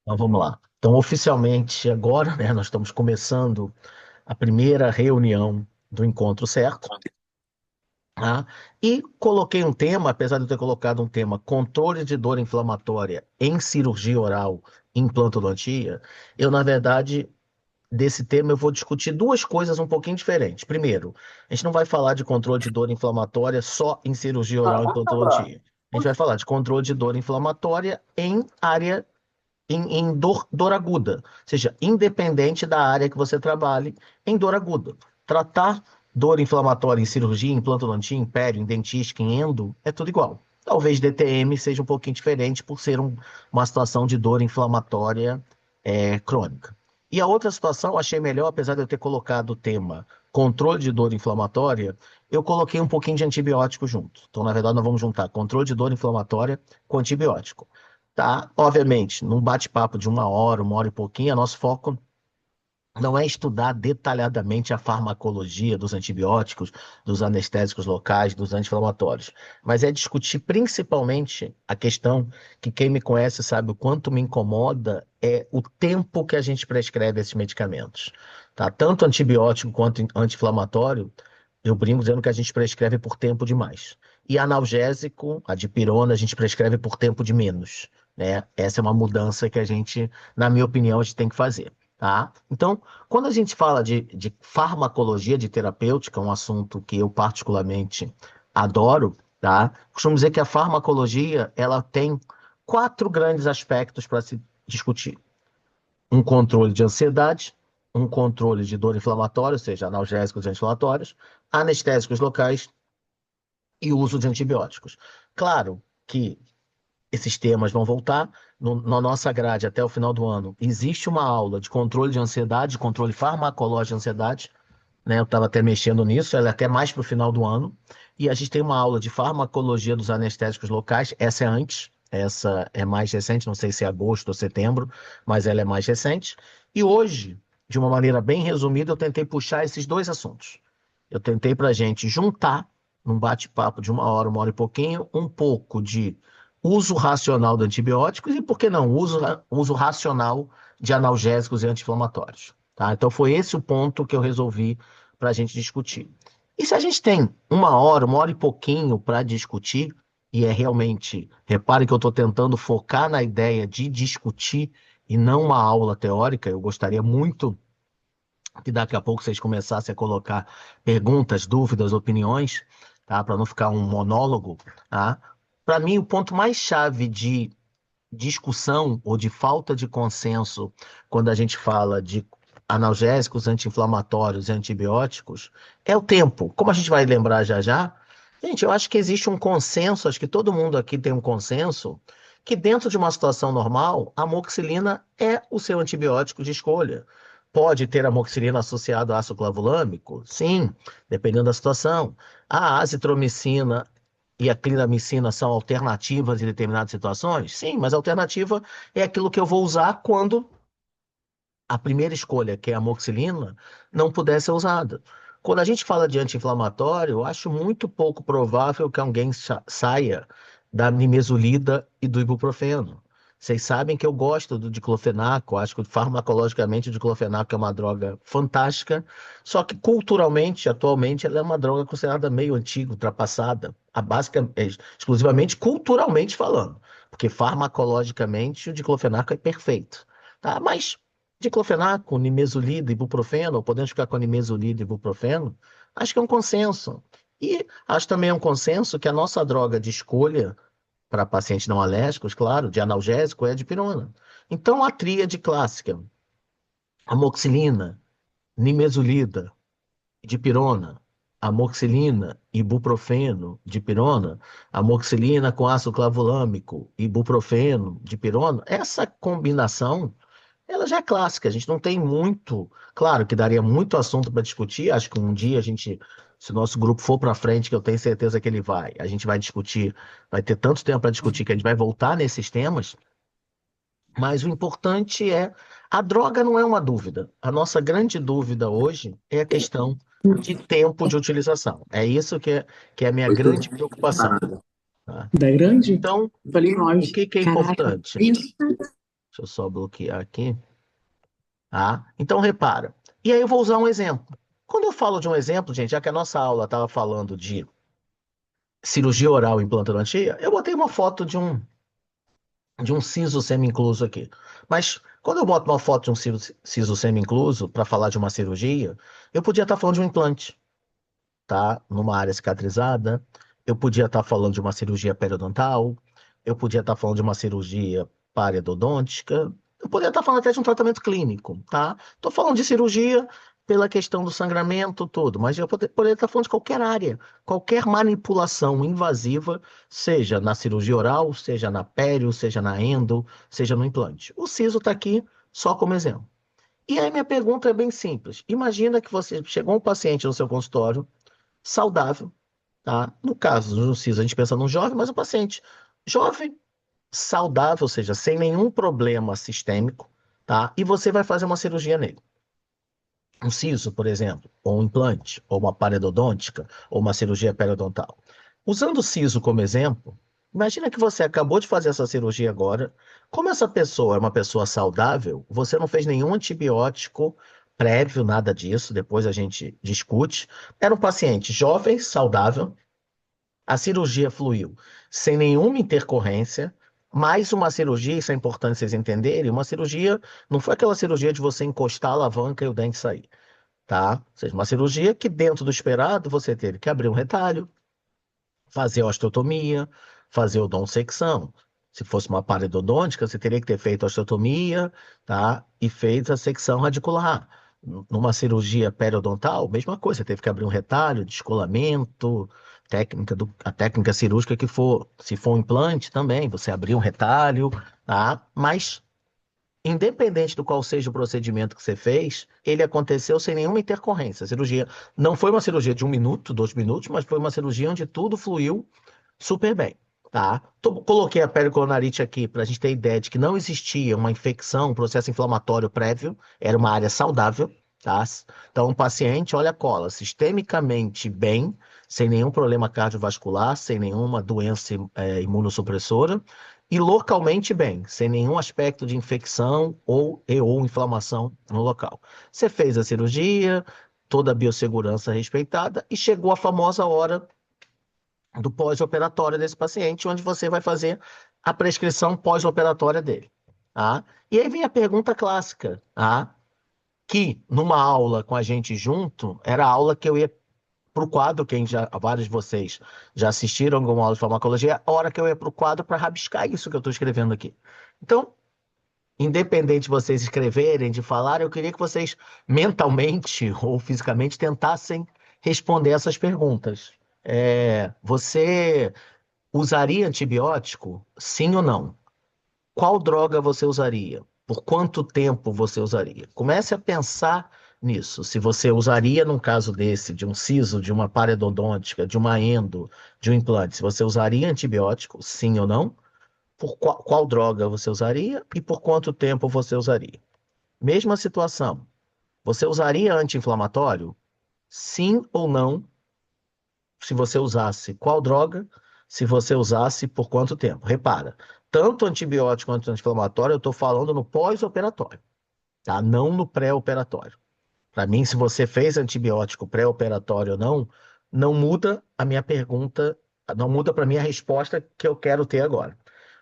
Então vamos lá. Então, oficialmente, agora, né, nós estamos começando a primeira reunião do Encontro Certo, tá? E coloquei um tema, apesar de eu ter colocado um tema controle de dor inflamatória em cirurgia oral em implantodontia, eu, na verdade, desse tema eu vou discutir duas coisas um pouquinho diferentes. Primeiro, a gente não vai falar de controle de dor inflamatória só em cirurgia oral em implantodontia. A gente vai falar de controle de dor inflamatória em área em dor aguda, ou seja, independente da área que você trabalhe, em dor aguda. Tratar dor inflamatória em cirurgia, em implantodontia, em pério, em dentística, em endo, é tudo igual. Talvez DTM seja um pouquinho diferente por ser uma situação de dor inflamatória crônica. E a outra situação, eu achei melhor, apesar de eu ter colocado o tema controle de dor inflamatória, eu coloquei um pouquinho de antibiótico junto. Então, na verdade, nós vamos juntar controle de dor inflamatória com antibiótico. Tá? Obviamente, num bate-papo de uma hora e pouquinho, nosso foco não é estudar detalhadamente a farmacologia dos antibióticos, dos anestésicos locais, dos anti-inflamatórios, mas é discutir principalmente a questão que quem me conhece sabe o quanto me incomoda é o tempo que a gente prescreve esses medicamentos. Tá? Tanto antibiótico quanto anti-inflamatório, eu brinco dizendo que a gente prescreve por tempo demais. E analgésico, a dipirona, a gente prescreve por tempo de menos. Né? Essa é uma mudança que a gente, na minha opinião, a gente tem que fazer. Tá? Então, quando a gente fala de farmacologia de terapêutica, um assunto que eu particularmente adoro, tá? Costumo dizer que a farmacologia ela tem quatro grandes aspectos para se discutir: um controle de ansiedade, um controle de dor inflamatória, ou seja, analgésicos e anti-inflamatórios, anestésicos locais e uso de antibióticos. Claro que esses temas vão voltar na nossa grade até o final do ano. Existe uma aula de controle de ansiedade, controle farmacológico de ansiedade, né? Eu estava até mexendo nisso, ela é até mais para o final do ano. E a gente tem uma aula de farmacologia dos anestésicos locais, essa é antes, essa é mais recente, não sei se é agosto ou setembro, mas ela é mais recente. E hoje, de uma maneira bem resumida, eu tentei puxar esses dois assuntos. Eu tentei para a gente juntar, num bate-papo de uma hora e pouquinho, um pouco de uso racional de antibióticos e, por que não, uso racional de analgésicos e anti-inflamatórios. Tá? Então foi esse o ponto que eu resolvi para a gente discutir. E se a gente tem uma hora e pouquinho para discutir, e é realmente, repare que eu estou tentando focar na ideia de discutir e não uma aula teórica, eu gostaria muito que daqui a pouco vocês começassem a colocar perguntas, dúvidas, opiniões, tá? Para não ficar um monólogo, tá? Para mim, o ponto mais chave de discussão ou de falta de consenso quando a gente fala de analgésicos, anti-inflamatórios e antibióticos é o tempo. Como a gente vai lembrar já já, gente, eu acho que existe um consenso, acho que todo mundo aqui tem um consenso, que dentro de uma situação normal, a amoxicilina é o seu antibiótico de escolha. Pode ter amoxicilina associado a ácido clavulâmico? Sim, dependendo da situação. A azitromicina e a clindamicina são alternativas em determinadas situações? Sim, mas a alternativa é aquilo que eu vou usar quando a primeira escolha, que é a amoxicilina, não puder ser usada. Quando a gente fala de anti-inflamatório, eu acho muito pouco provável que alguém saia da nimesulida e do ibuprofeno. Vocês sabem que eu gosto do diclofenaco, acho que farmacologicamente o diclofenaco é uma droga fantástica, só que culturalmente, atualmente, ela é uma droga considerada meio antiga, ultrapassada, a básica, exclusivamente culturalmente falando, porque farmacologicamente o diclofenaco é perfeito. Tá? Mas diclofenaco, nimesulida, ibuprofeno, ou podemos ficar com nimesulida e ibuprofeno, acho que é um consenso. E acho também um consenso que a nossa droga de escolha para pacientes não alérgicos, claro, de analgésico é a dipirona. Então, a tríade clássica, amoxicilina, nimesulida, dipirona, amoxicilina, ibuprofeno, dipirona, amoxicilina com ácido clavulâmico, ibuprofeno, dipirona, essa combinação ela já é clássica, a gente não tem muito. Claro que daria muito assunto para discutir. Acho que um dia a gente, se o nosso grupo for para frente, que eu tenho certeza que ele vai, a gente vai discutir, vai ter tanto tempo para discutir que a gente vai voltar nesses temas. Mas o importante é, a droga não é uma dúvida. A nossa grande dúvida hoje é a questão de tempo de utilização. É isso que é a minha grande preocupação. Tá? Da grande? Então, Eu falei o longe. que que é Caraca, importante? isso. Deixa eu só bloquear aqui. Tá? Então, repara. E aí eu vou usar um exemplo. Quando eu falo de um exemplo, gente, já que a nossa aula estava falando de cirurgia oral e implantodontia, eu botei uma foto de um siso semi-incluso aqui. Mas quando eu boto uma foto de um siso semi-incluso para falar de uma cirurgia, eu podia estar falando de um implante, tá? Numa área cicatrizada. Eu podia estar falando de uma cirurgia periodontal. Eu podia estar falando de uma cirurgia parodontística. Eu poderia estar falando até de um tratamento clínico, tá? Estou falando de cirurgia pela questão do sangramento, tudo, mas eu poderia estar falando de qualquer área, qualquer manipulação invasiva, seja na cirurgia oral, seja na pério, seja na endo, seja no implante. O siso está aqui só como exemplo. E aí minha pergunta é bem simples. Imagina que você chegou um paciente no seu consultório saudável, tá? No caso do siso, a gente pensa num jovem, mas um paciente jovem, saudável, ou seja, sem nenhum problema sistêmico, tá? E você vai fazer uma cirurgia nele. Um siso, por exemplo, ou um implante, ou uma parodôntica, ou uma cirurgia periodontal. Usando o siso como exemplo, imagina que você acabou de fazer essa cirurgia agora. Como essa pessoa é uma pessoa saudável, você não fez nenhum antibiótico prévio, nada disso, depois a gente discute. Era um paciente jovem, saudável, a cirurgia fluiu sem nenhuma intercorrência, mais uma cirurgia, isso é importante vocês entenderem, uma cirurgia não foi aquela cirurgia de você encostar a alavanca e o dente sair, tá? Ou seja, uma cirurgia que dentro do esperado você teve que abrir um retalho, fazer osteotomia, fazer odontosecção. Se fosse uma parodôntica, você teria que ter feito a osteotomia, tá? E feito a secção radicular. Numa cirurgia periodontal, mesma coisa, você teve que abrir um retalho, descolamento, a técnica cirúrgica que for, se for um implante também, você abrir um retalho, tá? Mas independente do qual seja o procedimento que você fez, ele aconteceu sem nenhuma intercorrência. A cirurgia não foi uma cirurgia de 1 minuto, 2 minutos, mas foi uma cirurgia onde tudo fluiu super bem, tá? Coloquei a pericoronarite aqui para a gente ter ideia de que não existia uma infecção, um processo inflamatório prévio, era uma área saudável, tá? Então, o paciente, olha a cola, sistemicamente bem, sem nenhum problema cardiovascular, sem nenhuma doença imunossupressora, e localmente bem, sem nenhum aspecto de infecção ou inflamação no local. Você fez a cirurgia, toda a biossegurança respeitada, e chegou a famosa hora do pós-operatório desse paciente, onde você vai fazer a prescrição pós-operatória dele, tá? E aí vem a pergunta clássica, tá? Que numa aula com a gente junto, era a aula que eu ia para o quadro, vários de vocês já assistiram alguma aula de farmacologia, a hora que eu ia para o quadro para rabiscar isso que eu estou escrevendo aqui. Então, independente de vocês escreverem, de falar, eu queria que vocês mentalmente ou fisicamente tentassem responder essas perguntas. Você usaria antibiótico? Sim ou não? Qual droga você usaria? Por quanto tempo você usaria? Comece a pensar nisso. Se você usaria, num caso desse, de um siso, de uma parodôntica, de uma endo, de um implante, se você usaria antibiótico, sim ou não? Por qual droga você usaria e por quanto tempo você usaria? Mesma situação. Você usaria anti-inflamatório? Sim ou não? Se você usasse qual droga, se você usasse por quanto tempo. Repara, tanto antibiótico quanto anti-inflamatório, eu estou falando no pós-operatório, tá? Não no pré-operatório. Para mim, se você fez antibiótico pré-operatório ou não, não muda a minha pergunta, não muda para mim a resposta que eu quero ter agora.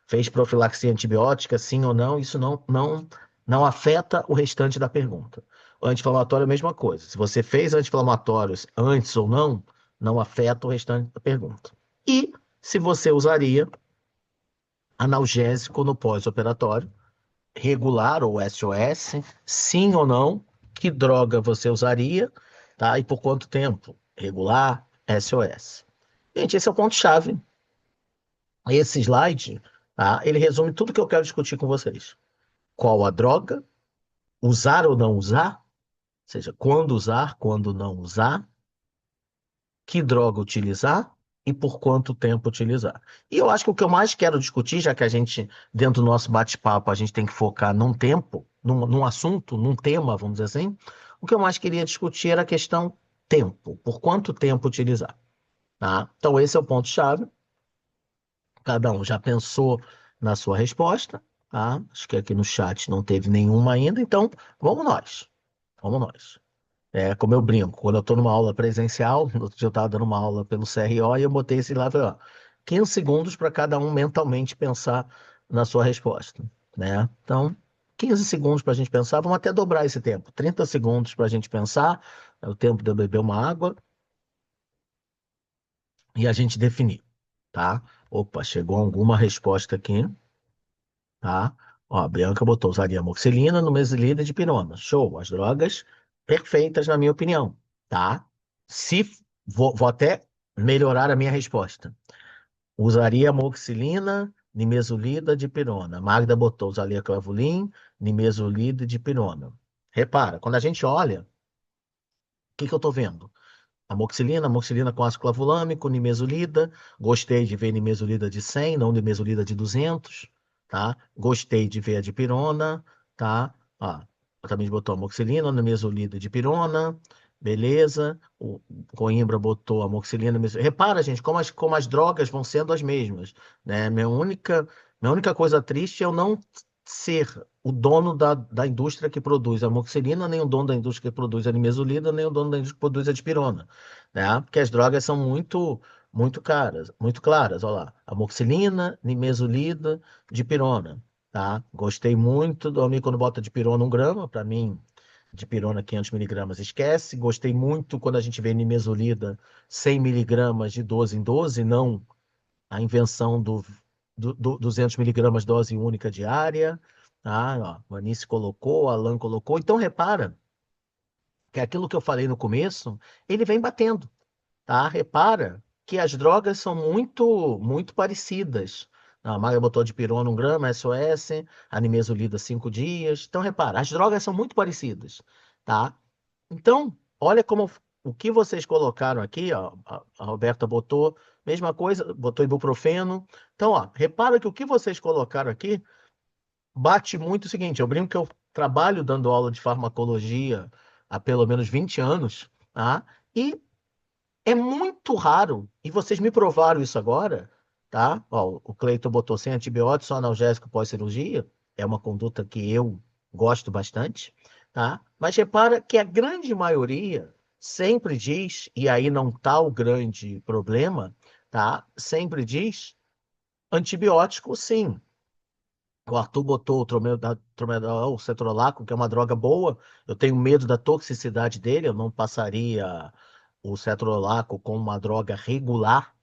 Fez profilaxia antibiótica, sim ou não? Isso não afeta o restante da pergunta. O anti-inflamatório é a mesma coisa. Se você fez anti-inflamatórios antes ou não, não afeta o restante da pergunta. E se você usaria analgésico no pós-operatório, regular ou SOS, sim ou não, que droga você usaria, tá? E por quanto tempo? Regular, SOS. Gente, esse é o ponto-chave. Esse slide, tá? Ele resume tudo que eu quero discutir com vocês. Qual a droga? Usar ou não usar? Ou seja, quando usar, quando não usar? Que droga utilizar? E por quanto tempo utilizar? E eu acho que o que eu mais quero discutir, já que a gente, dentro do nosso bate-papo, a gente tem que focar num tempo, num assunto, num tema, vamos dizer assim, o que eu mais queria discutir era a questão tempo. Por quanto tempo utilizar? Tá? Então, esse é o ponto-chave. Cada um já pensou na sua resposta. tá? Acho que aqui no chat não teve nenhuma ainda, então vamos nós. Vamos nós. É como eu brinco, quando eu estou numa aula presencial, no outro dia eu estava dando uma aula pelo CRO e eu botei esse lá, falei, ó, 15 segundos para cada um mentalmente pensar na sua resposta, né? Então, 15 segundos para a gente pensar, vamos até dobrar esse tempo. 30 segundos para a gente pensar, é o tempo de eu beber uma água e a gente definir, tá? Opa, chegou alguma resposta aqui, tá? Ó, a Bianca botou, usaria amoxicilina no mesilida de pirona. Show, as drogas perfeitas na minha opinião, tá? Se vou até melhorar a minha resposta. Usaria amoxicilina, nimesulida de pirona. Magda botou, usaria clavulin, nimesulida de pirona. Repara, quando a gente olha, o que que eu tô vendo? Amoxicilina com ácido clavulâmico, nimesulida. Gostei de ver nimesulida de 100, não nimesulida de 200, tá? Gostei de ver a dipirona, tá? Ó, também botou amoxicilina, nimesulida de pirona, beleza. O Coimbra botou amoxicilina, repara, gente, como as drogas vão sendo as mesmas, né? Minha única coisa triste é eu não ser o dono da indústria que produz a amoxicilina, nem o dono da indústria que produz a nimesulida, nem o dono da indústria que produz a dipirona, né? Porque as drogas são muito, muito caras, muito claras. Olha lá, amoxicilina, nimesulida, dipirona, tá? Gostei muito do amigo quando bota dipirona 1 grama, para mim, dipirona 500 miligramas, esquece. Gostei muito quando a gente vê nimesulida 100 miligramas de 12 em 12, não a invenção do 200 miligramas dose única diária, tá? Ó, Manice colocou, Alan colocou. Então, repara que aquilo que eu falei no começo, ele vem batendo, tá? Repara que as drogas são muito, muito parecidas. A Maga botou de pirona 1 grama, SOS, a nimesulida 5 dias. Então, repara, as drogas são muito parecidas, tá? Então, olha como o que vocês colocaram aqui, ó, a Roberta botou, mesma coisa, botou ibuprofeno. Então, ó, repara que o que vocês colocaram aqui bate muito o seguinte, eu brinco que eu trabalho dando aula de farmacologia há pelo menos 20 anos, tá? E é muito raro, e vocês me provaram isso agora, tá? Ó, o Cleiton botou sem antibiótico, só analgésico pós-cirurgia. É uma conduta que eu gosto bastante, tá? Mas repara que a grande maioria sempre diz, e aí não tá o grande problema, tá? Sempre diz antibiótico, sim. O Arthur botou o tromedal, o cetrolaco, que é uma droga boa. Eu tenho medo da toxicidade dele. Eu não passaria o cetrolaco como uma droga regular,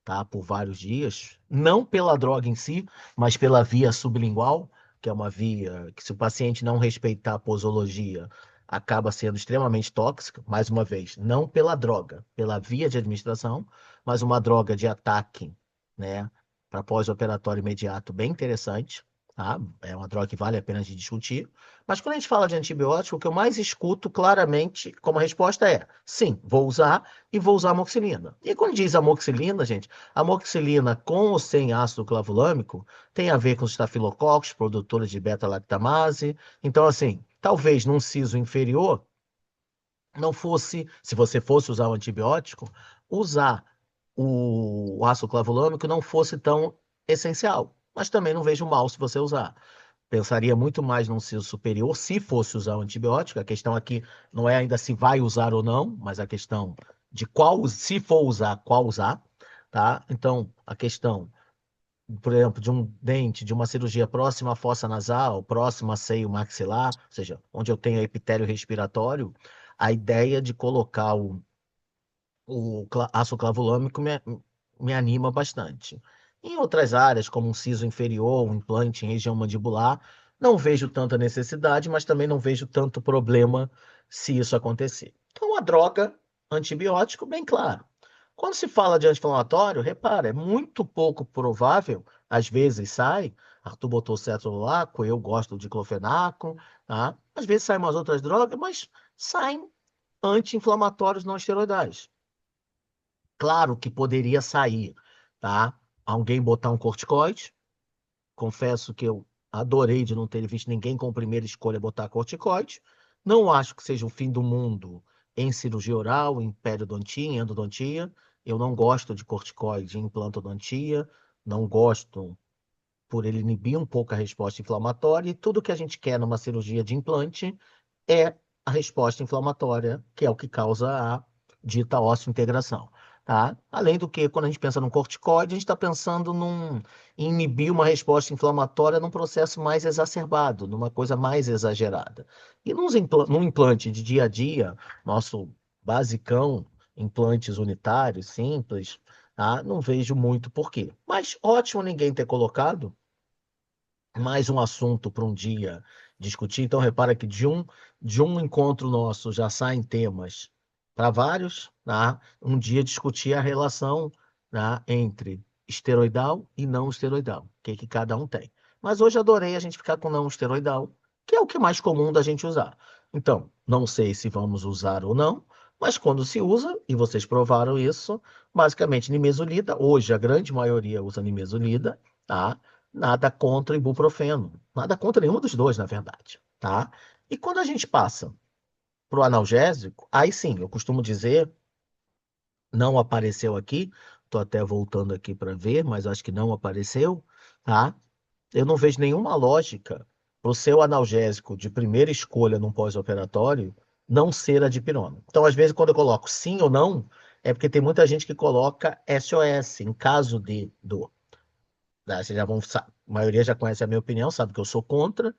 tá? Por vários dias. Não pela droga em si, mas pela via sublingual, que é uma via que, se o paciente não respeitar a posologia, acaba sendo extremamente tóxica. Mais uma vez, não pela droga, pela via de administração, mas uma droga de ataque, né? Para pós-operatório imediato, bem interessante. Tá? É uma droga que vale a pena de discutir. Mas quando a gente fala de antibiótico, o que eu mais escuto claramente como resposta é: sim, vou usar e vou usar amoxicilina. E quando diz amoxicilina, gente, amoxicilina com ou sem ácido clavulâmico tem a ver com os estafilococos, produtores de beta-lactamase. Então, assim, talvez num siso inferior não fosse, se você fosse usar o antibiótico, usar o ácido clavulâmico não fosse tão essencial. Mas também não vejo mal se você usar. Pensaria muito mais num siso superior se fosse usar o antibiótico. A questão aqui não é ainda se vai usar ou não, mas a questão de qual, se for usar, qual usar, tá? Então, a questão, por exemplo, de um dente, de uma cirurgia próxima à fossa nasal, próxima a seio maxilar, ou seja, onde eu tenho epitélio respiratório, a ideia de colocar o ácido clavulâmico me anima bastante. Em outras áreas, como um siso inferior, um implante em região mandibular, não vejo tanta necessidade, mas também não vejo tanto problema se isso acontecer. Então, a droga, antibiótico, bem claro. Quando se fala de anti-inflamatório, repara, é muito pouco provável, às vezes sai, Arthur botou cetrolaco, eu gosto de diclofenaco, tá? Às vezes saem umas outras drogas, mas saem anti-inflamatórios não esteroidais. Claro que poderia sair, tá? Alguém botar um corticoide. Confesso que eu adorei de não ter visto ninguém com primeira escolha botar corticoide. Não acho que seja o fim do mundo em cirurgia oral, em periodontia, em endodontia. Eu não gosto de corticoide em implantodontia. Não gosto por ele inibir um pouco a resposta inflamatória, e tudo que a gente quer numa cirurgia de implante é a resposta inflamatória, que é o que causa a dita osteointegração, tá? Além do que, quando a gente pensa num corticoide, a gente está pensando em inibir uma resposta inflamatória num processo mais exacerbado, numa coisa mais exagerada. E num implante de dia a dia, nosso basicão, implantes unitários, simples, tá? Não vejo muito porquê. Mas ótimo ninguém ter colocado mais um assunto para um dia discutir. Então, repara que de um encontro nosso já saem temas para vários, tá? Um dia discutir a relação, tá, entre esteroidal e não esteroidal, o que que cada um tem. Mas hoje adorei a gente ficar com não esteroidal, que é o que é mais comum da gente usar. Então, não sei se vamos usar ou não, mas quando se usa, e vocês provaram isso, basicamente nimesulida, hoje a grande maioria usa nimesulida, tá? Nada contra o ibuprofeno. Nada contra nenhum dos dois, na verdade, tá? E quando a gente passa para o analgésico, aí sim, eu costumo dizer, não apareceu aqui, estou até voltando aqui para ver, mas acho que não apareceu, tá? Eu não vejo nenhuma lógica para o seu analgésico de primeira escolha num pós-operatório não ser a dipirona. Então, às vezes, quando eu coloco sim ou não, é porque tem muita gente que coloca SOS, em caso de dor. Né? Vocês já vão, a maioria já conhece a minha opinião, sabe que eu sou contra,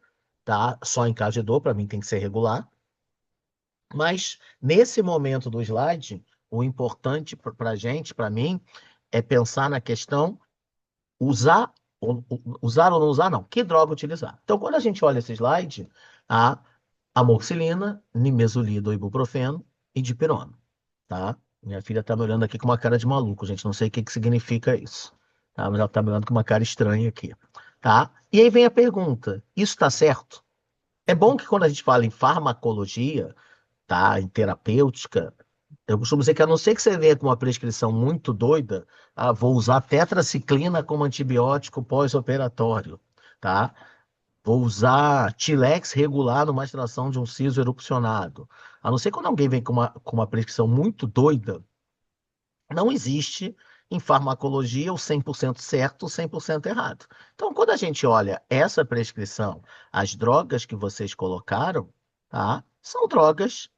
tá? Só em caso de dor, para mim tem que ser regular. Mas nesse momento do slide, o importante para a gente, para mim, é pensar na questão usar, usar ou não usar, não. Que droga utilizar? Então, quando a gente olha esse slide, a amoxicilina, nimesulida ou ibuprofeno e dipirona, tá? Minha filha tá me olhando aqui com uma cara de maluco, gente. Não sei o que que significa isso, tá? Mas ela tá me olhando com uma cara estranha aqui, tá? E aí vem a pergunta: isso está certo? É bom que quando a gente fala em farmacologia, tá? Em terapêutica, eu costumo dizer que a não ser que você venha com uma prescrição muito doida, vou usar tetraciclina como antibiótico pós-operatório, tá? Vou usar Tilex regular numa extração de um siso erupcionado. A não ser quando alguém vem com uma prescrição muito doida, não existe em farmacologia o 100% certo, o 100% errado. Então, quando a gente olha essa prescrição, as drogas que vocês colocaram, tá? São drogas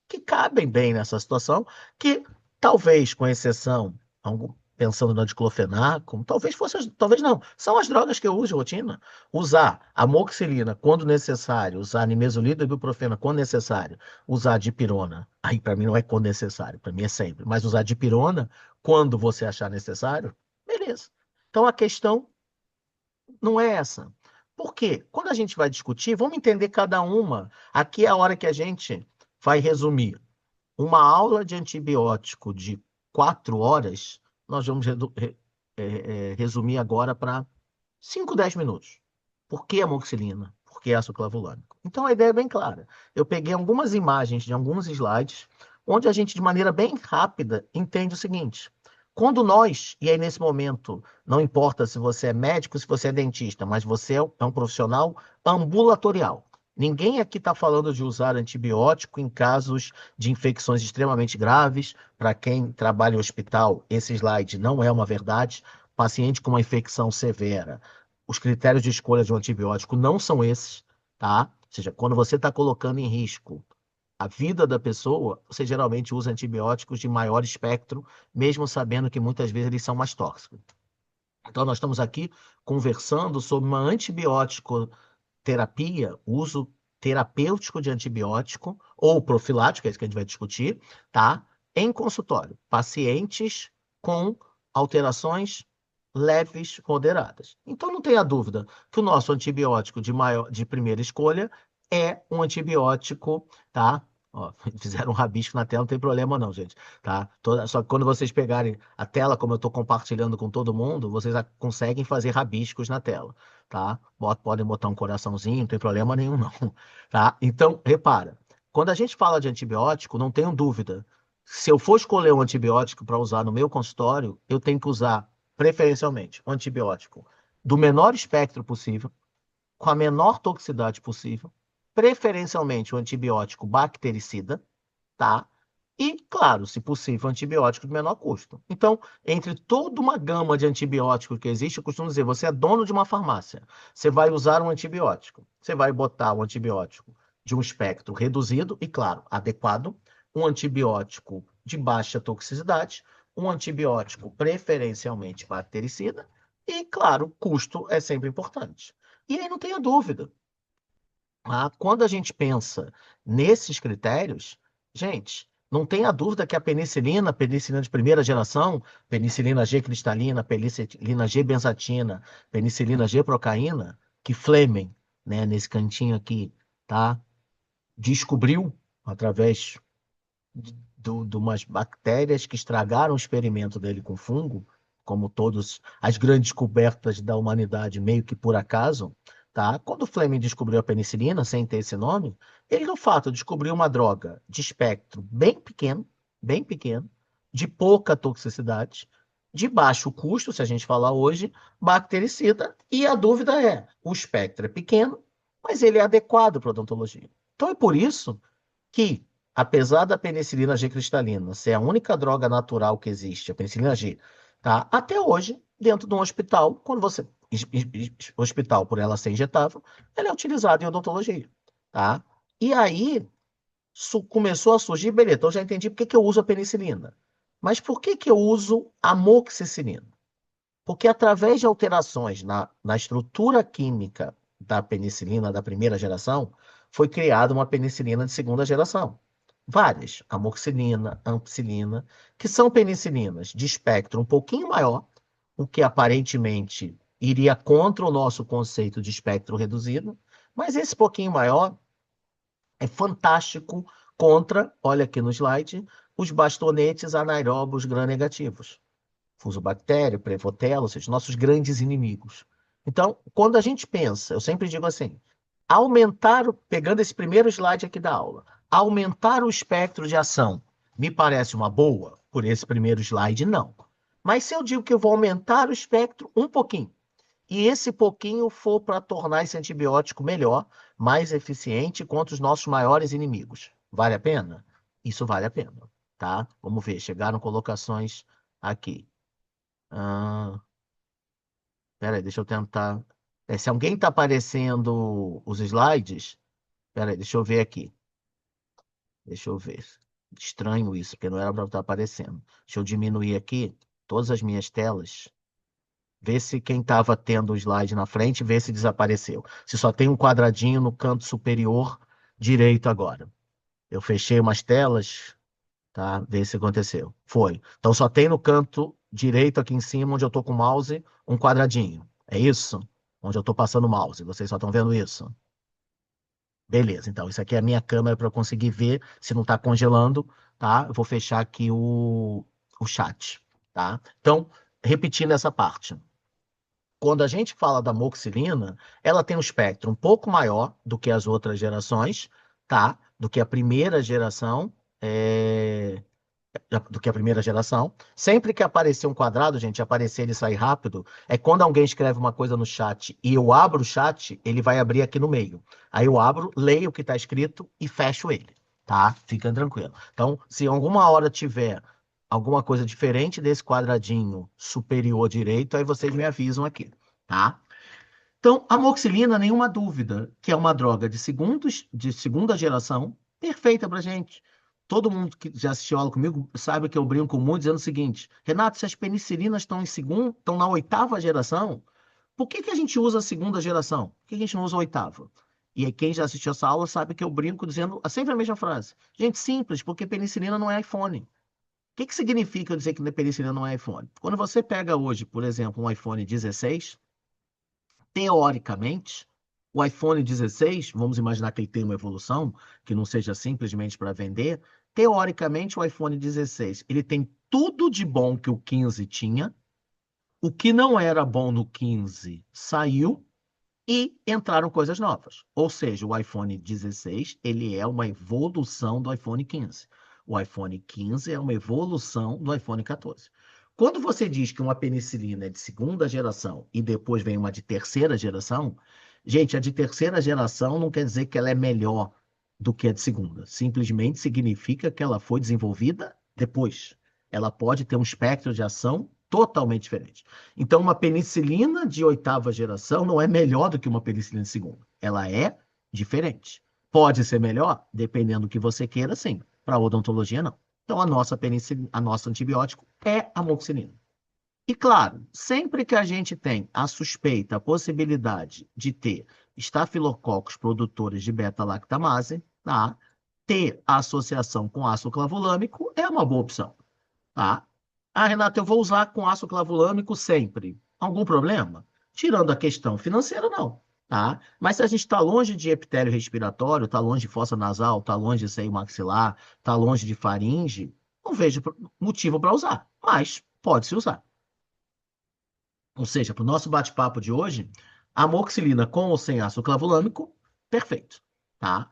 que cabem bem nessa situação, que talvez, com exceção, pensando no diclofenaco, talvez fosse, talvez não, são as drogas que eu uso de rotina. Usar amoxicilina quando necessário, usar nimesulida e ibuprofeno quando necessário, usar dipirona, aí para mim não é quando necessário, para mim é sempre, mas usar dipirona quando você achar necessário, beleza. Então a questão não é essa. Por quê? Quando a gente vai discutir, vamos entender cada uma. Aqui é a hora que a gente vai resumir. Uma aula de antibiótico de 4 horas, nós vamos resumir agora para 5, 10 minutos. Por que amoxicilina? Por que ácido clavulânico? Então a ideia é bem clara. Eu peguei algumas imagens de alguns slides, onde a gente, de maneira bem rápida, entende o seguinte: quando nós, e aí nesse momento, não importa se você é médico, se você é dentista, mas você é um profissional ambulatorial. Ninguém aqui está falando de usar antibiótico em casos de infecções extremamente graves. Para quem trabalha em hospital, esse slide não é uma verdade. Paciente com uma infecção severa, os critérios de escolha de um antibiótico não são esses, tá? Ou seja, quando você está colocando em risco a vida da pessoa, você geralmente usa antibióticos de maior espectro, mesmo sabendo que muitas vezes eles são mais tóxicos. Então, nós estamos aqui conversando sobre uma antibiótico terapia, uso terapêutico de antibiótico ou profilático, é isso que a gente vai discutir, tá? Em consultório, pacientes com alterações leves, moderadas. Então não tenha dúvida que o nosso antibiótico de primeira escolha é um antibiótico, tá? Ó, fizeram um rabisco na tela, não tem problema não, gente, tá? Só que quando vocês pegarem a tela, como eu estou compartilhando com todo mundo, vocês conseguem fazer rabiscos na tela, tá? Podem botar um coraçãozinho, não tem problema nenhum não, tá? Então, repara, quando a gente fala de antibiótico, não tenham dúvida, se eu for escolher um antibiótico para usar no meu consultório, eu tenho que usar preferencialmente um antibiótico do menor espectro possível, com a menor toxicidade possível, preferencialmente um antibiótico bactericida, tá? E, claro, se possível, antibiótico de menor custo. Então, entre toda uma gama de antibióticos que existe, eu costumo dizer, você é dono de uma farmácia, você vai usar um antibiótico, você vai botar um antibiótico de um espectro reduzido e, claro, adequado, um antibiótico de baixa toxicidade, um antibiótico preferencialmente bactericida e, claro, custo é sempre importante. E aí não tenha dúvida, quando a gente pensa nesses critérios, gente, não tenha dúvida que a penicilina de primeira geração, penicilina G cristalina, penicilina G benzatina, penicilina G procaína, que Fleming, né, nesse cantinho aqui, tá, descobriu através de umas bactérias que estragaram o experimento dele com fungo, como todas as grandes descobertas da humanidade, meio que por acaso, tá? Quando o Fleming descobriu a penicilina, sem ter esse nome, ele, no fato, descobriu uma droga de espectro bem pequeno, de pouca toxicidade, de baixo custo, se a gente falar hoje, bactericida, e a dúvida é, o espectro é pequeno, mas ele é adequado para odontologia. Então é por isso que, apesar da penicilina G cristalina ser a única droga natural que existe, a penicilina G, tá? Até hoje, dentro de um hospital, quando você hospital por ela ser injetável, ela é utilizada em odontologia, tá? E aí começou a surgir, beleza, então eu já entendi por que que eu uso a penicilina. Mas por que que eu uso a amoxicilina? Porque através de alterações na estrutura química da penicilina da primeira geração, foi criada uma penicilina de segunda geração. Várias, amoxicilina, ampicilina, que são penicilinas de espectro um pouquinho maior, o que aparentemente iria contra o nosso conceito de espectro reduzido, mas esse pouquinho maior é fantástico contra, olha aqui no slide, os bastonetes anaeróbios gram-negativos. Fusobactéria, Prevotella, ou seja, nossos grandes inimigos. Então, quando a gente pensa, eu sempre digo assim, pegando esse primeiro slide aqui da aula, aumentar o espectro de ação me parece uma boa? Por esse primeiro slide, não. Mas se eu digo que eu vou aumentar o espectro um pouquinho, e esse pouquinho for para tornar esse antibiótico melhor, mais eficiente contra os nossos maiores inimigos, vale a pena? Isso vale a pena, tá? Vamos ver, chegaram colocações aqui. Ah, peraí, deixa eu tentar. Se alguém está aparecendo os slides, peraí, deixa eu ver aqui. Deixa eu ver. Estranho isso, porque não era para estar aparecendo. Deixa eu diminuir aqui todas as minhas telas. Ver se quem estava tendo o slide na frente, ver se desapareceu. Se só tem um quadradinho no canto superior direito agora. Eu fechei umas telas, tá? Ver se aconteceu. Foi. Então só tem no canto direito aqui em cima, onde eu tô com o mouse, um quadradinho. É isso? Onde eu tô passando o mouse. Vocês só estão vendo isso? Beleza, então isso aqui é a minha câmera para eu conseguir ver se não está congelando, tá? Eu vou fechar aqui o chat, tá? Então, repetindo essa parte. Quando a gente fala da moxilina, ela tem um espectro um pouco maior do que as outras gerações, tá? Do que a primeira geração. Do que a primeira geração. Sempre que aparecer um quadrado, gente, aparecer e sair rápido, é quando alguém escreve uma coisa no chat e eu abro o chat, ele vai abrir aqui no meio. Aí eu abro, leio o que está escrito e fecho ele, tá? Fica tranquilo. Então, se alguma hora tiver alguma coisa diferente desse quadradinho superior direito, aí vocês me avisam aqui, tá? Então, a amoxicilina, nenhuma dúvida, que é uma droga de segunda geração, perfeita para gente. Todo mundo que já assistiu aula comigo sabe que eu brinco muito dizendo o seguinte: Renato, se as penicilinas estão estão na oitava geração, por que que a gente usa a segunda geração? Por que a gente não usa a oitava? E aí, quem já assistiu essa aula sabe que eu brinco dizendo sempre a mesma frase. Gente, simples, porque penicilina não é iPhone. O que que significa eu dizer que penicilina não é iPhone? Quando você pega hoje, por exemplo, um iPhone 16, teoricamente, o iPhone 16, vamos imaginar que ele tem uma evolução, que não seja simplesmente para vender, teoricamente o iPhone 16, ele tem tudo de bom que o 15 tinha, o que não era bom no 15 saiu e entraram coisas novas. Ou seja, o iPhone 16, ele é uma evolução do iPhone 15. O iPhone 15 é uma evolução do iPhone 14. Quando você diz que uma penicilina é de segunda geração e depois vem uma de terceira geração, gente, a de terceira geração não quer dizer que ela é melhor. do que a de segunda. Simplesmente significa que ela foi desenvolvida depois. Ela pode ter um espectro de ação totalmente diferente. Então, uma penicilina de oitava geração não é melhor do que uma penicilina de segunda. Ela é diferente. Pode ser melhor, dependendo do que você queira, sim. Para odontologia, não. Então, a nossa penicilina, a nosso antibiótico é a amoxicilina. E claro, sempre que a gente tem a suspeita, a possibilidade de ter estafilococos produtores de beta-lactamase, tá? Ter associação com ácido clavulâmico é uma boa opção, tá? Ah, Renato, eu vou usar com ácido clavulâmico sempre. Algum problema? Tirando a questão financeira, não, tá? Mas se a gente está longe de epitélio respiratório, está longe de fossa nasal, está longe de seio maxilar, está longe de faringe, não vejo motivo para usar, mas pode-se usar. Ou seja, para o nosso bate-papo de hoje, amoxicilina com ou sem ácido clavulâmico, perfeito, tá?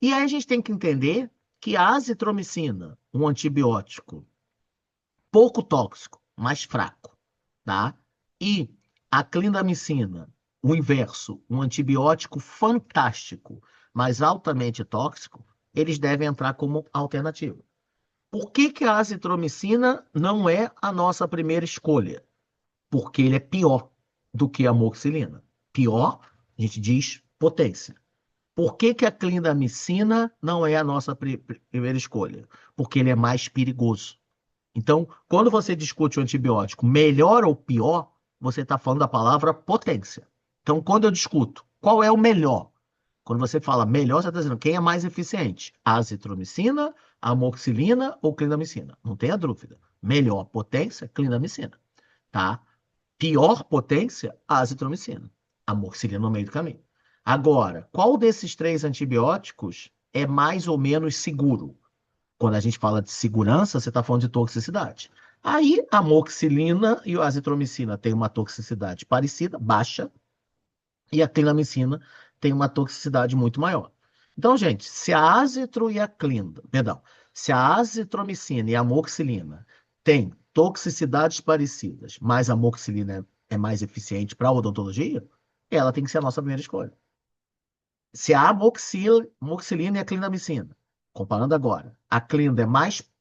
E aí a gente tem que entender que a azitromicina, um antibiótico pouco tóxico, mais fraco, tá? E a clindamicina, o inverso, um antibiótico fantástico, mas altamente tóxico, eles devem entrar como alternativa. Por que que a azitromicina não é a nossa primeira escolha? Porque ele é pior do que a amoxicilina. Pior, a gente diz potência. Por que que a clindamicina não é a nossa primeira escolha? Porque ele é mais perigoso. Então, quando você discute o antibiótico melhor ou pior, você está falando da palavra potência. Então, quando eu discuto qual é o melhor, quando você fala melhor, você está dizendo quem é mais eficiente? A azitromicina, a amoxicilina ou clindamicina? Não tenha dúvida. Melhor potência, clindamicina, tá? Pior potência, a azitromicina. Amoxicilina no meio do caminho. Agora, qual desses três antibióticos é mais ou menos seguro? Quando a gente fala de segurança, você está falando de toxicidade. Aí, a amoxicilina e a azitromicina têm uma toxicidade parecida, baixa, e a clindamicina tem uma toxicidade muito maior. Então, gente, se a azitro e a clinda, perdão, se a azitromicina e a amoxicilina têm toxicidades parecidas, mas a amoxicilina é mais eficiente para a odontologia, ela tem que ser a nossa primeira escolha. Se a amoxicilina e a clindamicina, comparando agora, a clinda é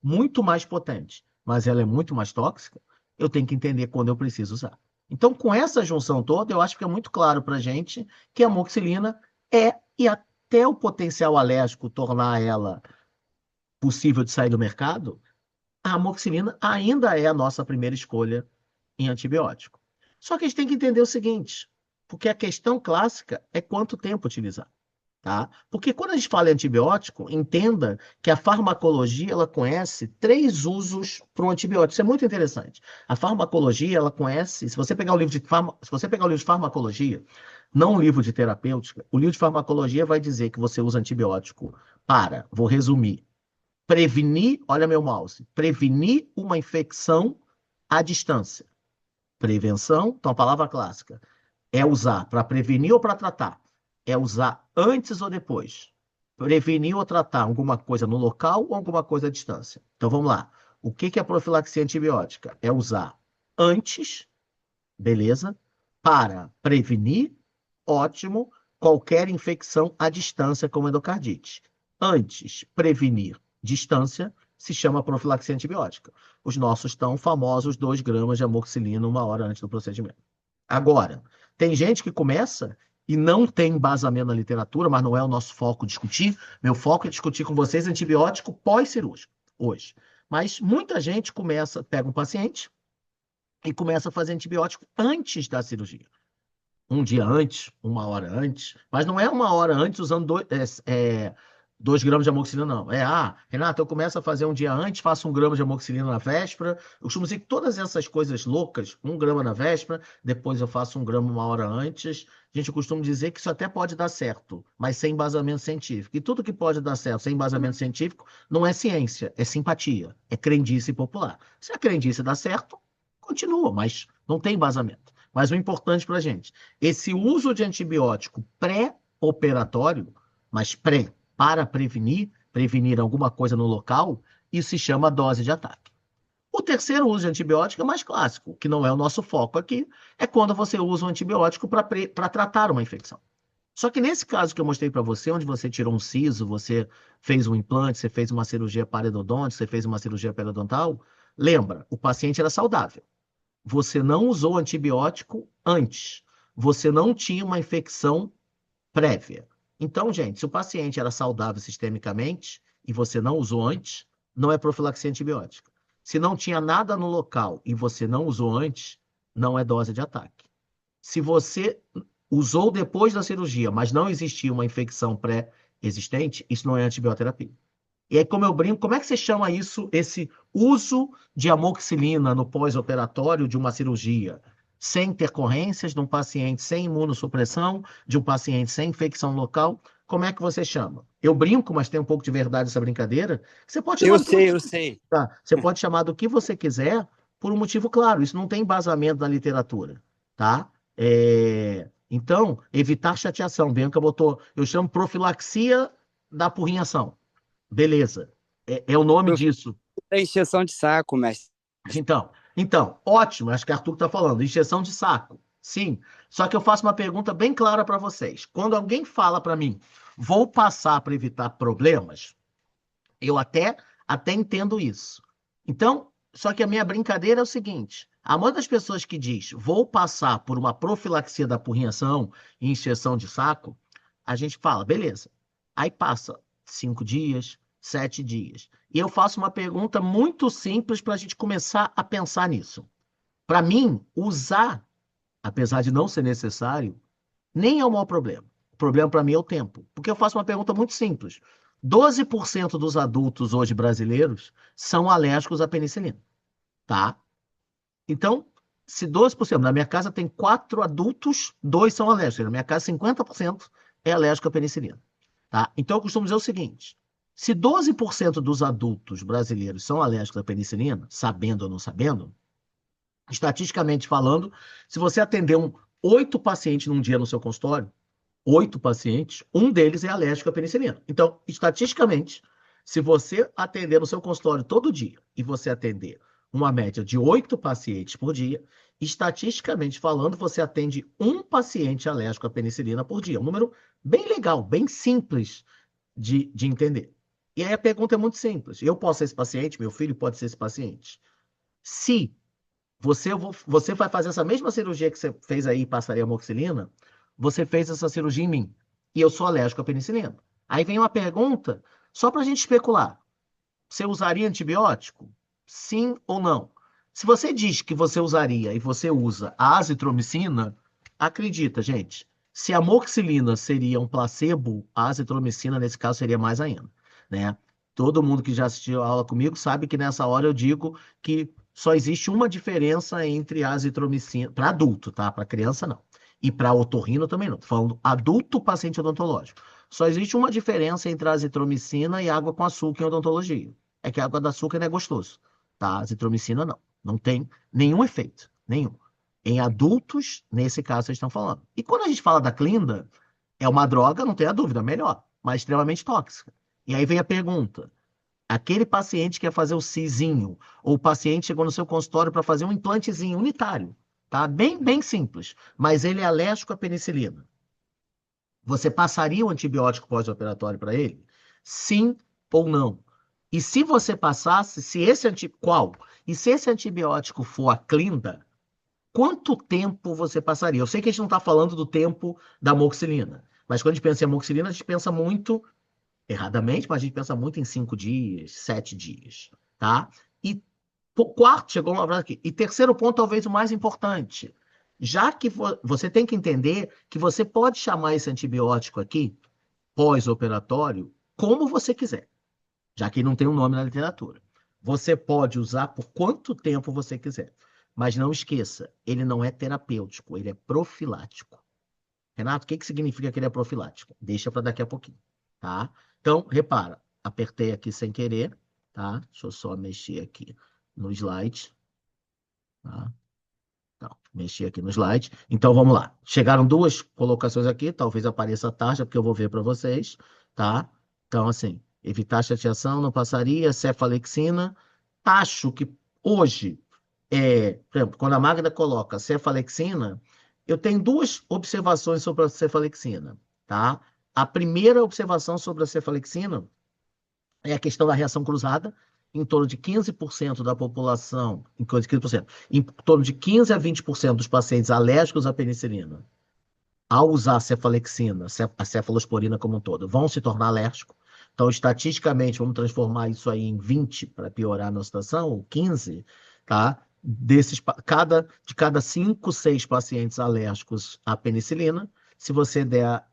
muito mais potente, mas ela é muito mais tóxica, eu tenho que entender quando eu preciso usar. Então, com essa junção toda, eu acho que é muito claro para a gente que a amoxicilina é, e até o potencial alérgico tornar ela possível de sair do mercado, a amoxicilina ainda é a nossa primeira escolha em antibiótico. Só que a gente tem que entender o seguinte, porque a questão clássica é quanto tempo utilizar. Tá? Porque quando a gente fala em antibiótico, entenda que a farmacologia ela conhece três usos para um antibiótico. Isso é muito interessante. A farmacologia ela conhece, se você pegar o livro se você pegar o livro de farmacologia, não o livro de terapêutica, o livro de farmacologia vai dizer que você usa antibiótico para, vou resumir, prevenir, olha meu mouse, prevenir uma infecção à distância. Prevenção, então a palavra clássica é usar para prevenir ou para tratar? É usar antes ou depois? Prevenir ou tratar alguma coisa no local ou alguma coisa à distância? Então vamos lá. O que que é profilaxia antibiótica? É usar antes, beleza? Para prevenir, ótimo, qualquer infecção à distância, como endocardite. Antes, prevenir, distância, se chama profilaxia antibiótica. Os nossos tão famosos 2 gramas de amoxicilina 1 hora antes do procedimento. Agora, tem gente que começa e não tem embasamento na literatura, mas não é o nosso foco discutir. Meu foco é discutir com vocês antibiótico pós-cirúrgico, hoje. Mas muita gente começa, pega um paciente e começa a fazer antibiótico antes da cirurgia. Um dia antes, 1 hora antes, mas não é 1 hora antes usando 2 gramas de amoxicilina, não. Renato, eu começo a fazer um dia antes, faço 1 grama de amoxicilina na véspera. Eu costumo dizer que todas essas coisas loucas, 1 grama na véspera, depois eu faço 1 grama 1 hora antes. A gente costuma dizer que isso até pode dar certo, mas sem embasamento científico. E tudo que pode dar certo sem embasamento científico não é ciência, é simpatia, é crendice popular. Se a crendice dá certo, continua, mas não tem embasamento. Mas o importante para a gente, esse uso de antibiótico pré-operatório, mas para prevenir alguma coisa no local, isso se chama dose de ataque. O terceiro uso de antibiótico é mais clássico, que não é o nosso foco aqui, é quando você usa um antibiótico para tratar uma infecção. Só que nesse caso que eu mostrei para você, onde você tirou um siso, você fez um implante, você fez uma cirurgia parodonte, você fez uma cirurgia periodontal, lembra, o paciente era saudável. Você não usou antibiótico antes. Você não tinha uma infecção prévia. Então, gente, se o paciente era saudável sistemicamente e você não usou antes, não é profilaxia antibiótica. Se não tinha nada no local e você não usou antes, não é dose de ataque. Se você usou depois da cirurgia, mas não existia uma infecção pré-existente, isso não é antibioterapia. E aí, como eu brinco, como é que você chama isso, esse uso de amoxicilina no pós-operatório de uma cirurgia? Sem intercorrências, de um paciente sem imunossupressão, de um paciente sem infecção local, como é que você chama? Eu brinco, mas tem um pouco de verdade essa brincadeira. Você pode chamar Eu do que sei, você, eu sei. tá? Você pode chamar do que você quiser por um motivo claro. Isso não tem embasamento na literatura, tá? Então, evitar chateação. Bianca botou, eu chamo profilaxia da apurrinhação. Beleza. É o nome Eu fiz disso. a encheção de saco, mestre. Então, ótimo. Acho que Arthur está falando. Injeção de saco. Sim. Só que eu faço uma pergunta bem clara para vocês. Quando alguém fala para mim, vou passar para evitar problemas, eu até entendo isso. Então, só que a minha brincadeira é o seguinte: a maioria das pessoas que diz, vou passar por uma profilaxia da apurrinhação e injeção de saco, a gente fala, beleza. Aí passa 5 dias, 7 dias. E eu faço uma pergunta muito simples para a gente começar a pensar nisso. Para mim, usar, apesar de não ser necessário, nem é o maior problema. O problema para mim é o tempo. Porque eu faço uma pergunta muito simples. 12% dos adultos hoje brasileiros são alérgicos à penicilina, tá? Então, se 12%, na minha casa tem 4 adultos, 2 são alérgicos. Na minha casa, 50% é alérgico à penicilina, tá? Então, eu costumo dizer o seguinte: se 12% dos adultos brasileiros são alérgicos à penicilina, sabendo ou não sabendo, estatisticamente falando, se você atender 8 pacientes num dia no seu consultório, 8 pacientes, um deles é alérgico à penicilina. Então, estatisticamente, se você atender no seu consultório todo dia e você atender uma média de 8 pacientes por dia, estatisticamente falando, você atende um paciente alérgico à penicilina por dia. Um número bem legal, bem simples de entender. E aí a pergunta é muito simples. Eu posso ser esse paciente, meu filho pode ser esse paciente. Se você vai fazer essa mesma cirurgia que você fez aí e passaria amoxicilina, você fez essa cirurgia em mim. E eu sou alérgico à penicilina. Aí vem uma pergunta, só para a gente especular. Você usaria antibiótico? Sim ou não? Se você diz que você usaria e você usa a azitromicina, acredita, gente. Se a amoxicilina seria um placebo, a azitromicina, nesse caso, seria mais ainda, né? Todo mundo que já assistiu a aula comigo sabe que nessa hora eu digo que só existe uma diferença entre a azitromicina, para adulto, tá? Para criança, não. E para otorrino também não. Tô falando adulto paciente odontológico. Só existe uma diferença entre a azitromicina e água com açúcar em odontologia. É que a água de açúcar não é gostoso, tá? A azitromicina não. Não tem nenhum efeito, nenhum. Em adultos, nesse caso, vocês estão falando. E quando a gente fala da Clinda, é uma droga, não tenha dúvida, melhor, mas extremamente tóxica. E aí vem a pergunta: aquele paciente quer fazer o sisinho, ou o paciente chegou no seu consultório para fazer um implantezinho unitário, tá? Bem simples, mas ele é alérgico à penicilina. Você passaria o antibiótico pós-operatório para ele? Sim ou não? E se você passasse, se esse qual? E se esse antibiótico for a Clinda, quanto tempo você passaria? Eu sei que a gente não está falando do tempo da amoxicilina, mas quando a gente pensa em amoxicilina, a gente pensa muito, erradamente, mas a gente pensa muito em 5 dias, 7 dias, tá? E quarto, chegou uma frase aqui. E terceiro ponto, talvez o mais importante. Já que você tem que entender que você pode chamar esse antibiótico aqui, pós-operatório, como você quiser, já que não tem um nome na literatura. Você pode usar por quanto tempo você quiser. Mas não esqueça, ele não é terapêutico, ele é profilático. Renato, o que que significa que ele é profilático? Deixa para daqui a pouquinho, tá? Então, repara, apertei aqui sem querer, tá? Deixa eu só mexer aqui no slide, tá? Então, mexi aqui no slide. Então, vamos lá. Chegaram duas colocações aqui, talvez apareça a taxa, porque eu vou ver para vocês, tá? Então, assim, evitar chateação, não passaria, cefalexina. Acho que hoje, por exemplo, quando a Magda coloca cefalexina, eu tenho duas observações sobre a cefalexina. tá? A primeira observação sobre a cefalexina é a questão da reação cruzada. Em torno de 15% da população, em torno de 15%, em torno de 15 a 20% dos pacientes alérgicos à penicilina, ao usar a cefalexina, a cefalosporina como um todo, vão se tornar alérgicos. Então, estatisticamente, vamos transformar isso aí em 20 para piorar a nossa situação, ou 15, tá? De cada 5, 6 pacientes alérgicos à penicilina, se você der.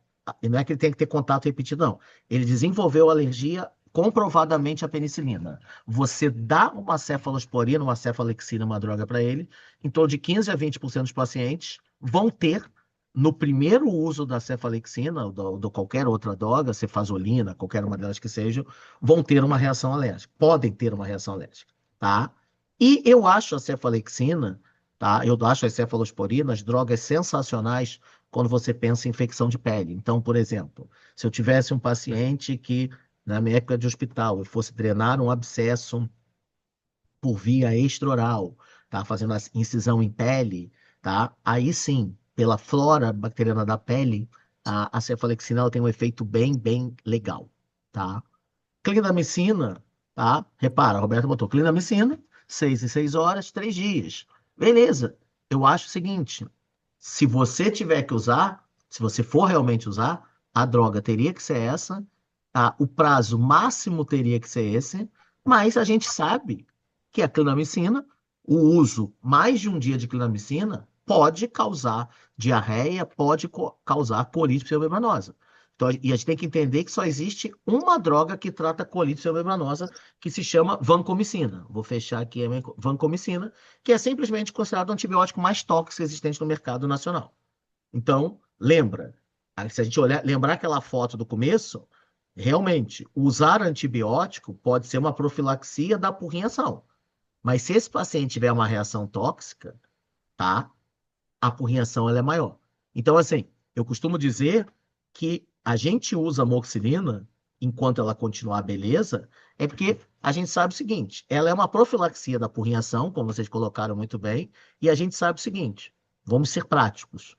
E não é que ele tem que ter contato repetido, não. Ele desenvolveu alergia comprovadamente à penicilina. Você dá uma cefalosporina, uma cefalexina, uma droga para ele, em torno de 15 a 20% dos pacientes vão ter no primeiro uso da cefalexina, ou de qualquer outra droga, cefazolina, qualquer uma delas que seja, vão ter uma reação alérgica. Podem ter uma reação alérgica, tá? E eu acho a cefalexina, tá? Eu acho as cefalosporinas drogas sensacionais quando você pensa em infecção de pele. Então, por exemplo, se eu tivesse um paciente que, na minha época de hospital, eu fosse drenar um abscesso por via extraoral, tá? Fazendo a incisão em pele, tá? Aí sim, pela flora bacteriana da pele, a cefalexina ela tem um efeito bem legal, tá? Clindamicina, tá? Repara, a Roberta botou clindamicina, 6 em 6 horas, 3 dias. Beleza. Eu acho o seguinte, se você tiver que usar, se você for realmente usar, a droga teria que ser essa, tá? O prazo máximo teria que ser esse, mas a gente sabe que a clindamicina, o uso mais de um dia de clindamicina pode causar diarreia, pode causar colite pseudomembranosa. Então, e a gente tem que entender que só existe uma droga que trata colite pseudomembranosa, que se chama vancomicina. Vou fechar aqui a vancomicina, que é simplesmente considerado o antibiótico mais tóxico existente no mercado nacional. Então, lembra, se a gente olhar, lembrar aquela foto do começo, realmente, usar antibiótico pode ser uma profilaxia da apurrinhação. Mas se esse paciente tiver uma reação tóxica, tá? A apurrinhação ela é maior. Então, assim, eu costumo dizer que a gente usa amoxicilina enquanto ela continuar beleza, é porque a gente sabe o seguinte, ela é uma profilaxia da apurrinhação, como vocês colocaram muito bem, e a gente sabe o seguinte, vamos ser práticos,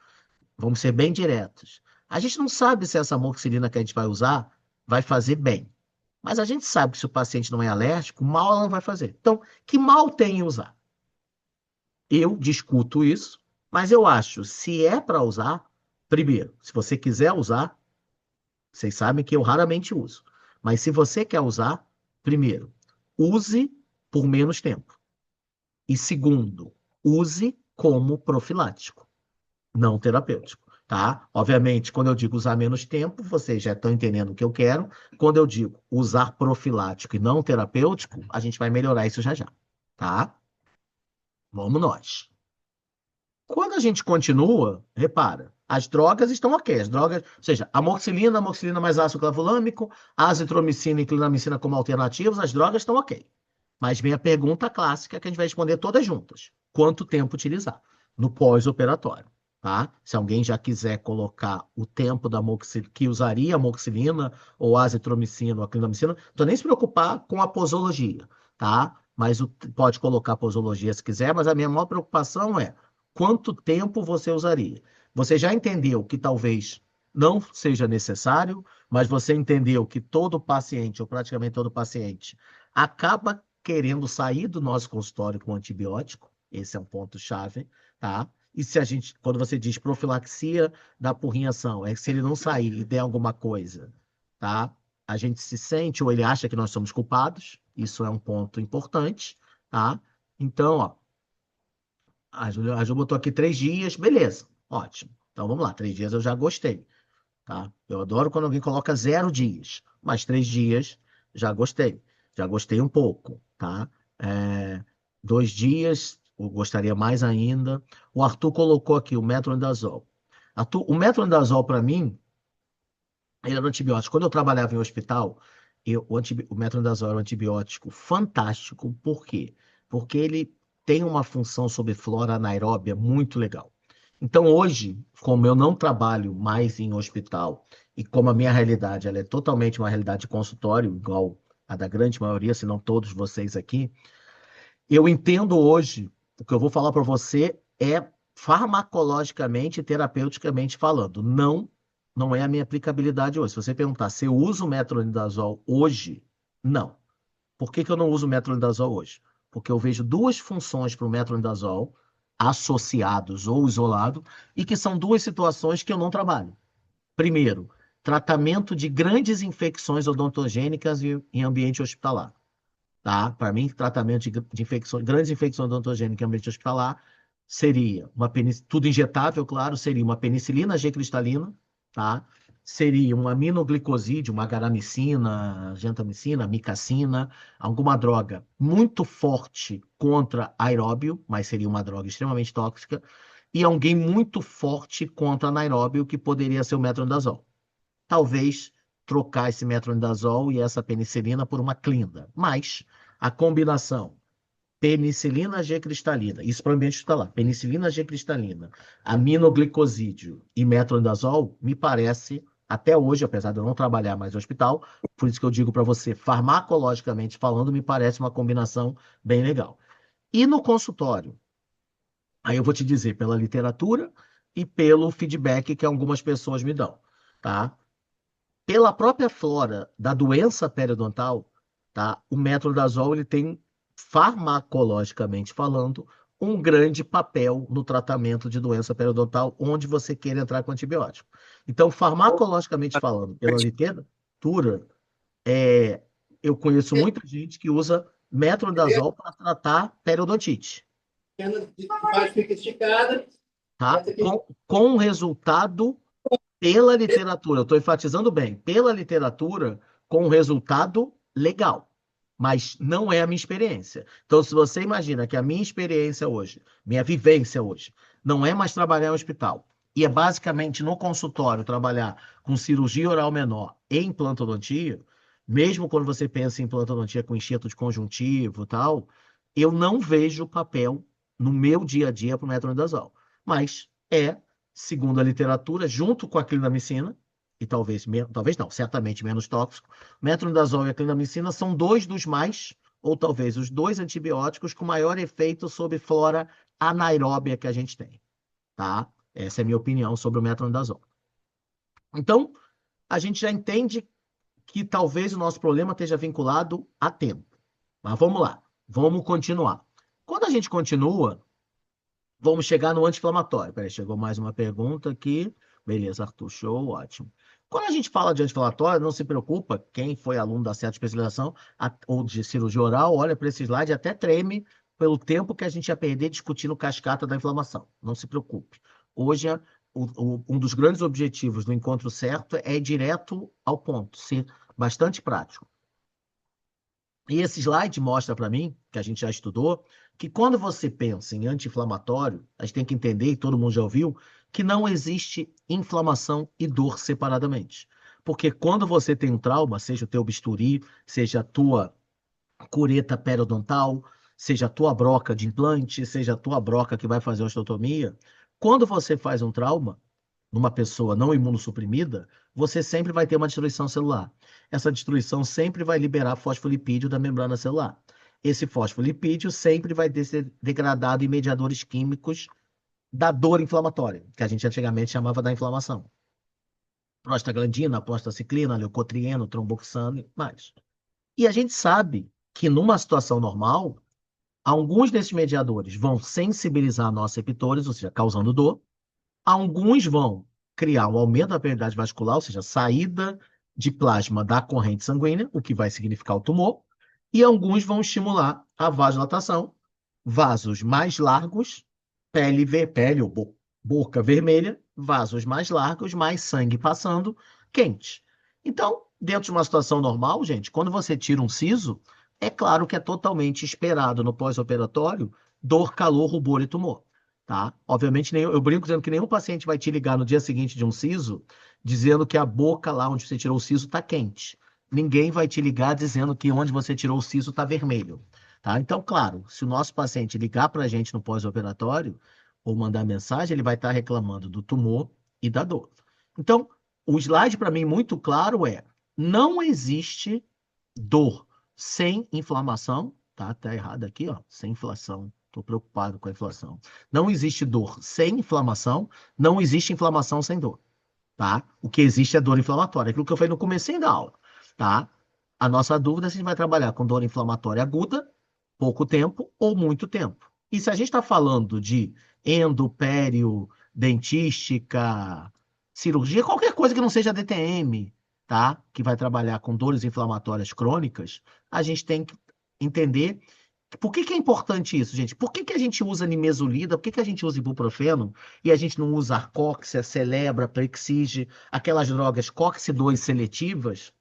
vamos ser bem diretos. A gente não sabe se essa amoxicilina que a gente vai usar vai fazer bem, mas a gente sabe que se o paciente não é alérgico, mal ela não vai fazer. Então, que mal tem em usar? Eu discuto isso, mas eu acho, se é para usar, primeiro, se você quiser usar, vocês sabem que eu raramente uso, mas se você quer usar, primeiro, use por menos tempo. E segundo, use como profilático, não terapêutico, tá? Obviamente, quando eu digo usar menos tempo, vocês já estão entendendo o que eu quero. Quando eu digo usar profilático e não terapêutico, a gente vai melhorar isso já já, tá? Vamos nós. Quando a gente continua, repara, as drogas estão ok. As drogas, ou seja, amoxicilina mais ácido clavulâmico, azitromicina e clindamicina como alternativas, as drogas estão ok. Mas vem a pergunta clássica que a gente vai responder todas juntas. Quanto tempo utilizar no pós-operatório, tá? Se alguém já quiser colocar o tempo da que usaria amoxicilina ou azitromicina ou a clindamicina, não estou nem se preocupar com a posologia, tá? Mas pode colocar a posologia se quiser, mas a minha maior preocupação é quanto tempo você usaria. Você já entendeu que talvez não seja necessário, mas você entendeu que todo paciente, ou praticamente todo paciente, acaba querendo sair do nosso consultório com antibiótico, esse é um ponto-chave, tá? E se a gente, quando você diz profilaxia da apurrinhação, é que se ele não sair e der alguma coisa, tá? A gente se sente ou ele acha que nós somos culpados, isso é um ponto importante, tá? Então, ó, a Ju botou aqui 3 dias, beleza, ótimo. Então vamos lá, 3 dias eu já gostei, tá? Eu adoro quando alguém coloca 0 dias, mas 3 dias já gostei, já gostei um pouco, tá? É, 2 dias, eu gostaria mais ainda. O Arthur colocou aqui o metronidazol. Arthur, o metronidazol, para mim, ele era um antibiótico. Quando eu trabalhava em hospital, o metronidazol era um antibiótico fantástico. Por quê? Porque ele tem uma função sobre flora anaeróbia muito legal. Então, hoje, como eu não trabalho mais em hospital e como a minha realidade ela é totalmente uma realidade de consultório, igual a da grande maioria, se não todos vocês aqui, eu entendo hoje, o que eu vou falar para você é farmacologicamente e terapeuticamente falando. Não não é a minha aplicabilidade hoje. Se você perguntar se eu uso metronidazol hoje, não. Por que que eu não uso metronidazol hoje? Porque eu vejo duas funções para o metronidazol associados ou isolado e que são duas situações que eu não trabalho. Primeiro, tratamento de grandes infecções odontogênicas em ambiente hospitalar. Tá? Para mim, tratamento de infecções, grandes infecções odontogênicas em ambiente hospitalar seria tudo injetável, claro, seria uma penicilina G cristalina, tá? Seria um aminoglicosídeo, uma garamicina, gentamicina, micacina, alguma droga muito forte contra aeróbio, mas seria uma droga extremamente tóxica, e alguém muito forte contra anaeróbio, que poderia ser o metronidazol. Talvez trocar esse metronidazol e essa penicilina por uma clinda. Mas a combinação penicilina G cristalina, isso para o ambiente hospitalar, penicilina G cristalina, aminoglicosídeo e metronidazol, me parece, até hoje, apesar de eu não trabalhar mais no hospital, por isso que eu digo para você, farmacologicamente falando, me parece uma combinação bem legal. E no consultório, aí eu vou te dizer pela literatura e pelo feedback que algumas pessoas me dão, tá? Pela própria flora da doença periodontal, tá? O metronidazol ele tem, farmacologicamente falando, um grande papel no tratamento de doença periodontal, onde você queira entrar com antibiótico. Então, farmacologicamente falando, pela literatura, é, eu conheço muita gente que usa metronidazol para tratar periodontite, De baixo fica esticada. tá? Com resultado pela literatura, eu estou enfatizando bem, pela literatura, com um resultado legal, mas não é a minha experiência. Então, se você imagina que a minha experiência hoje, minha vivência hoje, não é mais trabalhar em hospital, e é basicamente no consultório trabalhar com cirurgia oral menor e implantodontia, mesmo quando você pensa em implantodontia com enxerto de conjuntivo e tal, eu não vejo papel no meu dia a dia para o metronidazol. Mas segundo a literatura, junto com a clindamicina, e talvez não, certamente menos tóxico, metronidazol e a clindamicina são dois dos mais, ou talvez os dois antibióticos com maior efeito sobre flora anaeróbia que a gente tem, tá? Essa é a minha opinião sobre o metronidazol. Então, a gente já entende que talvez o nosso problema esteja vinculado a tempo. Mas vamos lá, vamos continuar. Quando a gente continua, vamos chegar no anti-inflamatório. Peraí, chegou mais uma pergunta aqui. Beleza, Arthur, show, ótimo. Quando a gente fala de anti-inflamatório, não se preocupa, quem foi aluno da certa especialização ou de cirurgia oral, olha para esse slide e até treme pelo tempo que a gente ia perder discutindo cascata da inflamação. Não se preocupe. Hoje, um dos grandes objetivos do encontro certo é ir direto ao ponto, ser bastante prático. E esse slide mostra para mim, que a gente já estudou, que quando você pensa em anti-inflamatório, a gente tem que entender, e todo mundo já ouviu, que não existe inflamação e dor separadamente. Porque quando você tem um trauma, seja o teu bisturi, seja a tua cureta periodontal, seja a tua broca de implante, seja a tua broca que vai fazer a osteotomia, quando você faz um trauma, numa pessoa não imunossuprimida, você sempre vai ter uma destruição celular. Essa destruição sempre vai liberar fosfolipídio da membrana celular. Esse fosfolipídio sempre vai ser degradado em mediadores químicos da dor inflamatória, que a gente antigamente chamava da inflamação. Prostaglandina, prostaciclina, leucotrieno, tromboxano e mais. E a gente sabe que numa situação normal, alguns desses mediadores vão sensibilizar a nossa epitólise, ou seja, causando dor. Alguns vão criar um aumento da permeabilidade vascular, ou seja, saída de plasma da corrente sanguínea, o que vai significar o tumor, e alguns vão estimular a vasodilatação, vasos mais largos, pele ou boca vermelha, vasos mais largos, mais sangue passando, quente. Então, dentro de uma situação normal, gente, quando você tira um siso, é claro que é totalmente esperado no pós-operatório dor, calor, rubor e tumor. Tá? Obviamente, eu brinco dizendo que nenhum paciente vai te ligar no dia seguinte de um siso dizendo que a boca lá onde você tirou o siso está quente. Ninguém vai te ligar dizendo que onde você tirou o siso está vermelho. Tá? Então, claro, se o nosso paciente ligar para a gente no pós-operatório ou mandar mensagem, ele vai estar reclamando do tumor e da dor. Então, o slide para mim muito claro é: não existe dor sem inflamação, tá? Tá errado aqui, ó, sem inflação. Estou preocupado com a inflação. Não existe dor sem inflamação, não existe inflamação sem dor. tá? O que existe é dor inflamatória, aquilo que eu falei no comecinho da aula, tá? A nossa dúvida é se a gente vai trabalhar com dor inflamatória aguda, pouco tempo ou muito tempo. E se a gente está falando de endo, pério, dentística, cirurgia, qualquer coisa que não seja DTM, tá? Que vai trabalhar com dores inflamatórias crônicas, a gente tem que entender por que que é importante isso, gente? Por que que a gente usa nimesulida? Por que que a gente usa ibuprofeno e a gente não usa Arcoxia, Celebra, Plexige, aquelas drogas COX-2 seletivas,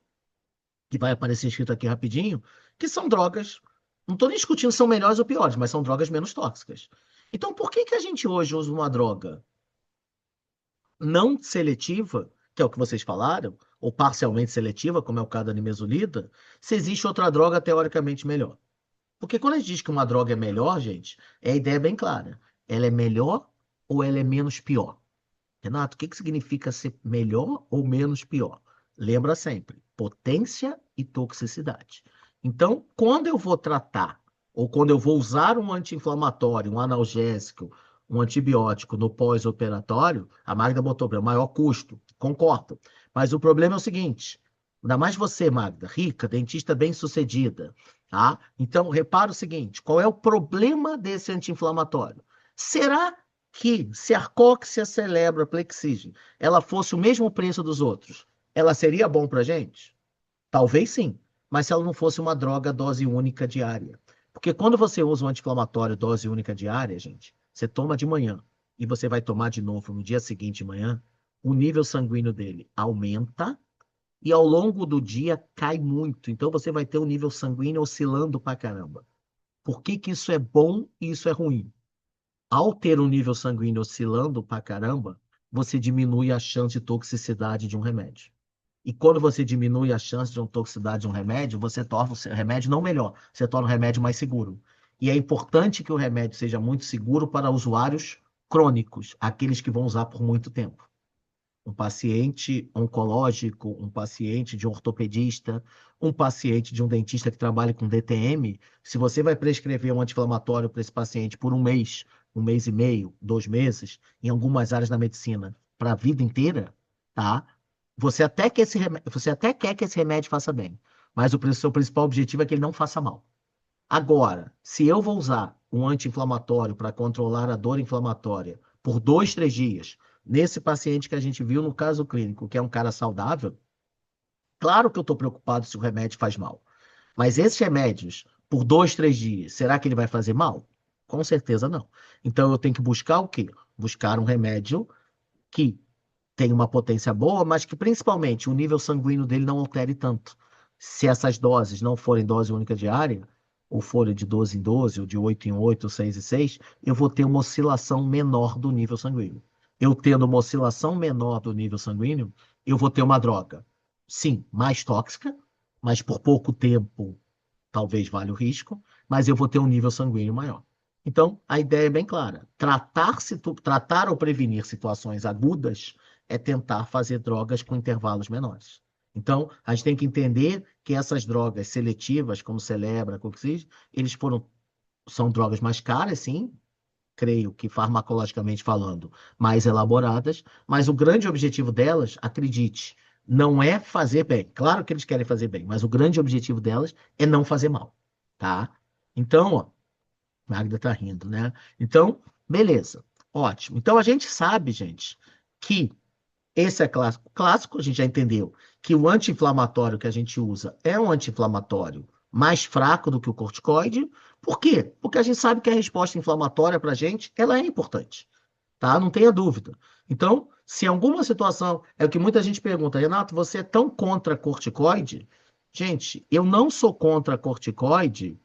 que vai aparecer escrito aqui rapidinho, que são drogas, não estou nem discutindo se são melhores ou piores, mas são drogas menos tóxicas. Então, por que que a gente hoje usa uma droga não seletiva, que é o que vocês falaram, ou parcialmente seletiva, como é o caso da nimesulida, se existe outra droga teoricamente melhor? Porque quando a gente diz que uma droga é melhor, gente, a ideia é bem clara. Ela é melhor ou ela é menos pior? Renato, o que que significa ser melhor ou menos pior? Lembra sempre, potência e toxicidade. Então, quando eu vou tratar, ou quando eu vou usar um anti-inflamatório, um analgésico, um antibiótico no pós-operatório, a Magda botou para maior custo, concordo. Mas o problema é o seguinte, ainda mais você, Magda, rica, dentista bem-sucedida, tá? Então, repara o seguinte, qual é o problema desse anti-inflamatório? Será que se a Arcoxia Celebra Plexige ela fosse o mesmo preço dos outros, ela seria bom para gente? Talvez sim, mas se ela não fosse uma droga dose única diária. Porque quando você usa um anti-inflamatório dose única diária, gente, você toma de manhã e você vai tomar de novo no dia seguinte de manhã, o nível sanguíneo dele aumenta e ao longo do dia cai muito. Então você vai ter o nível sanguíneo oscilando pra caramba. Por que que isso é bom e isso é ruim? Ao ter um nível sanguíneo oscilando pra caramba, você diminui a chance de toxicidade de um remédio. E quando você diminui a chance de uma toxicidade de um remédio, você torna o remédio não melhor, você torna o remédio mais seguro. E é importante que o remédio seja muito seguro para usuários crônicos, aqueles que vão usar por muito tempo. Um paciente oncológico, um paciente de um ortopedista, um paciente de um dentista que trabalha com DTM, se você vai prescrever um anti-inflamatório para esse paciente por um mês e meio, 2 meses, em algumas áreas da medicina, para a vida inteira, tá? Você até quer que esse remédio faça bem, mas o seu principal objetivo é que ele não faça mal. Agora, se eu vou usar um anti-inflamatório para controlar a dor inflamatória por 2, 3 dias, nesse paciente que a gente viu no caso clínico, que é um cara saudável, claro que eu estou preocupado se o remédio faz mal. Mas esses remédios, por 2, 3 dias, será que ele vai fazer mal? Com certeza não. Então eu tenho que buscar o quê? Buscar um remédio que tem uma potência boa, mas que principalmente o nível sanguíneo dele não altere tanto. Se essas doses não forem dose única diária, ou forem de 12 em 12, ou de 8 em 8, ou 6 em 6, eu vou ter uma oscilação menor do nível sanguíneo. Eu tendo uma oscilação menor do nível sanguíneo, eu vou ter uma droga, sim, mais tóxica, mas por pouco tempo talvez valha o risco, mas eu vou ter um nível sanguíneo maior. Então, a ideia é bem clara. Tratar ou prevenir situações agudas é tentar fazer drogas com intervalos menores. Então, a gente tem que entender que essas drogas seletivas, como Celebra, Coxis, são drogas mais caras, sim, creio que farmacologicamente falando, mais elaboradas, mas o grande objetivo delas, acredite, não é fazer bem. Claro que eles querem fazer bem, mas o grande objetivo delas é não fazer mal, tá? Então, ó, Magda tá rindo, né? Então, beleza, ótimo. Então a gente sabe, gente, que esse é clássico. Clássico, a gente já entendeu que o anti-inflamatório que a gente usa é um anti-inflamatório mais fraco do que o corticoide. Por quê? Porque a gente sabe que a resposta inflamatória para a gente, ela é importante, tá? Não tenha dúvida. Então, se em alguma situação, é o que muita gente pergunta, Renato, você é tão contra corticoide? Gente, eu não sou contra corticoide.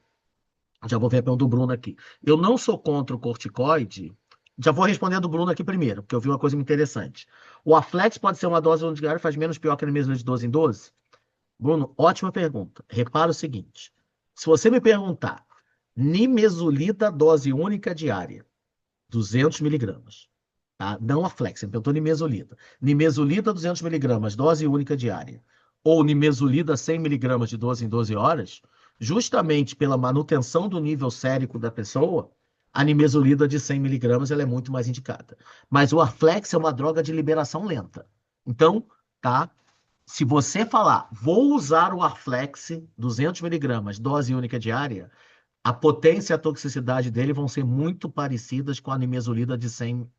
Já vou ver a pergunta do Bruno aqui. Eu não sou contra o corticoide. Já vou responder a do Bruno aqui primeiro, porque eu vi uma coisa interessante. O Aflex pode ser uma dose diária, faz menos pior que a mesma de 12 em 12? Bruno, ótima pergunta. Repara o seguinte: se você me perguntar, nimesulida dose única diária, 200 miligramas, tá? Não Aflex, você me perguntou nimesulida. Nimesulida 200 miligramas, dose única diária, ou nimesulida 100 miligramas de 12 em 12 horas, justamente pela manutenção do nível sérico da pessoa, a nimesulida de 100 miligramas ela é muito mais indicada. Mas o Aflex é uma droga de liberação lenta. Então, tá? Se você falar, vou usar o Arflex 200 miligramas, dose única diária, a potência e a toxicidade dele vão ser muito parecidas com a nimesulida de 100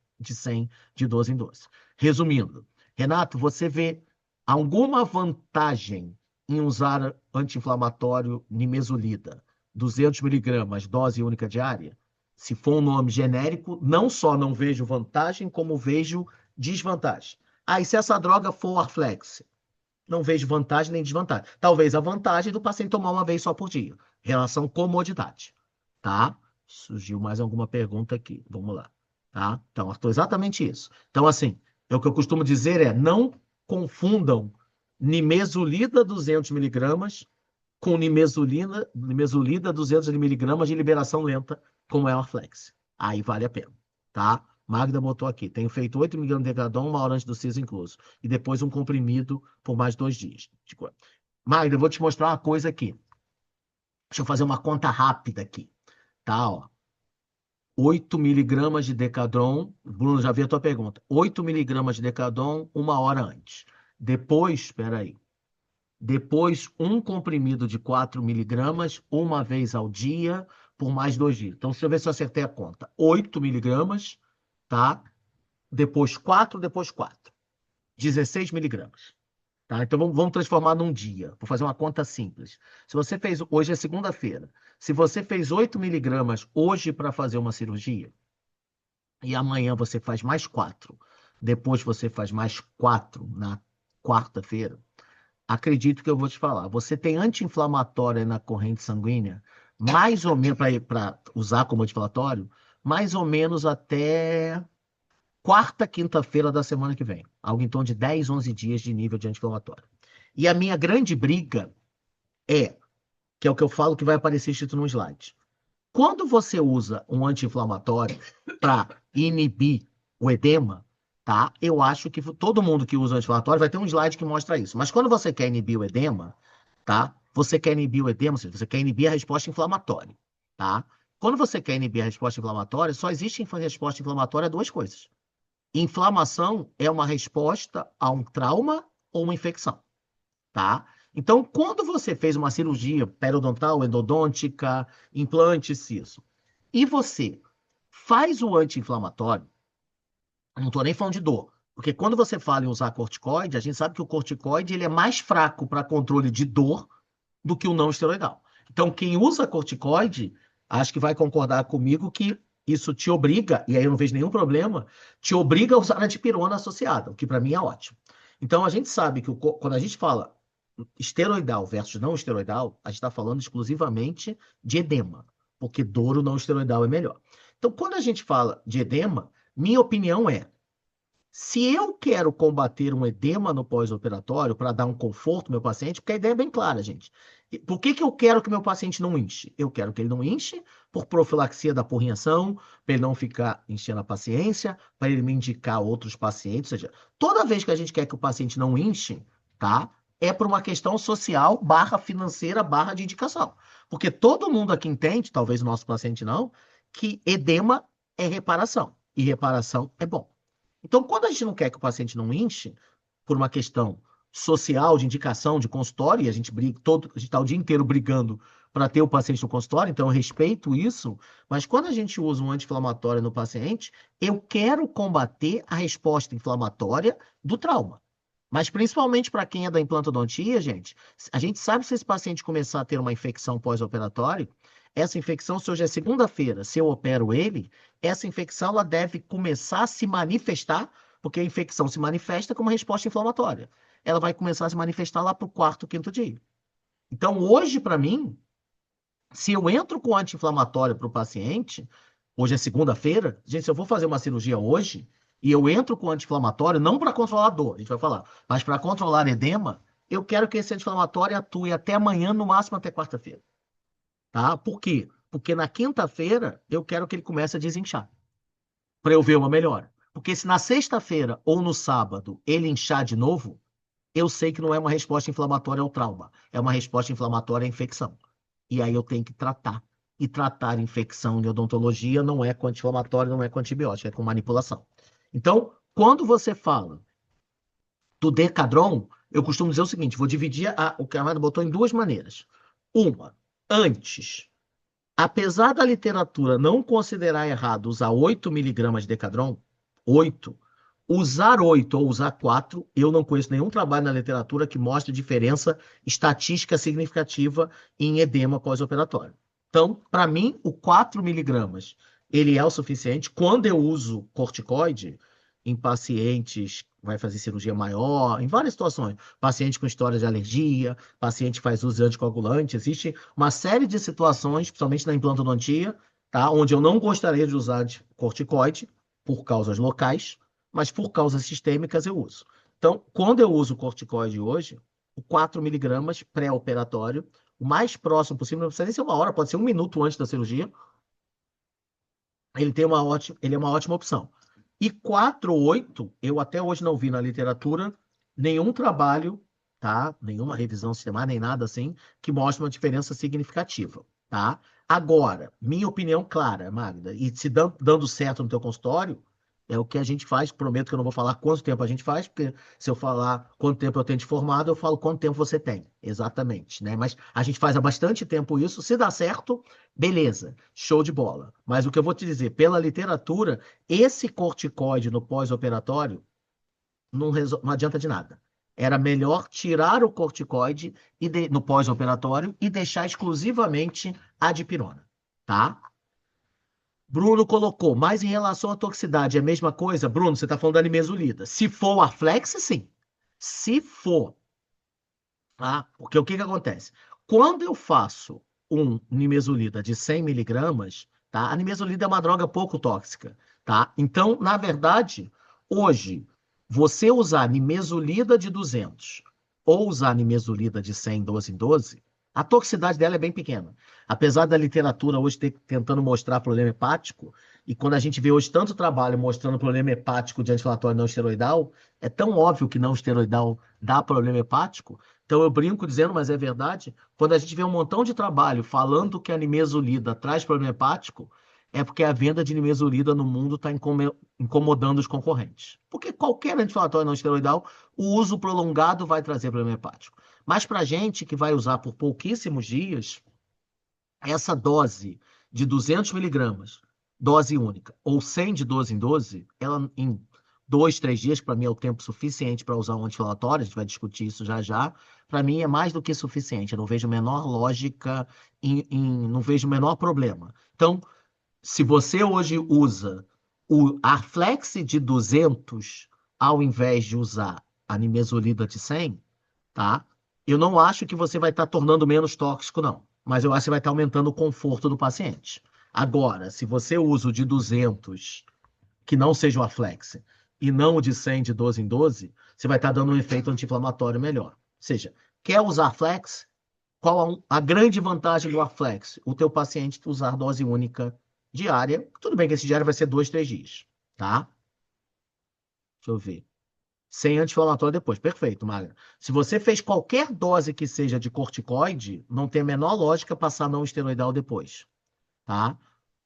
de 12 em 12. Resumindo, Renato, você vê alguma vantagem em usar anti-inflamatório nimesulida, 200 miligramas, dose única diária? Se for um nome genérico, não só não vejo vantagem, como vejo desvantagem. Ah, e se essa droga for o Arflex? Não vejo vantagem nem desvantagem. Talvez a vantagem do paciente tomar uma vez só por dia. Relação comodidade. Tá? Surgiu mais alguma pergunta aqui. Vamos lá. Tá? Então, Arthur, exatamente isso. Então, assim, o que eu costumo dizer é não confundam nimesulida 200 miligramas com nimesulida 200 miligramas de liberação lenta, como é o Arflex. Aí vale a pena. Tá? Magda botou aqui, tenho feito 8 miligramas de Decadon, uma hora antes do CIS incluso. E depois um comprimido por mais 2 dias. Magda, eu vou te mostrar uma coisa aqui. Deixa eu fazer uma conta rápida aqui. Tá, ó. 8 miligramas de Decadron. Bruno, já vi a tua pergunta. 8 miligramas de Decadron, uma hora antes. Depois, espera aí. Depois, um comprimido de 4 miligramas, uma vez ao dia, por mais 2 dias. Então, deixa eu ver se eu acertei a conta. 8 miligramas, tá? Depois 4, depois 4. 16 miligramas. Tá? Então vamos transformar num dia. Vou fazer uma conta simples. Se você fez, hoje é segunda-feira. Se você fez 8 miligramas hoje para fazer uma cirurgia, e amanhã você faz mais 4, depois você faz mais 4 na quarta-feira, acredito que eu vou te falar. Você tem anti-inflamatória na corrente sanguínea, mais ou menos, para usar como anti-inflamatório, mais ou menos até quarta, quinta-feira da semana que vem. Algo em torno de 10, 11 dias de nível de anti-inflamatório. E a minha grande briga é, que é o que eu falo que vai aparecer escrito no slide. Quando você usa um anti-inflamatório para inibir o edema, tá? Eu acho que todo mundo que usa anti-inflamatório vai ter um slide que mostra isso. Mas quando você quer inibir o edema, tá? Você quer inibir o edema, ou seja, você quer inibir a resposta inflamatória, tá? Quando você quer inibir a resposta inflamatória, só existe resposta inflamatória a duas coisas. Inflamação é uma resposta a um trauma ou uma infecção, tá? Então, quando você fez uma cirurgia periodontal, endodôntica, implante, siso, e você faz o anti-inflamatório, não estou nem falando de dor, porque quando você fala em usar corticoide, a gente sabe que o corticoide ele é mais fraco para controle de dor do que o não esteroidal. Então, quem usa corticoide, acho que vai concordar comigo que isso te obriga, e aí eu não vejo nenhum problema, te obriga a usar a dipirona associada, o que para mim é ótimo. Então, a gente sabe que quando a gente fala esteroidal versus não esteroidal, a gente está falando exclusivamente de edema, porque dor não esteroidal é melhor. Então, quando a gente fala de edema, minha opinião é, se eu quero combater um edema no pós-operatório para dar um conforto ao meu paciente, porque a ideia é bem clara, gente. Por que eu quero que meu paciente não inche? Eu quero que ele não inche por profilaxia da porrinhação, para ele não ficar enchendo a paciência, para ele me indicar outros pacientes. Ou seja, toda vez que a gente quer que o paciente não inche, tá? É por uma questão social, barra financeira, barra de indicação. Porque todo mundo aqui entende, talvez o nosso paciente não, que edema é reparação. E reparação é bom. Então, quando a gente não quer que o paciente não inche, por uma questão social, de indicação, de consultório, e a gente briga a gente está o dia inteiro brigando para ter o paciente no consultório, então eu respeito isso, mas quando a gente usa um anti-inflamatório no paciente, eu quero combater a resposta inflamatória do trauma. Mas principalmente para quem é da implantodontia, gente, a gente sabe se esse paciente começar a ter uma infecção pós-operatória, essa infecção, se hoje é segunda-feira, se eu opero ele, essa infecção ela deve começar a se manifestar, porque a infecção se manifesta como resposta inflamatória. Ela vai começar a se manifestar lá para o quarto, quinto dia. Então, hoje, para mim, se eu entro com anti-inflamatório para o paciente, hoje é segunda-feira, gente, se eu vou fazer uma cirurgia hoje, e eu entro com anti-inflamatório, não para controlar a dor, a gente vai falar, mas para controlar edema, eu quero que esse anti-inflamatório atue até amanhã, no máximo até quarta-feira. Tá? Por quê? Porque na quinta-feira eu quero que ele comece a desinchar, para eu ver uma melhora. Porque se na sexta-feira ou no sábado ele inchar de novo, eu sei que não é uma resposta inflamatória ao trauma, é uma resposta inflamatória à infecção. E aí eu tenho que tratar. E tratar infecção em odontologia não é com anti-inflamatório, não é com antibiótico, é com manipulação. Então, quando você fala do Decadron, eu costumo dizer o seguinte, vou dividir o que a Amanda botou em duas maneiras. Uma, antes, apesar da literatura não considerar errado usar 8 miligramas de Decadron, 8, usar 8 ou usar 4, eu não conheço nenhum trabalho na literatura que mostre diferença estatística significativa em edema pós-operatório. Então, para mim, o 4 miligramas, ele é o suficiente. Quando eu uso corticoide, em pacientes vai fazer cirurgia maior, em várias situações, paciente com história de alergia, paciente que faz uso de anticoagulante, existe uma série de situações, principalmente na implantodontia, tá? Onde eu não gostaria de usar corticoide por causas locais, mas por causas sistêmicas eu uso. Então, quando eu uso corticoide hoje, o 4 miligramas pré-operatório, o mais próximo possível, não precisa nem ser uma hora, pode ser um minuto antes da cirurgia, ele é uma ótima opção. E 4 ou 8, eu até hoje não vi na literatura nenhum trabalho, tá? Nenhuma revisão sistemática, nem nada assim, que mostre uma diferença significativa, tá? Agora, minha opinião clara, Magda, e se dando certo no teu consultório, é o que a gente faz. Prometo que eu não vou falar quanto tempo a gente faz, porque se eu falar quanto tempo eu tenho de formado, eu falo quanto tempo você tem. Exatamente, né? Mas a gente faz há bastante tempo isso. Se dá certo, beleza, show de bola. Mas o que eu vou te dizer, pela literatura, esse corticoide no pós-operatório não adianta de nada. Era melhor tirar o corticoide no pós-operatório e deixar exclusivamente a dipirona, tá? Bruno colocou, mas em relação à toxicidade, é a mesma coisa? Bruno, você está falando da nimesulida. Se for o Aflex, sim. Se for, tá? Porque o que que acontece? Quando eu faço um nimesulida de 100 miligramas, tá? A nimesulida é uma droga pouco tóxica, tá? Então, na verdade, hoje, você usar nimesulida de 200 ou usar nimesulida de 100, 12 em 12, a toxicidade dela é bem pequena. Apesar da literatura hoje tentando mostrar problema hepático, e quando a gente vê hoje tanto trabalho mostrando problema hepático de anti-inflamatório não esteroidal, é tão óbvio que não esteroidal dá problema hepático. Então eu brinco dizendo, mas é verdade, quando a gente vê um montão de trabalho falando que a nimesulida traz problema hepático, é porque a venda de nimesulida no mundo está incomodando os concorrentes. Porque qualquer anti-inflamatório não esteroidal, o uso prolongado vai trazer problema hepático. Mas para gente que vai usar por pouquíssimos dias, essa dose de 200 miligramas, dose única, ou 100 de 12 em 12, ela em 2, 3 dias, para mim é o tempo suficiente para usar um anti-inflamatório, a gente vai discutir isso já já, para mim é mais do que suficiente, eu não vejo a menor lógica, não vejo o menor problema. Então, se você hoje usa o Aflex de 200 ao invés de usar a nimesulida de 100, tá? Eu não acho que você vai estar tornando menos tóxico, não. Mas eu acho que você vai estar aumentando o conforto do paciente. Agora, se você usa o de 200, que não seja o Aflex, e não o de 100 de 12 em 12, você vai estar dando um efeito anti-inflamatório melhor. Ou seja, quer usar Aflex? Qual a grande vantagem do Aflex? O teu paciente usar dose única diária. Tudo bem que esse diário vai ser 2, 3 dias, tá? Deixa eu ver. Sem anti-inflamatório depois. Perfeito, Magra. Se você fez qualquer dose que seja de corticoide, não tem a menor lógica passar não esteroidal depois, tá?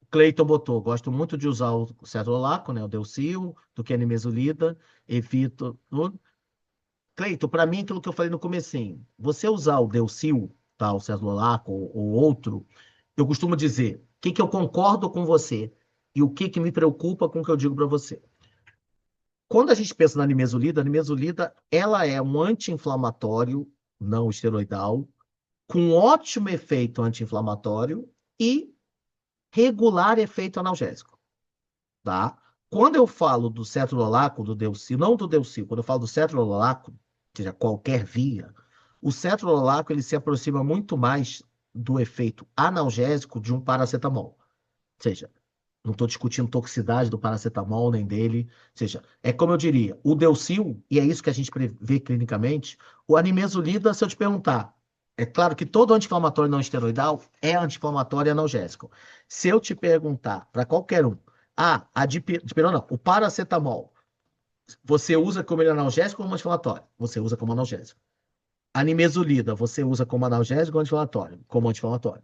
Cleiton botou, gosto muito de usar o cetrolaco, né, o Delcil, do que a nimesulida, evito... Cleiton, para mim, aquilo que eu falei no comecinho, você usar o Delcil, tá, o cetrolaco ou outro, eu costumo dizer o que eu concordo com você e o que me preocupa com o que eu digo para você. Quando a gente pensa na nimesulida, a nimesulida ela é um anti-inflamatório não esteroidal, com ótimo efeito anti-inflamatório e regular efeito analgésico, tá? Quando eu falo do cetrololaco, do Delcil, não do Delcil, quando eu falo do cetrololaco, seja qualquer via, o cetrololaco ele se aproxima muito mais do efeito analgésico de um paracetamol. Ou seja, não estou discutindo toxicidade do paracetamol nem dele. Ou seja, é como eu diria, o Delcil, e é isso que a gente vê clinicamente, o animesulida, se eu te perguntar, é claro que todo anti-inflamatório não esteroidal é anti-inflamatório e analgésico. Se eu te perguntar para qualquer um, a dipirona não, o paracetamol, você usa como analgésico ou como anti-inflamatório? Você usa como analgésico. A nimesulida, você usa como analgésico ou anti-inflamatório? Como anti-inflamatório.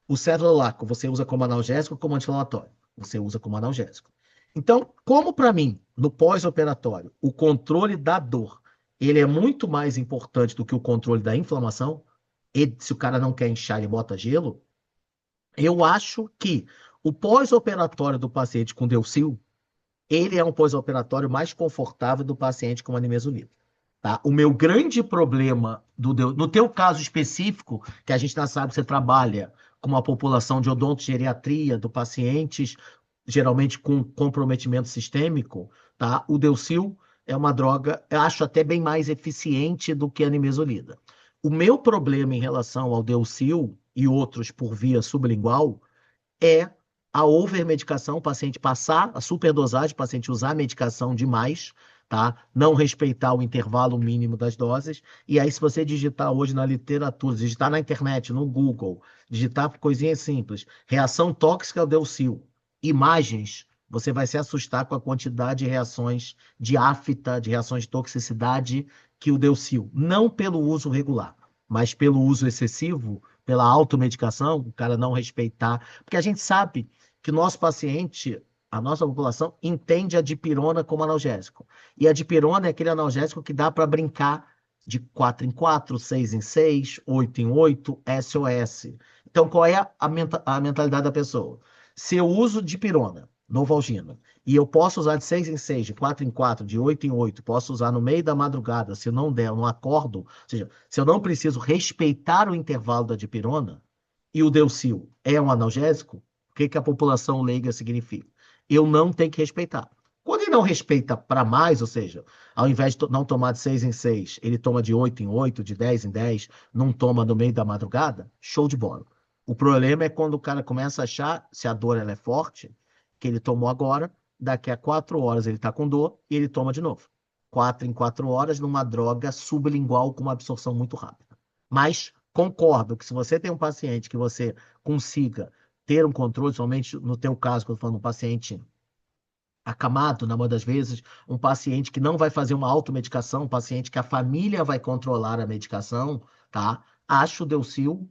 O cetrolaco, você usa como analgésico ou como anti-inflamatório? Você usa como analgésico. Então, como para mim, no pós-operatório, o controle da dor ele é muito mais importante do que o controle da inflamação. E se o cara não quer inchar, ele bota gelo. Eu acho que o pós-operatório do paciente com Delsil, ele é um pós-operatório mais confortável do paciente com animesulida. Tá? O meu grande problema, no teu caso específico, que a gente já sabe que você trabalha com uma população de odontogeriatria, do pacientes geralmente com comprometimento sistêmico, tá? O Delsil é uma droga, eu acho até bem mais eficiente do que a nimesulida. O meu problema em relação ao Delsil e outros por via sublingual é a overmedicação, o paciente passar a superdosagem, o paciente usar a medicação demais, tá? Não respeitar o intervalo mínimo das doses. E aí, se você digitar hoje na literatura, digitar na internet, no Google, digitar coisinhas simples, reação tóxica ao Delsil, imagens, você vai se assustar com a quantidade de reações de afta, de reações de toxicidade que o Delsil, não pelo uso regular, mas pelo uso excessivo, pela automedicação, o cara não respeitar, porque a gente sabe que nosso paciente, a nossa população, entende a dipirona como analgésico. E a dipirona é aquele analgésico que dá para brincar de 4 em 4, 6 em 6, 8 em 8, SOS. Então, qual é a mentalidade da pessoa? Se eu uso dipirona, Novalgina, e eu posso usar de 6 em 6, de 4 em 4, de 8 em 8, posso usar no meio da madrugada, se não der, eu não acordo, ou seja, se eu não preciso respeitar o intervalo da dipirona, e o Delsil é um analgésico, o que que a população leiga significa? Eu não tenho que respeitar. Quando ele não respeita para mais, ou seja, ao invés de não tomar de 6 em 6, ele toma de 8 em 8, de 10 em 10, não toma no meio da madrugada, show de bola. O problema é quando o cara começa a achar, se a dor ela é forte, que ele tomou agora, daqui a 4 horas ele está com dor e ele toma de novo. 4 em 4 horas numa droga sublingual com uma absorção muito rápida. Mas concordo que se você tem um paciente que você consiga ter um controle, somente no teu caso, quando eu falo um paciente acamado, na maioria das vezes, um paciente que não vai fazer uma automedicação, um paciente que a família vai controlar a medicação, tá? Acho o Delsil,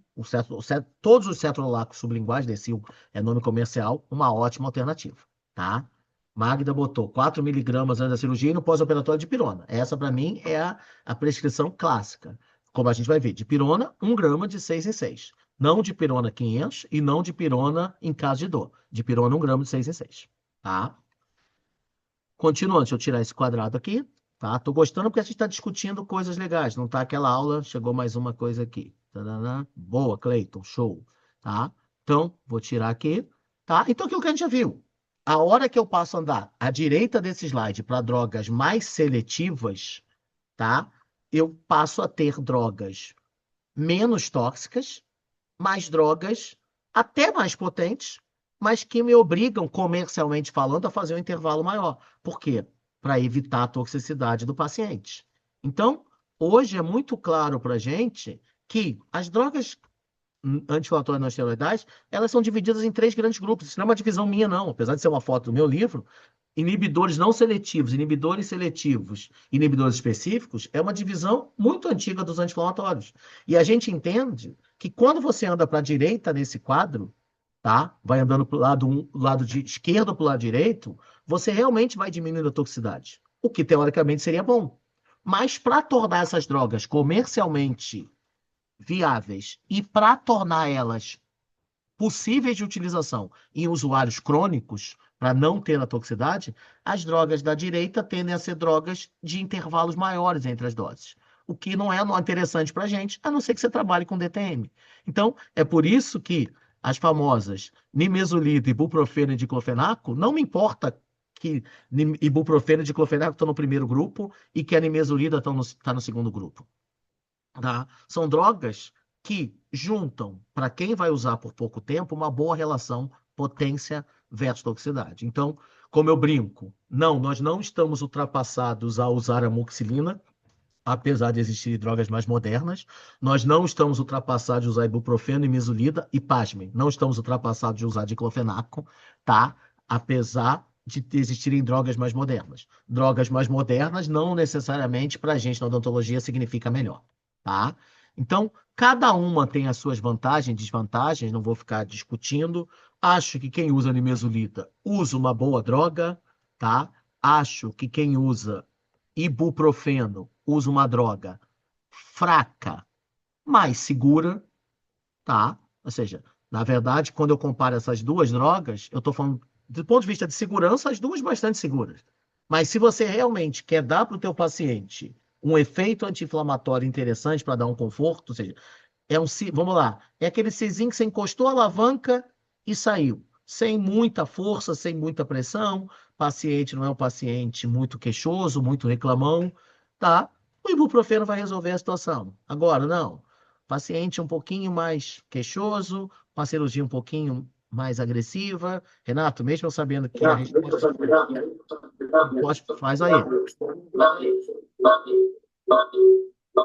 todos os cetrolacos sublinguais, Delsil é nome comercial, uma ótima alternativa, tá? Magda botou 4 miligramas antes da cirurgia e no pós-operatório de pirona. Essa, para mim, é a prescrição clássica. Como a gente vai ver, de pirona, 1 grama de 6 em 6. Não de pirona 500 e não de pirona em caso de dor. De pirona, 1 grama de 6 em 6, tá? Continuando, deixa eu tirar esse quadrado aqui, tá? Tô gostando porque a gente está discutindo coisas legais, não tá aquela aula, chegou mais uma coisa aqui. Tadadã. Boa, Cleiton, show, tá? Então, vou tirar aqui, tá? Então, aquilo que a gente já viu. A hora que eu passo a andar à direita desse slide para drogas mais seletivas, tá? Eu passo a ter drogas menos tóxicas, mais drogas até mais potentes, mas que me obrigam, comercialmente falando, a fazer um intervalo maior. Por quê? Para evitar a toxicidade do paciente. Então, hoje é muito claro para a gente que as drogas anti-inflamatórias não esteroidais, elas são divididas em 3 grandes grupos. Isso não é uma divisão minha, não. Apesar de ser uma foto do meu livro, inibidores não seletivos, inibidores seletivos, inibidores específicos, é uma divisão muito antiga dos anti-inflamatórios. E a gente entende que quando você anda para a direita nesse quadro, tá? Vai andando para o lado de esquerdo para o lado direito, você realmente vai diminuindo a toxicidade, o que teoricamente seria bom. Mas para tornar essas drogas comercialmente viáveis e para tornar elas possíveis de utilização em usuários crônicos, para não ter a toxicidade, as drogas da direita tendem a ser drogas de intervalos maiores entre as doses. O que não é interessante para a gente, a não ser que você trabalhe com DTM. Então, é por isso que as famosas nimesulida, ibuprofeno e diclofenaco, não me importa que ibuprofeno e diclofenaco estão no primeiro grupo e que a nimesulida está no segundo grupo. Tá? São drogas que juntam, para quem vai usar por pouco tempo, uma boa relação potência versus toxicidade. Então, como eu brinco, não, nós não estamos ultrapassados a usar amoxicilina, apesar de existirem drogas mais modernas. Nós não estamos ultrapassados de usar ibuprofeno e misolida, e pasmem, não estamos ultrapassados de usar diclofenaco, tá? Apesar de existirem drogas mais modernas. Drogas mais modernas não necessariamente para a gente na odontologia significa melhor, tá? Então, cada uma tem as suas vantagens e desvantagens, não vou ficar discutindo. Acho que quem usa nimesulida usa uma boa droga, tá? Acho que quem usa ibuprofeno usa uma droga fraca, mais segura, tá? Ou seja, na verdade, quando eu comparo essas duas drogas, eu estou falando, do ponto de vista de segurança, as duas bastante seguras. Mas se você realmente quer dar para o teu paciente um efeito anti-inflamatório interessante para dar um conforto, ou seja, vamos lá, é aquele Czinho que você encostou a alavanca e saiu, sem muita força, sem muita pressão, o paciente não é um paciente muito queixoso, muito reclamão, tá? O ibuprofeno vai resolver a situação. Agora, não. Paciente um pouquinho mais queixoso, uma cirurgia um pouquinho mais agressiva. Renato, mesmo eu sabendo que a resposta faz aí.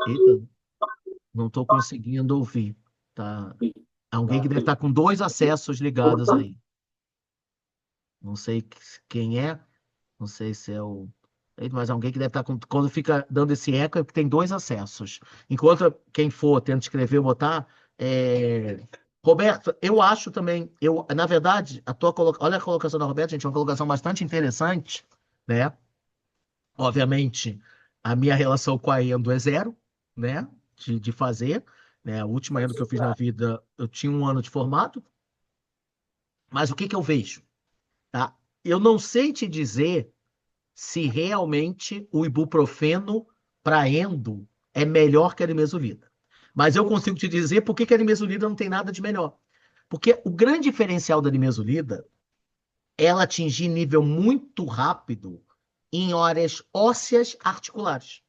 Eita, não estou conseguindo ouvir. Tá? Alguém que deve estar com dois acessos ligados aí. Não sei quem é, não sei se é o. Mas alguém que deve estar com. Quando fica dando esse eco é porque tem dois acessos. Enquanto quem for tenta escrever ou botar. Roberto, eu acho também. Na verdade, olha a colocação da Roberta, gente, é uma colocação bastante interessante, né? Obviamente, a minha relação com a Endo é zero, né? De fazer. Né? A última Endo que eu fiz na vida, eu tinha 1 ano de formado. Mas o que que eu vejo? Tá? Eu não sei te dizer se realmente o ibuprofeno para endo é melhor que a nimesulida. Mas eu consigo te dizer por que que a nimesulida não tem nada de melhor. Porque o grande diferencial da nimesulida é ela atingir nível muito rápido em áreas ósseas articulares.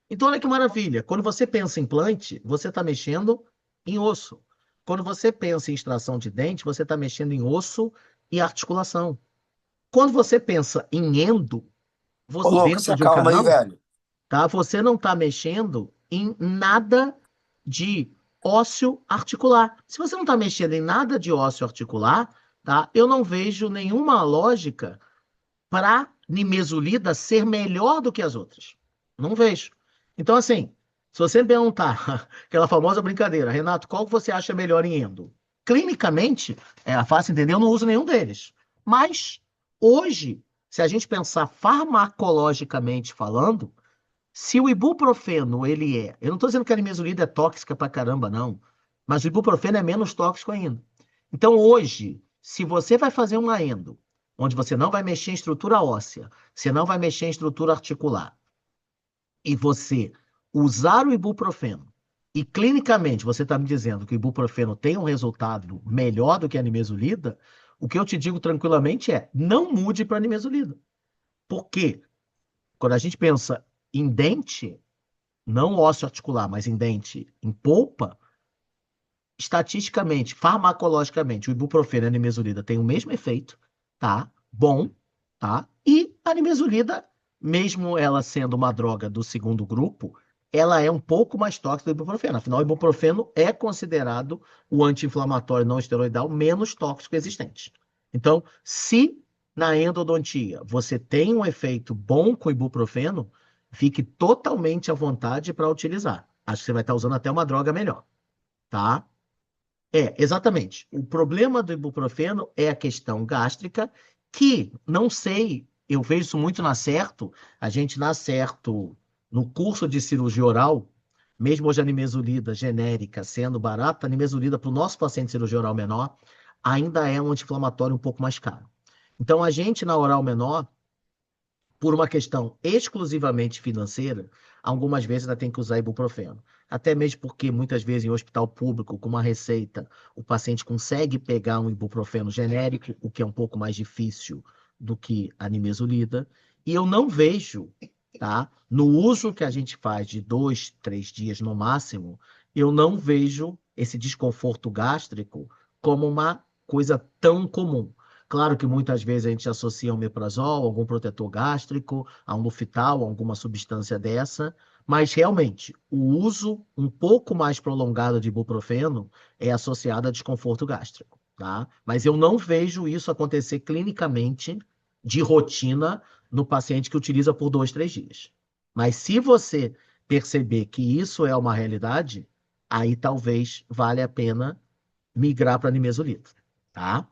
Então, olha que maravilha. Quando você pensa em implante, você está mexendo em osso. Quando você pensa em extração de dente, você está mexendo em osso e articulação. Quando você pensa em endo, Ô, louco, dentro você de um calma aí, canal, velho. tá? Você não está mexendo em nada de ósseo articular. Se você não está mexendo em nada de ósseo articular, tá? Eu não vejo nenhuma lógica para nimesulida ser melhor do que as outras. Não vejo. Então, assim, se você me perguntar, aquela famosa brincadeira, Renato, qual você acha melhor em endo? Clinicamente, é fácil entender, eu não uso nenhum deles. Mas, hoje, se a gente pensar farmacologicamente falando, se o ibuprofeno, ele é... Eu não estou dizendo que a nimesulida é tóxica pra caramba, não. Mas o ibuprofeno é menos tóxico ainda. Então, hoje, se você vai fazer uma endo, onde você não vai mexer em estrutura óssea, você não vai mexer em estrutura articular, e você usar o ibuprofeno, e clinicamente você está me dizendo que o ibuprofeno tem um resultado melhor do que a nimesulida, o que eu te digo tranquilamente é, não mude para a nimesulida. Por quê? Quando a gente pensa em dente, não ósseo articular, mas em dente, em polpa, estatisticamente, farmacologicamente, o ibuprofeno e a nimesulida têm o mesmo efeito, tá? Bom, tá? E a nimesulida, mesmo ela sendo uma droga do segundo grupo, ela é um pouco mais tóxica do ibuprofeno. Afinal, o ibuprofeno é considerado o anti-inflamatório não esteroidal menos tóxico existente. Então, se na endodontia você tem um efeito bom com o ibuprofeno, fique totalmente à vontade para utilizar. Acho que você vai estar usando até uma droga melhor, tá? Exatamente. O problema do ibuprofeno é a questão gástrica, que não sei, eu vejo isso muito na Certo, a gente na Certo, no curso de cirurgia oral, mesmo hoje a nimesulida genérica sendo barata, a nimesulida para o nosso paciente de cirurgia oral menor ainda é um anti-inflamatório um pouco mais caro. Então, a gente na oral menor, por uma questão exclusivamente financeira, algumas vezes ainda tem que usar ibuprofeno. Até mesmo porque muitas vezes em hospital público, com uma receita, o paciente consegue pegar um ibuprofeno genérico, o que é um pouco mais difícil do que a nimesulida. E eu não vejo, tá? No uso que a gente faz de 2, 3 dias no máximo, eu não vejo esse desconforto gástrico como uma coisa tão comum. Claro que muitas vezes a gente associa um omeprazol, algum protetor gástrico, a um Lufital, alguma substância dessa, mas realmente o uso um pouco mais prolongado de ibuprofeno é associado a desconforto gástrico, tá? Mas eu não vejo isso acontecer clinicamente de rotina no paciente que utiliza por 2, 3 dias. Mas se você perceber que isso é uma realidade, aí talvez valha a pena migrar para nimesulida, tá?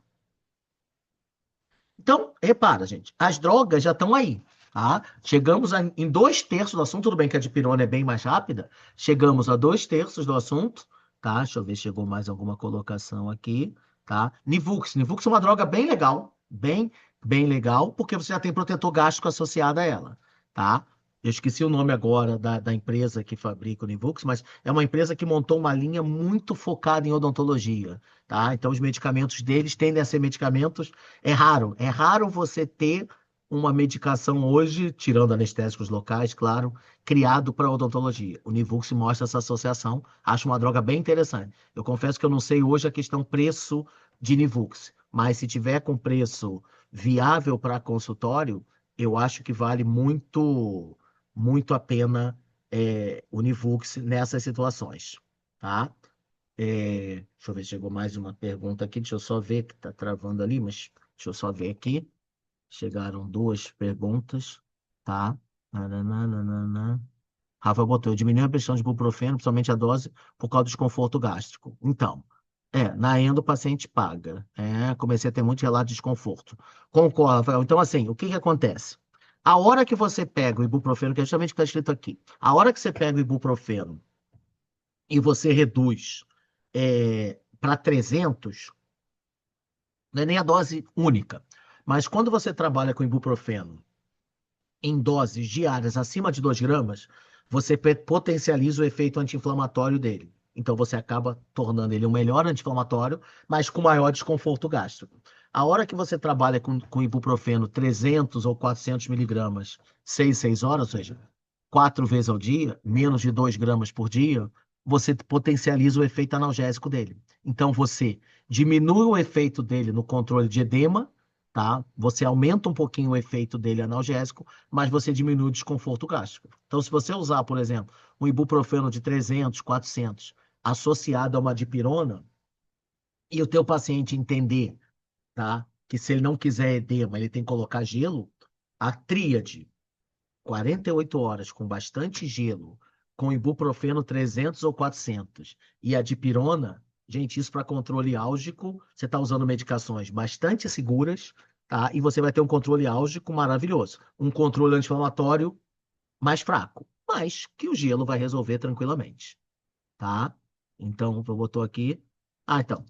Então, repara, gente, as drogas já estão aí. Tá? Chegamos em 2/3 do assunto, tudo bem que a dipirona é bem mais rápida, chegamos a 2/3 do assunto, tá? Deixa eu ver se chegou mais alguma colocação aqui, tá? Nivux. Nivux é uma droga bem legal, bem legal, porque você já tem protetor gástrico associado a ela, tá? Eu esqueci o nome agora da empresa que fabrica o Nivux, mas é uma empresa que montou uma linha muito focada em odontologia, tá? Então os medicamentos deles tendem a ser medicamentos. É raro você ter uma medicação hoje, tirando anestésicos locais, claro, criado para odontologia. O Nivux mostra essa associação, acho uma droga bem interessante. Eu confesso que eu não sei hoje a questão preço de Nivux, mas se tiver com preço viável para consultório, eu acho que vale muito, muito a pena o Nivux nessas situações, tá? Deixa eu ver se chegou mais uma pergunta aqui, deixa eu só ver que está travando ali, mas deixa eu só ver aqui. Chegaram duas perguntas, tá? Nananana. Rafa botou, diminui a pressão de ibuprofeno, principalmente a dose, por causa do desconforto gástrico. Então, na endo o paciente paga. Comecei a ter muito relato de desconforto. Concordo, Rafael. Então, assim, o que que acontece? A hora que você pega o ibuprofeno, que é justamente o que está escrito aqui, a hora que você pega o ibuprofeno e você reduz para 300, não é nem a dose única, mas quando você trabalha com ibuprofeno em doses diárias acima de 2 gramas, você potencializa o efeito anti-inflamatório dele. Então você acaba tornando ele um melhor anti-inflamatório, mas com maior desconforto gástrico. A hora que você trabalha com ibuprofeno 300 ou 400 miligramas, 6 horas, ou seja, 4 vezes ao dia, menos de 2 gramas por dia, você potencializa o efeito analgésico dele. Então você diminui o efeito dele no controle de edema, tá? Você aumenta um pouquinho o efeito dele analgésico, mas você diminui o desconforto gástrico. Então, se você usar, por exemplo, um ibuprofeno de 300, 400, associado a uma dipirona, e o teu paciente entender, tá, que se ele não quiser edema, ele tem que colocar gelo, a tríade, 48 horas com bastante gelo, com ibuprofeno 300 ou 400 e a dipirona, gente, isso para controle álgico, você está usando medicações bastante seguras, tá? E você vai ter um controle álgico maravilhoso. Um controle anti-inflamatório mais fraco, mas que o gelo vai resolver tranquilamente, tá? Então, eu botou aqui. Então.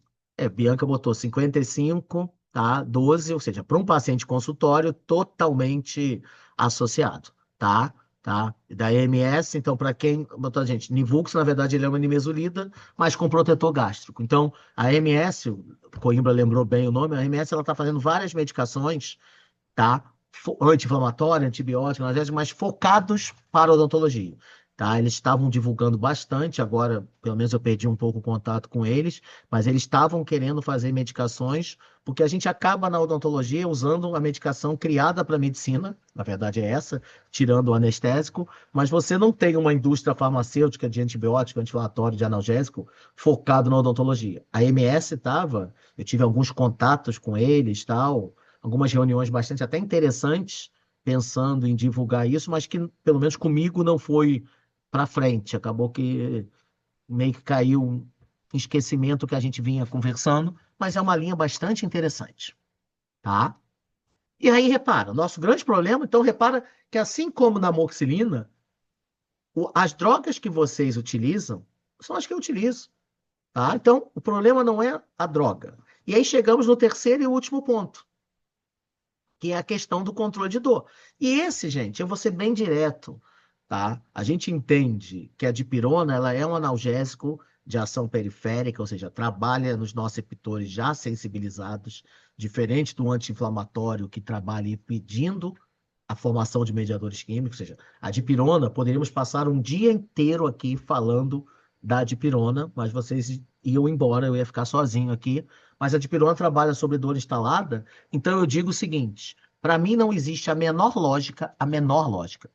Bianca botou 55, tá? 12, ou seja, para um paciente consultório totalmente associado, tá? Tá? E da EMS, então, para quem botou a gente, Nivux, na verdade, ele é uma nimesulida, mas com protetor gástrico. Então, a EMS, o Coimbra lembrou bem o nome, a EMS ela está fazendo várias medicações, tá? Anti-inflamatório, antibiótico, analgésico, mas focados para odontologia, tá? Eles estavam divulgando bastante, agora, pelo menos eu perdi um pouco o contato com eles, mas eles estavam querendo fazer medicações, porque a gente acaba na odontologia usando a medicação criada para medicina, na verdade é essa, tirando o anestésico, mas você não tem uma indústria farmacêutica de antibiótico, anti-inflamatório, de analgésico focado na odontologia. A MS estava, eu tive alguns contatos com eles, tal, algumas reuniões bastante até interessantes, pensando em divulgar isso, mas que pelo menos comigo não foi para frente. Acabou que meio que caiu em esquecimento que a gente vinha conversando, mas é uma linha bastante interessante, tá? E aí, repara, nosso grande problema, então, repara que assim como na amoxicilina, as drogas que vocês utilizam são as que eu utilizo, tá? Então, o problema não é a droga. E aí chegamos no terceiro e último ponto, que é a questão do controle de dor. E esse, gente, eu vou ser bem direto, tá? A gente entende que a dipirona, ela é um analgésico de ação periférica, ou seja, trabalha nos nociceptores já sensibilizados, diferente do anti-inflamatório que trabalha impedindo a formação de mediadores químicos, ou seja, a dipirona, poderíamos passar um dia inteiro aqui falando da dipirona, mas vocês iam embora, eu ia ficar sozinho aqui, mas a dipirona trabalha sobre dor instalada, então eu digo o seguinte: para mim não existe a menor lógica,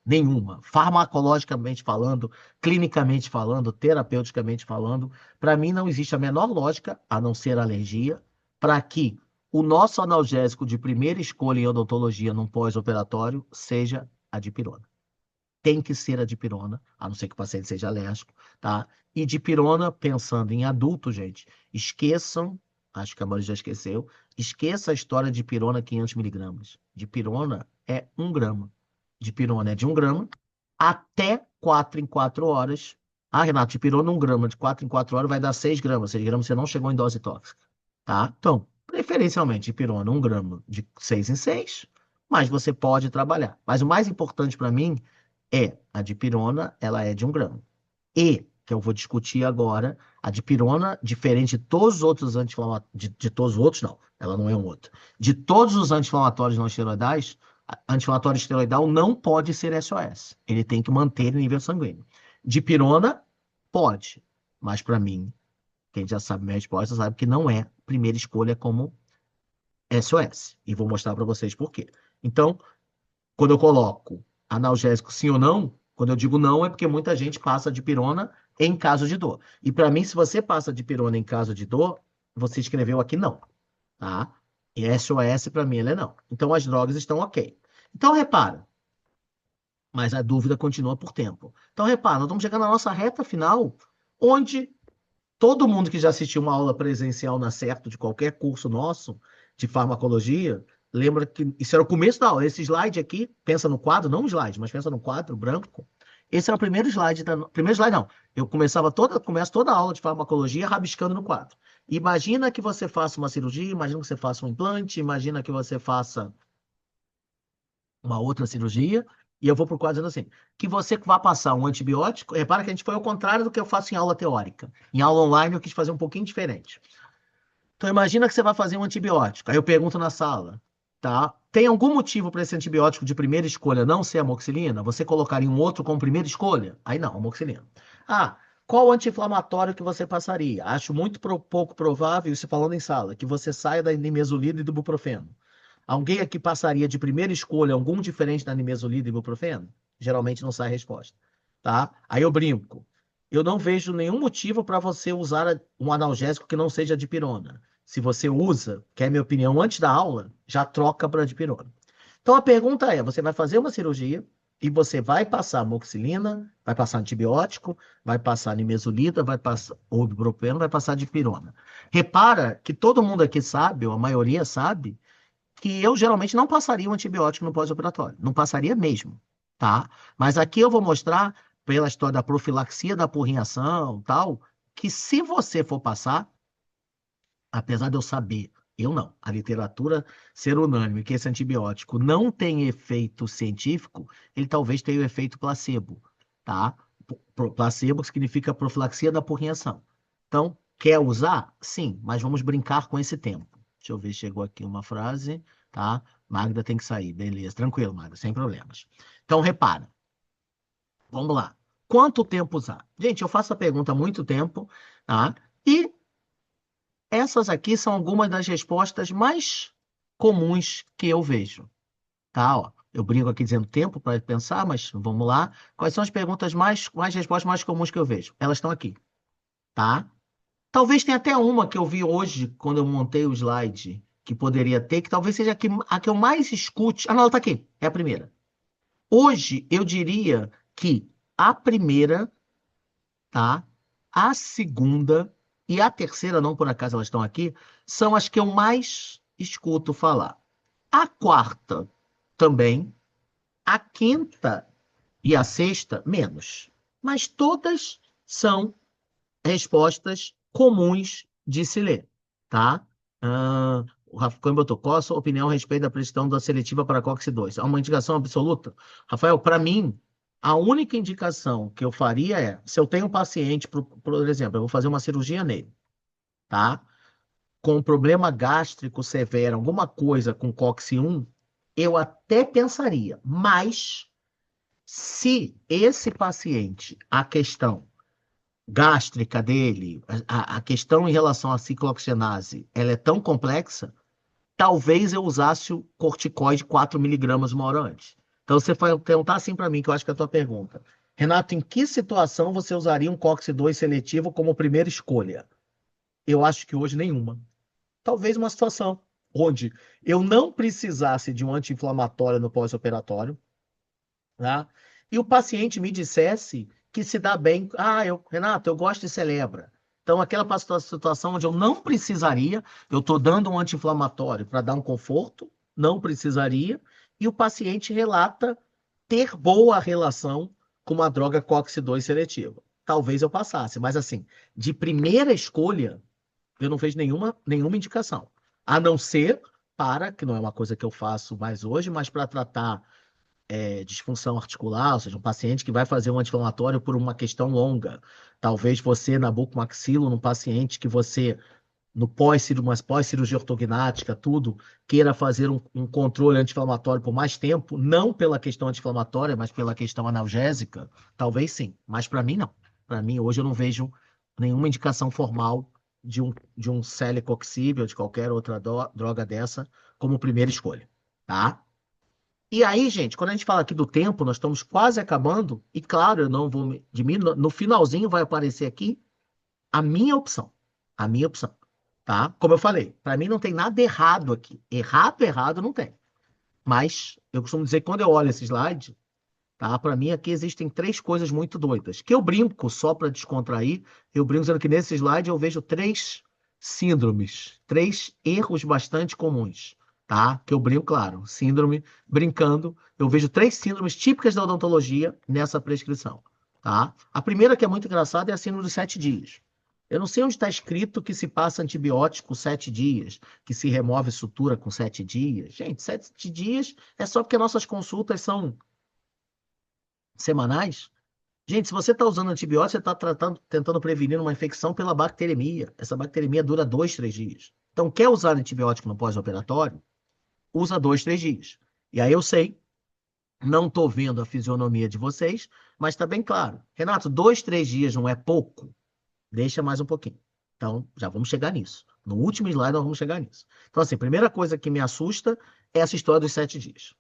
nenhuma, farmacologicamente falando, clinicamente falando, terapeuticamente falando, para mim não existe a menor lógica, a não ser alergia, para que o nosso analgésico de primeira escolha em odontologia num pós-operatório seja a dipirona. Tem que ser a dipirona, a não ser que o paciente seja alérgico, tá? E dipirona, pensando em adulto, gente, esqueçam, acho que a maioria já esqueceu, esqueça a história de dipirona 500 miligramas. Dipirona é 1 grama. dipirona é de 1 grama, até 4 em 4 horas. Ah, Renato, dipirona 1 grama de 4 em 4 horas vai dar 6 gramas. 6 gramas você não chegou em dose tóxica. Tá? Então, preferencialmente, dipirona 1 grama de 6 em 6, mas você pode trabalhar. Mas o mais importante para mim é a dipirona, ela é de 1 grama. E, que eu vou discutir agora, a dipirona, diferente de todos os outros anti-inflamatórios, de todos os outros, não, ela não é um outro. De todos os anti-inflamatórios não esteroidais, anti-inflamatório esteroidal não pode ser SOS. Ele tem que manter o nível sanguíneo. Dipirona, pode. Mas para mim, quem já sabe minha resposta, sabe que não é primeira escolha como SOS. E vou mostrar para vocês por quê. Então, quando eu coloco analgésico sim ou não, quando eu digo não, é porque muita gente passa dipirona em caso de dor. E para mim, se você passa dipirona em caso de dor, você escreveu aqui não, tá? E SOS para mim ele é não. Então as drogas estão ok. Então repara, mas a dúvida continua por tempo. Então repara, nós estamos chegando na nossa reta final, onde todo mundo que já assistiu uma aula presencial na Certo, de qualquer curso nosso de farmacologia, lembra que isso era o começo da aula. Esse slide aqui, pensa no quadro, não um slide, mas pensa no quadro branco. Esse era o primeiro slide primeiro slide não. Eu começo toda a aula de farmacologia rabiscando no quadro. Imagina que você faça uma cirurgia, imagina que você faça um implante, imagina que você faça uma outra cirurgia, e eu vou por quadro dizendo assim, que você vai passar um antibiótico, repara que a gente foi ao contrário do que eu faço em aula teórica. Em aula online eu quis fazer um pouquinho diferente. Então imagina que você vai fazer um antibiótico, aí eu pergunto na sala, tá? Tem algum motivo para esse antibiótico de primeira escolha não ser amoxicilina? Você colocaria um outro como primeira escolha? Aí não, amoxicilina. Ah, qual anti-inflamatório que você passaria? Acho muito pouco provável, isso falando em sala, que você saia da nimesulida e do ibuprofeno. Alguém aqui passaria de primeira escolha algum diferente da nimesulida e ibuprofeno? Geralmente não sai a resposta, tá? Aí eu brinco. Eu não vejo nenhum motivo para você usar um analgésico que não seja dipirona. Se você usa, que é a minha opinião, antes da aula, já troca para dipirona. Então a pergunta é: você vai fazer uma cirurgia e você vai passar amoxicilina, vai passar antibiótico, vai passar nimesulida, vai passar ou ibuprofeno, vai passar dipirona. Repara que todo mundo aqui sabe, ou a maioria sabe, que eu geralmente não passaria um antibiótico no pós-operatório. Não passaria mesmo, tá? Mas aqui eu vou mostrar, pela história da profilaxia da apurrinhação, tal, que se você for passar, apesar de eu saber, eu não, a literatura ser unânime que esse antibiótico não tem efeito científico, ele talvez tenha o efeito placebo, tá? Placebo significa profilaxia da apurrinhação. Então, quer usar? Sim, mas vamos brincar com esse tempo. Deixa eu ver, chegou aqui uma frase, tá? Magda tem que sair, beleza, tranquilo, Magda, sem problemas. Então, repara, vamos lá. Quanto tempo usar? Gente, eu faço a pergunta há muito tempo, tá? E essas aqui são algumas das respostas mais comuns que eu vejo, tá? Ó, eu brinco aqui dizendo tempo para pensar, mas vamos lá. Quais são as perguntas mais respostas mais comuns que eu vejo? Elas estão aqui, tá? Talvez tenha até uma que eu vi hoje, quando eu montei o slide, que poderia ter, que talvez seja a que eu mais escute. Ah, não, ela está aqui. É a primeira. Hoje, eu diria que a primeira, tá? A segunda e a terceira, não por acaso elas estão aqui, são as que eu mais escuto falar. A quarta também. A quinta e a sexta, menos. Mas todas são respostas comuns de se ler, tá? O Rafa Coimbra botou, qual a sua opinião a respeito da prescrição da seletiva para COX-2? Há uma indicação absoluta? Rafael, para mim, a única indicação que eu faria é, se eu tenho um paciente, por exemplo, eu vou fazer uma cirurgia nele, tá? Com problema gástrico severo, alguma coisa com COX-1, eu até pensaria, mas se esse paciente, a questão gástrica dele, a questão em relação à ciclooxigenase, ela é tão complexa, talvez eu usasse o corticoide 4 miligramas uma hora antes. Então você vai perguntar assim para mim, que eu acho que é a tua pergunta. Renato, em que situação você usaria um COX-2 seletivo como primeira escolha? Eu acho que hoje nenhuma. Talvez uma situação onde eu não precisasse de um anti-inflamatório no pós-operatório, tá? E o paciente me dissesse que se dá bem. Ah, Renato, eu gosto de Celebra. Então, aquela situação onde eu não precisaria, eu estou dando um anti-inflamatório para dar um conforto, não precisaria, e o paciente relata ter boa relação com uma droga COX-2 seletiva. Talvez eu passasse, mas assim, de primeira escolha, eu não vejo nenhuma indicação. A não ser para, que não é uma coisa que eu faço mais hoje, mas para tratar disfunção articular, ou seja, um paciente que vai fazer um anti-inflamatório por uma questão longa. Talvez você, na bucomaxilo, num paciente que você, no pós-cirurgia ortognática, tudo, queira fazer um controle anti-inflamatório por mais tempo, não pela questão anti-inflamatória, mas pela questão analgésica, talvez sim. Mas para mim, não. Para mim, hoje eu não vejo nenhuma indicação formal de um celecoxib ou de qualquer outra droga dessa como primeira escolha, tá? E aí, gente, quando a gente fala aqui do tempo, nós estamos quase acabando, e claro, eu não vou de mim, no finalzinho vai aparecer aqui a minha opção. A minha opção, tá? Como eu falei, para mim não tem nada errado aqui. Errado não tem. Mas eu costumo dizer que quando eu olho esse slide, tá? Para mim aqui existem três coisas muito doidas. Que eu brinco só para descontrair, eu brinco dizendo que nesse slide eu vejo três síndromes, três erros bastante comuns, tá? Que eu brinco, claro, síndrome, brincando, eu vejo três síndromes típicas da odontologia nessa prescrição, tá? A primeira que é muito engraçada é a síndrome dos 7 dias. Eu não sei onde está escrito que se passa antibiótico 7 dias, que se remove sutura com 7 dias. Gente, 7 dias é só porque nossas consultas são semanais. Gente, se você está usando antibiótico, você está tentando prevenir uma infecção pela bacteremia. Essa bacteremia dura 2, 3 dias. Então, quer usar antibiótico no pós-operatório? Usa 2, 3 dias. E aí eu sei, não estou vendo a fisionomia de vocês, mas está bem claro. Renato, 2, 3 dias não é pouco? Deixa mais um pouquinho. Então, já vamos chegar nisso. No último slide, nós vamos chegar nisso. Então, assim, a primeira coisa que me assusta é essa história dos 7 dias.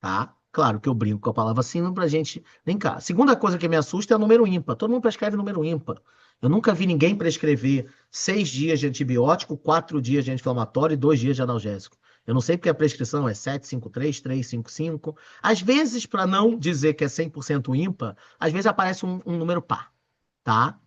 Tá? Claro que eu brinco com a palavra síndrome pra gente brincar. Segunda coisa que me assusta é o número ímpar. Todo mundo prescreve número ímpar. Eu nunca vi ninguém prescrever 6 dias de antibiótico, 4 dias de anti-inflamatório e 2 dias de analgésico. Eu não sei porque a prescrição é 753, 355. Às vezes, para não dizer que é 100% ímpar, às vezes aparece um número par, tá?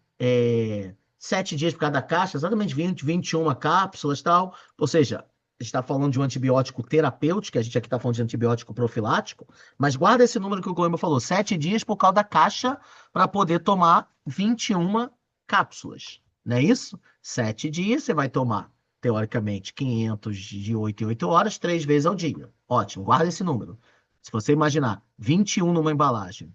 7 dias por cada caixa, exatamente 20, 21 cápsulas e tal. Ou seja, a gente está falando de um antibiótico terapêutico, a gente aqui está falando de antibiótico profilático, mas guarda esse número que o Goiama falou, 7 dias por causa da caixa para poder tomar 21 cápsulas, não é isso? 7 dias você vai tomar, teoricamente, 500 de 8 em 8 horas, 3 vezes ao dia. Ótimo, guarda esse número. Se você imaginar 21 numa embalagem,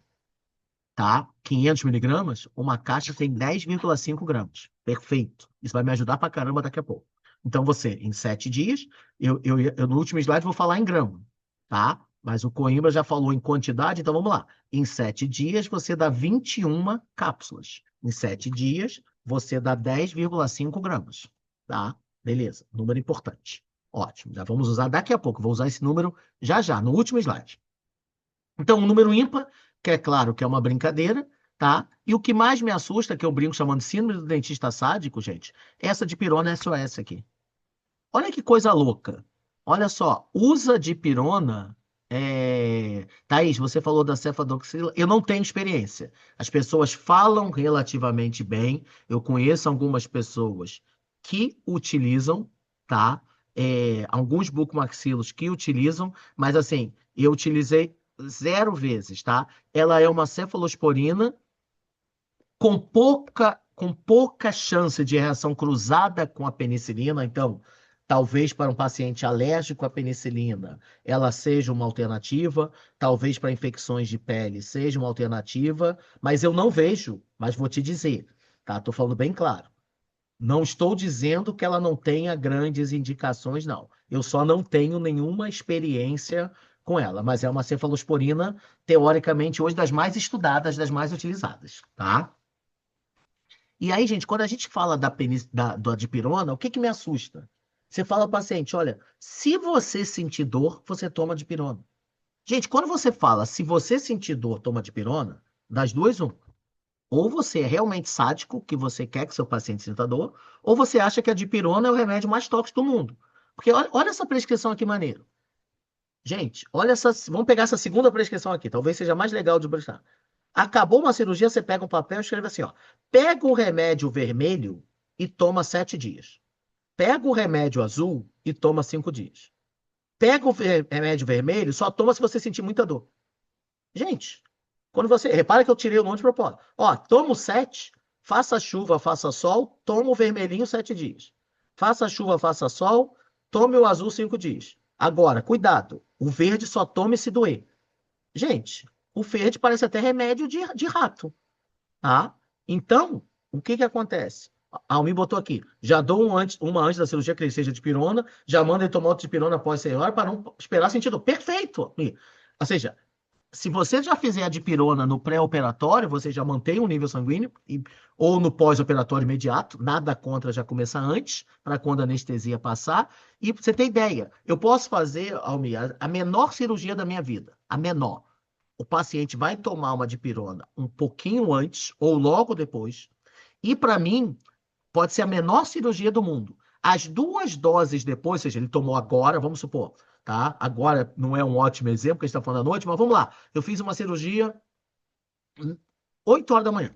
tá? 500 miligramas, uma caixa tem 10,5 gramas. Perfeito. Isso vai me ajudar pra caramba daqui a pouco. Então, você, em 7 dias, eu no último slide vou falar em grama, tá? Mas o Coimbra já falou em quantidade, então vamos lá. Em 7 dias, você dá 21 cápsulas. Em 7 dias, você dá 10,5 gramas, tá? Beleza, número importante. Ótimo, já vamos usar daqui a pouco. Vou usar esse número já, no último slide. Então, um número ímpar, que é claro que é uma brincadeira, tá? E o que mais me assusta, que eu brinco chamando de síndrome do dentista sádico, gente, é essa dipirona SOS aqui. Olha que coisa louca. Olha só, usa dipirona. Thaís, você falou da cefadoxila. Eu não tenho experiência. As pessoas falam relativamente bem. Eu conheço algumas pessoas que utilizam, tá? Alguns bucomaxilos que utilizam, mas assim, eu utilizei 0 vezes, tá? Ela é uma cefalosporina com pouca chance de reação cruzada com a penicilina. Então, talvez para um paciente alérgico à penicilina, ela seja uma alternativa, talvez para infecções de pele seja uma alternativa, mas eu não vejo, mas vou te dizer, tá? Estou falando bem claro. Não estou dizendo que ela não tenha grandes indicações, não. Eu só não tenho nenhuma experiência com ela, mas é uma cefalosporina, teoricamente, hoje das mais estudadas, das mais utilizadas, tá? E aí, gente, quando a gente fala da dipirona, o que que me assusta? Você fala ao paciente, olha, se você sentir dor, você toma dipirona. Gente, quando você fala, se você sentir dor, toma dipirona, das duas, um. Ou você é realmente sádico, que você quer que seu paciente sinta dor, ou você acha que a dipirona é o remédio mais tóxico do mundo. Porque olha essa prescrição aqui, maneiro. Gente, olha essa. Vamos pegar essa segunda prescrição aqui, talvez seja mais legal de prestar. Acabou uma cirurgia, você pega um papel e escreve assim, ó. Pega o remédio vermelho e toma 7 dias. Pega o remédio azul e toma 5 dias. Pega o remédio vermelho, só toma se você sentir muita dor. Gente, quando você. Repara que eu tirei o nome de propósito. Ó, tomo 7, faça chuva, faça sol, toma o vermelhinho 7 dias. Faça chuva, faça sol, tome o azul 5 dias. Agora, cuidado, o verde só tome se doer. Gente, o verde parece até remédio de rato, tá? Então, o que que acontece? A Almir botou aqui, já dou uma antes da cirurgia que ele seja de pirona, já manda ele tomar outra de pirona após 6 horas para não esperar sentido. Perfeito, Almir. Ou seja, se você já fizer a dipirona no pré-operatório, você já mantém o nível sanguíneo, ou no pós-operatório imediato, nada contra já começar antes, para quando a anestesia passar. E pra você ter ideia, eu posso fazer, Almir, a menor cirurgia da minha vida, a menor. O paciente vai tomar uma dipirona um pouquinho antes ou logo depois, e para mim, pode ser a menor cirurgia do mundo. As 2 doses depois, ou seja, ele tomou agora, vamos supor, tá? Agora não é um ótimo exemplo, que a gente está falando à noite, mas vamos lá. Eu fiz uma cirurgia 8 horas da manhã,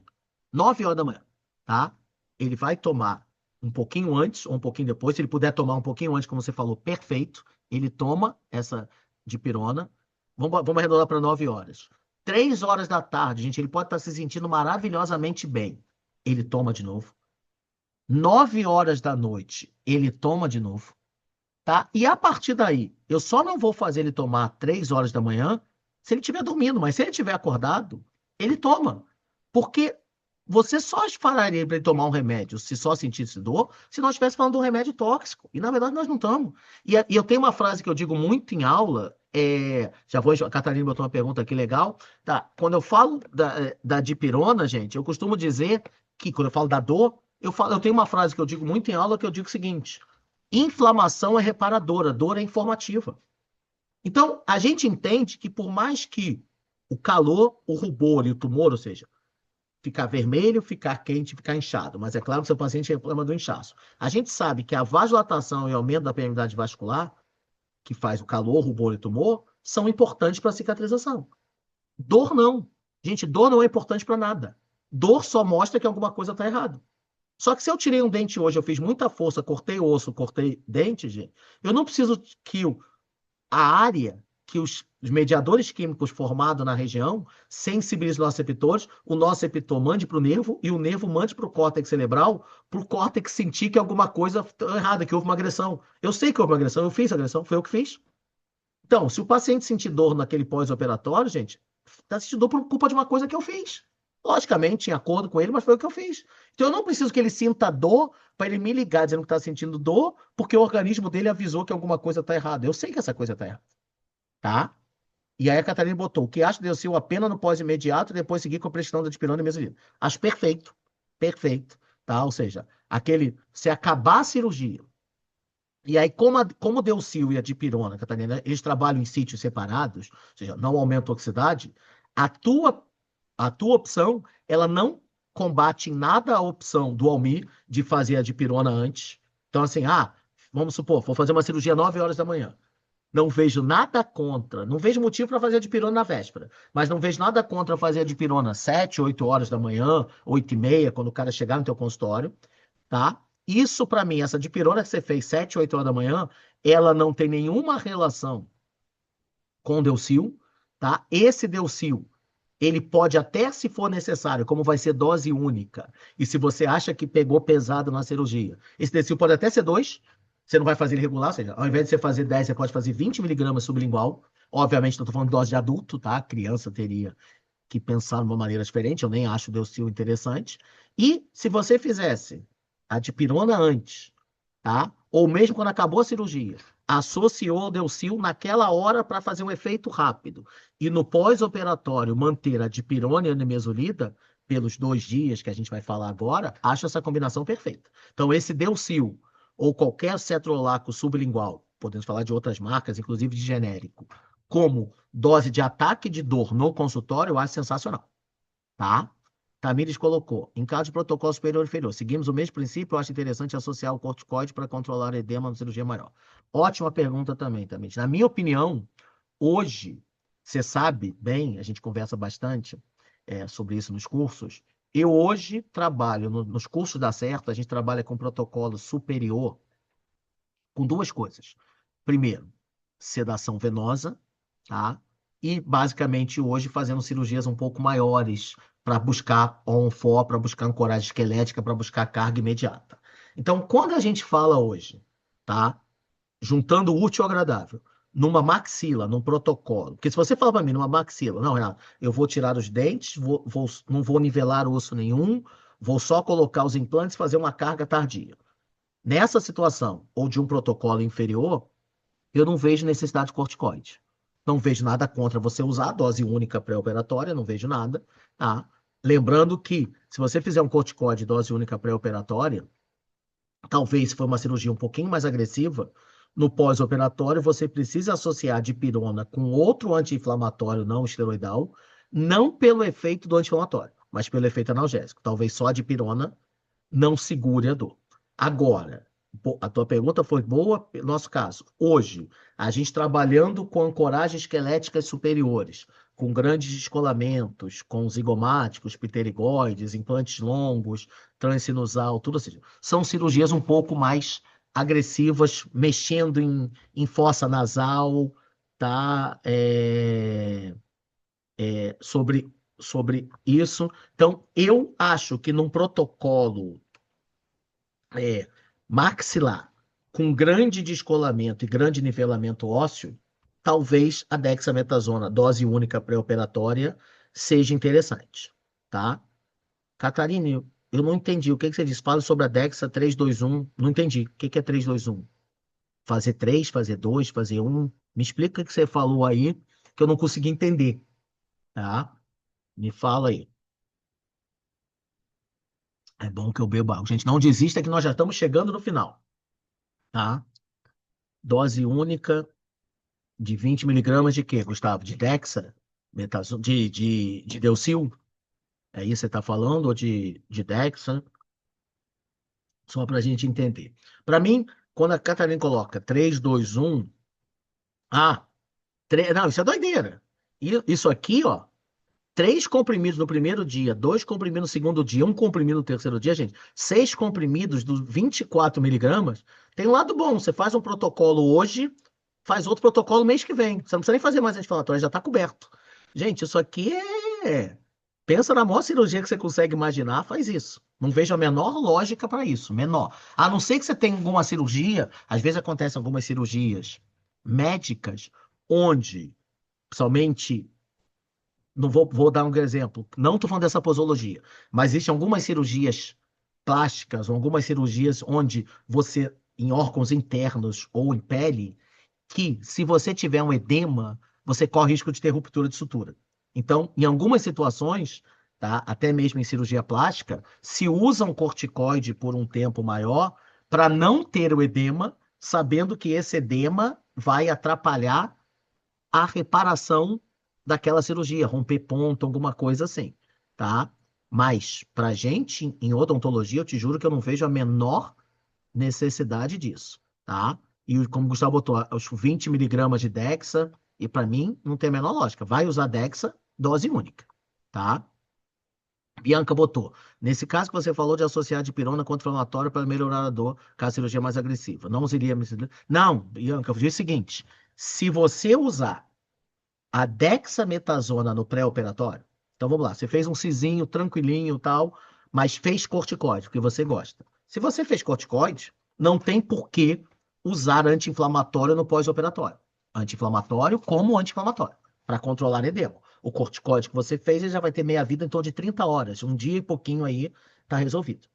9 horas da manhã, tá? Ele vai tomar um pouquinho antes ou um pouquinho depois. Se ele puder tomar um pouquinho antes, como você falou, perfeito. Ele toma essa dipirona. Vamos arredondar para 9 horas. 3 horas da tarde, gente, ele pode estar se sentindo maravilhosamente bem. Ele toma de novo. 9 horas da noite, ele toma de novo, tá? E a partir daí, eu só não vou fazer ele tomar 3 horas da manhã se ele estiver dormindo, mas se ele estiver acordado, ele toma. Porque você só falaria para ele tomar um remédio se só sentisse dor, se nós estivéssemos falando de um remédio tóxico. E na verdade nós não estamos. E eu tenho uma frase que eu digo muito em aula, a Catarina botou uma pergunta aqui legal, tá? Quando eu falo da dipirona, gente, eu costumo dizer que quando eu falo da dor, eu tenho uma frase que eu digo muito em aula que eu digo o seguinte: inflamação é reparadora, dor é informativa. Então, a gente entende que por mais que o calor, o rubor e o tumor, ou seja, ficar vermelho, ficar quente, ficar inchado, mas é claro que o seu paciente reclama do inchaço. A gente sabe que a vasodilatação e o aumento da permeabilidade vascular, que faz o calor, o rubor e o tumor, são importantes para a cicatrização. Dor não. Gente, dor não é importante para nada. Dor só mostra que alguma coisa está errada. Só que se eu tirei um dente hoje, eu fiz muita força, cortei osso, cortei dente, gente, eu não preciso que a área que os mediadores químicos formados na região sensibilizem os nociceptores, o nociceptor mande para o nervo e o nervo mande para o córtex cerebral, para o córtex sentir que alguma coisa está errada, que houve uma agressão. Eu sei que houve uma agressão, eu fiz a agressão, foi eu que fiz. Então, se o paciente sentir dor naquele pós-operatório, gente, está sentindo dor por culpa de uma coisa que eu fiz. Logicamente, em acordo com ele, mas foi o que eu fiz. Então, eu não preciso que ele sinta dor para ele me ligar dizendo que está sentindo dor, porque o organismo dele avisou que alguma coisa está errada. Eu sei que essa coisa está errada, tá? E aí a Catarina botou: o que acha de eu apenas no pós-imediato e depois seguir com a prescrição da dipirona e mesalina. Acho perfeito. Perfeito. Tá? Ou seja, se acabar a cirurgia, e aí, como o Delsil e a dipirona, Catarina, eles trabalham em sítios separados, ou seja, não aumenta a toxicidade, a tua, a tua opção, ela não combate em nada a opção do Almir de fazer a dipirona antes. Então, assim, vamos supor, vou fazer uma cirurgia 9 horas da manhã. Não vejo nada contra, não vejo motivo para fazer a dipirona na véspera, mas não vejo nada contra fazer a dipirona 7, 8 horas da manhã, 8 e meia, quando o cara chegar no teu consultório, tá? Isso para mim, essa dipirona que você fez 7, 8 horas da manhã, ela não tem nenhuma relação com o Delsil, tá? Esse Delsil, ele pode até, se for necessário, como vai ser dose única, e se você acha que pegou pesado na cirurgia, esse Delsil pode até ser 2, você não vai fazer ele regular, ou seja, ao invés de você fazer 10, você pode fazer 20 miligramas sublingual. Obviamente, não estou falando de dose de adulto, tá? A criança teria que pensar de uma maneira diferente, eu nem acho o Delsil interessante. E se você fizesse a dipirona antes, tá? Ou mesmo quando acabou a cirurgia, associou o Delsil naquela hora para fazer um efeito rápido. E no pós-operatório manter a dipirona e a nimesulida pelos 2 dias que a gente vai falar agora, acho essa combinação perfeita. Então, esse Delsil ou qualquer cetrolaco sublingual, podemos falar de outras marcas, inclusive de genérico, como dose de ataque de dor no consultório, eu acho sensacional, tá? Tamires colocou: em caso de protocolo superior e inferior, seguimos o mesmo princípio, eu acho interessante associar o corticoide para controlar o edema na cirurgia maior. Ótima pergunta também, Tamires. Na minha opinião, hoje, você sabe bem, a gente conversa bastante sobre isso nos cursos, eu hoje trabalho, nos cursos da Certo, a gente trabalha com protocolo superior com 2 coisas. Primeiro, sedação venosa, tá? e basicamente hoje fazendo cirurgias um pouco maiores para buscar on-for, para buscar ancoragem esquelética, para buscar carga imediata. Então, quando a gente fala hoje, tá? Juntando o útil ao agradável, numa maxila, num protocolo. Porque se você falar para mim numa maxila, não, Renato, eu vou tirar os dentes, não vou nivelar osso nenhum, vou só colocar os implantes e fazer uma carga tardia. Nessa situação, ou de um protocolo inferior, eu não vejo necessidade de corticoide. Não vejo nada contra você usar a dose única pré-operatória, não vejo nada, tá? Lembrando que, se você fizer um corticoide dose única pré-operatória, talvez se for uma cirurgia um pouquinho mais agressiva, no pós-operatório você precisa associar a dipirona com outro anti-inflamatório não esteroidal, não pelo efeito do anti-inflamatório, mas pelo efeito analgésico. Talvez só a dipirona não segure a dor. Agora, a tua pergunta foi boa, no nosso caso. Hoje, a gente trabalhando com ancoragens esqueléticas superiores, com grandes descolamentos, com zigomáticos, pterigoides, implantes longos, transinusal, tudo assim. São cirurgias um pouco mais agressivas, mexendo em fossa nasal, tá? Sobre isso. Então, eu acho que num protocolo é, maxilar com grande descolamento e grande nivelamento ósseo, talvez a dexametasona, dose única pré-operatória, seja interessante, tá? Catarine, eu não entendi. O que que você disse? Fala sobre a Dexa 3-2-1. Não entendi. O que que é 3-2-1? Fazer 3, fazer 2, fazer um? Me explica o que você falou aí, que eu não consegui entender, tá? Me fala aí. É bom que eu bebo água. Gente, não desista que nós já estamos chegando no final, tá? Dose única de 20 miligramas de quê, Gustavo? De Dexa? De Delcil? É isso que você está falando? Ou de Dexa? Só para a gente entender. Para mim, quando a Catarina coloca 3-2-1, ah, não, isso é doideira. Isso aqui, ó, 3 comprimidos no primeiro dia, 2 comprimidos no segundo dia, 1 comprimido no terceiro dia, gente, 6 comprimidos dos 24 miligramas, tem um lado bom. Você faz um protocolo hoje, faz outro protocolo mês que vem. Você não precisa nem fazer mais anti-inflamatório, já está coberto. Gente, isso aqui é. Pensa na maior cirurgia que você consegue imaginar, faz isso. Não vejo a menor lógica para isso, menor. A não ser que você tenha alguma cirurgia, às vezes acontecem algumas cirurgias médicas, onde somente. Não vou dar um exemplo, não estou falando dessa posologia, mas existem algumas cirurgias plásticas, ou algumas cirurgias onde você, em órgãos internos ou em pele, que, se você tiver um edema, você corre risco de ter ruptura de sutura. Então, em algumas situações, tá, até mesmo em cirurgia plástica, se usa um corticoide por um tempo maior para não ter o edema, sabendo que esse edema vai atrapalhar a reparação daquela cirurgia, romper ponto, alguma coisa assim, tá? Mas, para gente, em odontologia, eu te juro que eu não vejo a menor necessidade disso, tá? E como o Gustavo botou, os 20 miligramas de Dexa, e para mim não tem a menor lógica. Vai usar Dexa, dose única, tá? Bianca botou. Nesse caso que você falou de associar dipirona contra-inflamatório para melhorar a dor, caso a cirurgia mais agressiva. Não usaria... Não, Bianca, eu disse o seguinte. Se você usar a dexametasona no pré-operatório, então vamos lá, você fez um sisinho tranquilinho e tal, mas fez corticoide, porque você gosta. Se você fez corticoide, não tem por que usar anti-inflamatório no pós-operatório. Anti-inflamatório como anti-inflamatório, para controlar edema. O corticoide que você fez, ele já vai ter meia-vida em torno de 30 horas. Um dia e pouquinho aí está resolvido.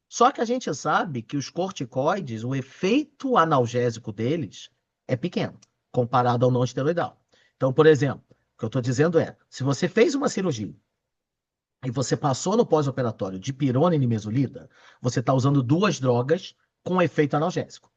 Só que a gente sabe que os corticoides, o efeito analgésico deles é pequeno, comparado ao não esteroidal. Então, por exemplo, o que eu estou dizendo é, se você fez uma cirurgia e você passou no pós-operatório de pirona e nimesulida, você está usando duas drogas com efeito analgésico,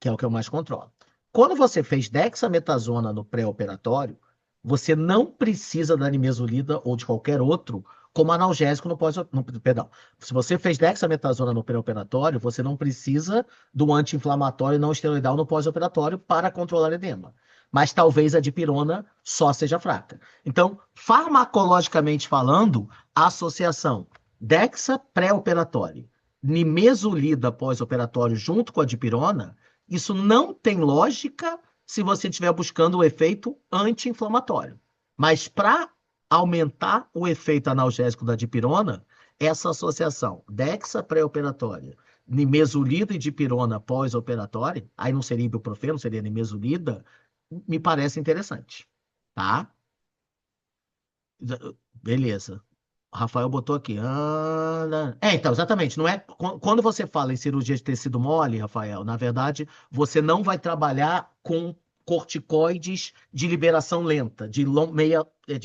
que é o que eu mais controlo. Quando você fez dexametasona no pré-operatório, você não precisa da nimesulida ou de qualquer outro como analgésico no pós, no, perdão. Se você fez dexametasona no pré-operatório, você não precisa do anti-inflamatório não esteroidal no pós-operatório para controlar edema. Mas talvez a dipirona só seja fraca. Então, farmacologicamente falando, a associação dexa pré-operatório, nimesulida pós-operatório junto com a dipirona, isso não tem lógica se você estiver buscando o efeito anti-inflamatório. Mas para aumentar o efeito analgésico da dipirona, essa associação dexa pré-operatória, nimesulida e dipirona pós-operatória, aí não seria ibuprofeno, seria nimesulida, me parece interessante, tá? Beleza. O Rafael botou aqui. Então, exatamente. Não é quando você fala em cirurgia de tecido mole, Rafael, na verdade, você não vai trabalhar com corticoides de liberação lenta, de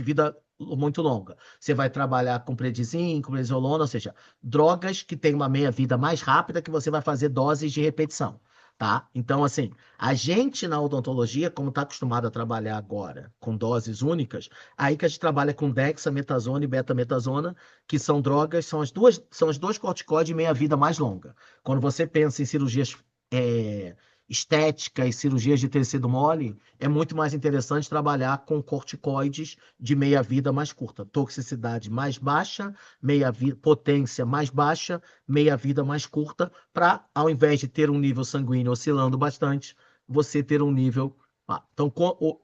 vida muito longa. Você vai trabalhar com prednisolona, com prednisolona, ou seja, drogas que têm uma meia-vida mais rápida que você vai fazer doses de repetição, tá? Então, assim, a gente na odontologia, como está acostumado a trabalhar agora com doses únicas, aí que a gente trabalha com dexametasona e betametasona, que são drogas, são os dois corticoides de meia-vida mais longa. Quando você pensa em cirurgias estéticas, cirurgias de tecido mole, é muito mais interessante trabalhar com corticoides de meia-vida mais curta. Toxicidade mais baixa, potência mais baixa, meia-vida mais curta, para, ao invés de ter um nível sanguíneo oscilando bastante, você ter um nível então,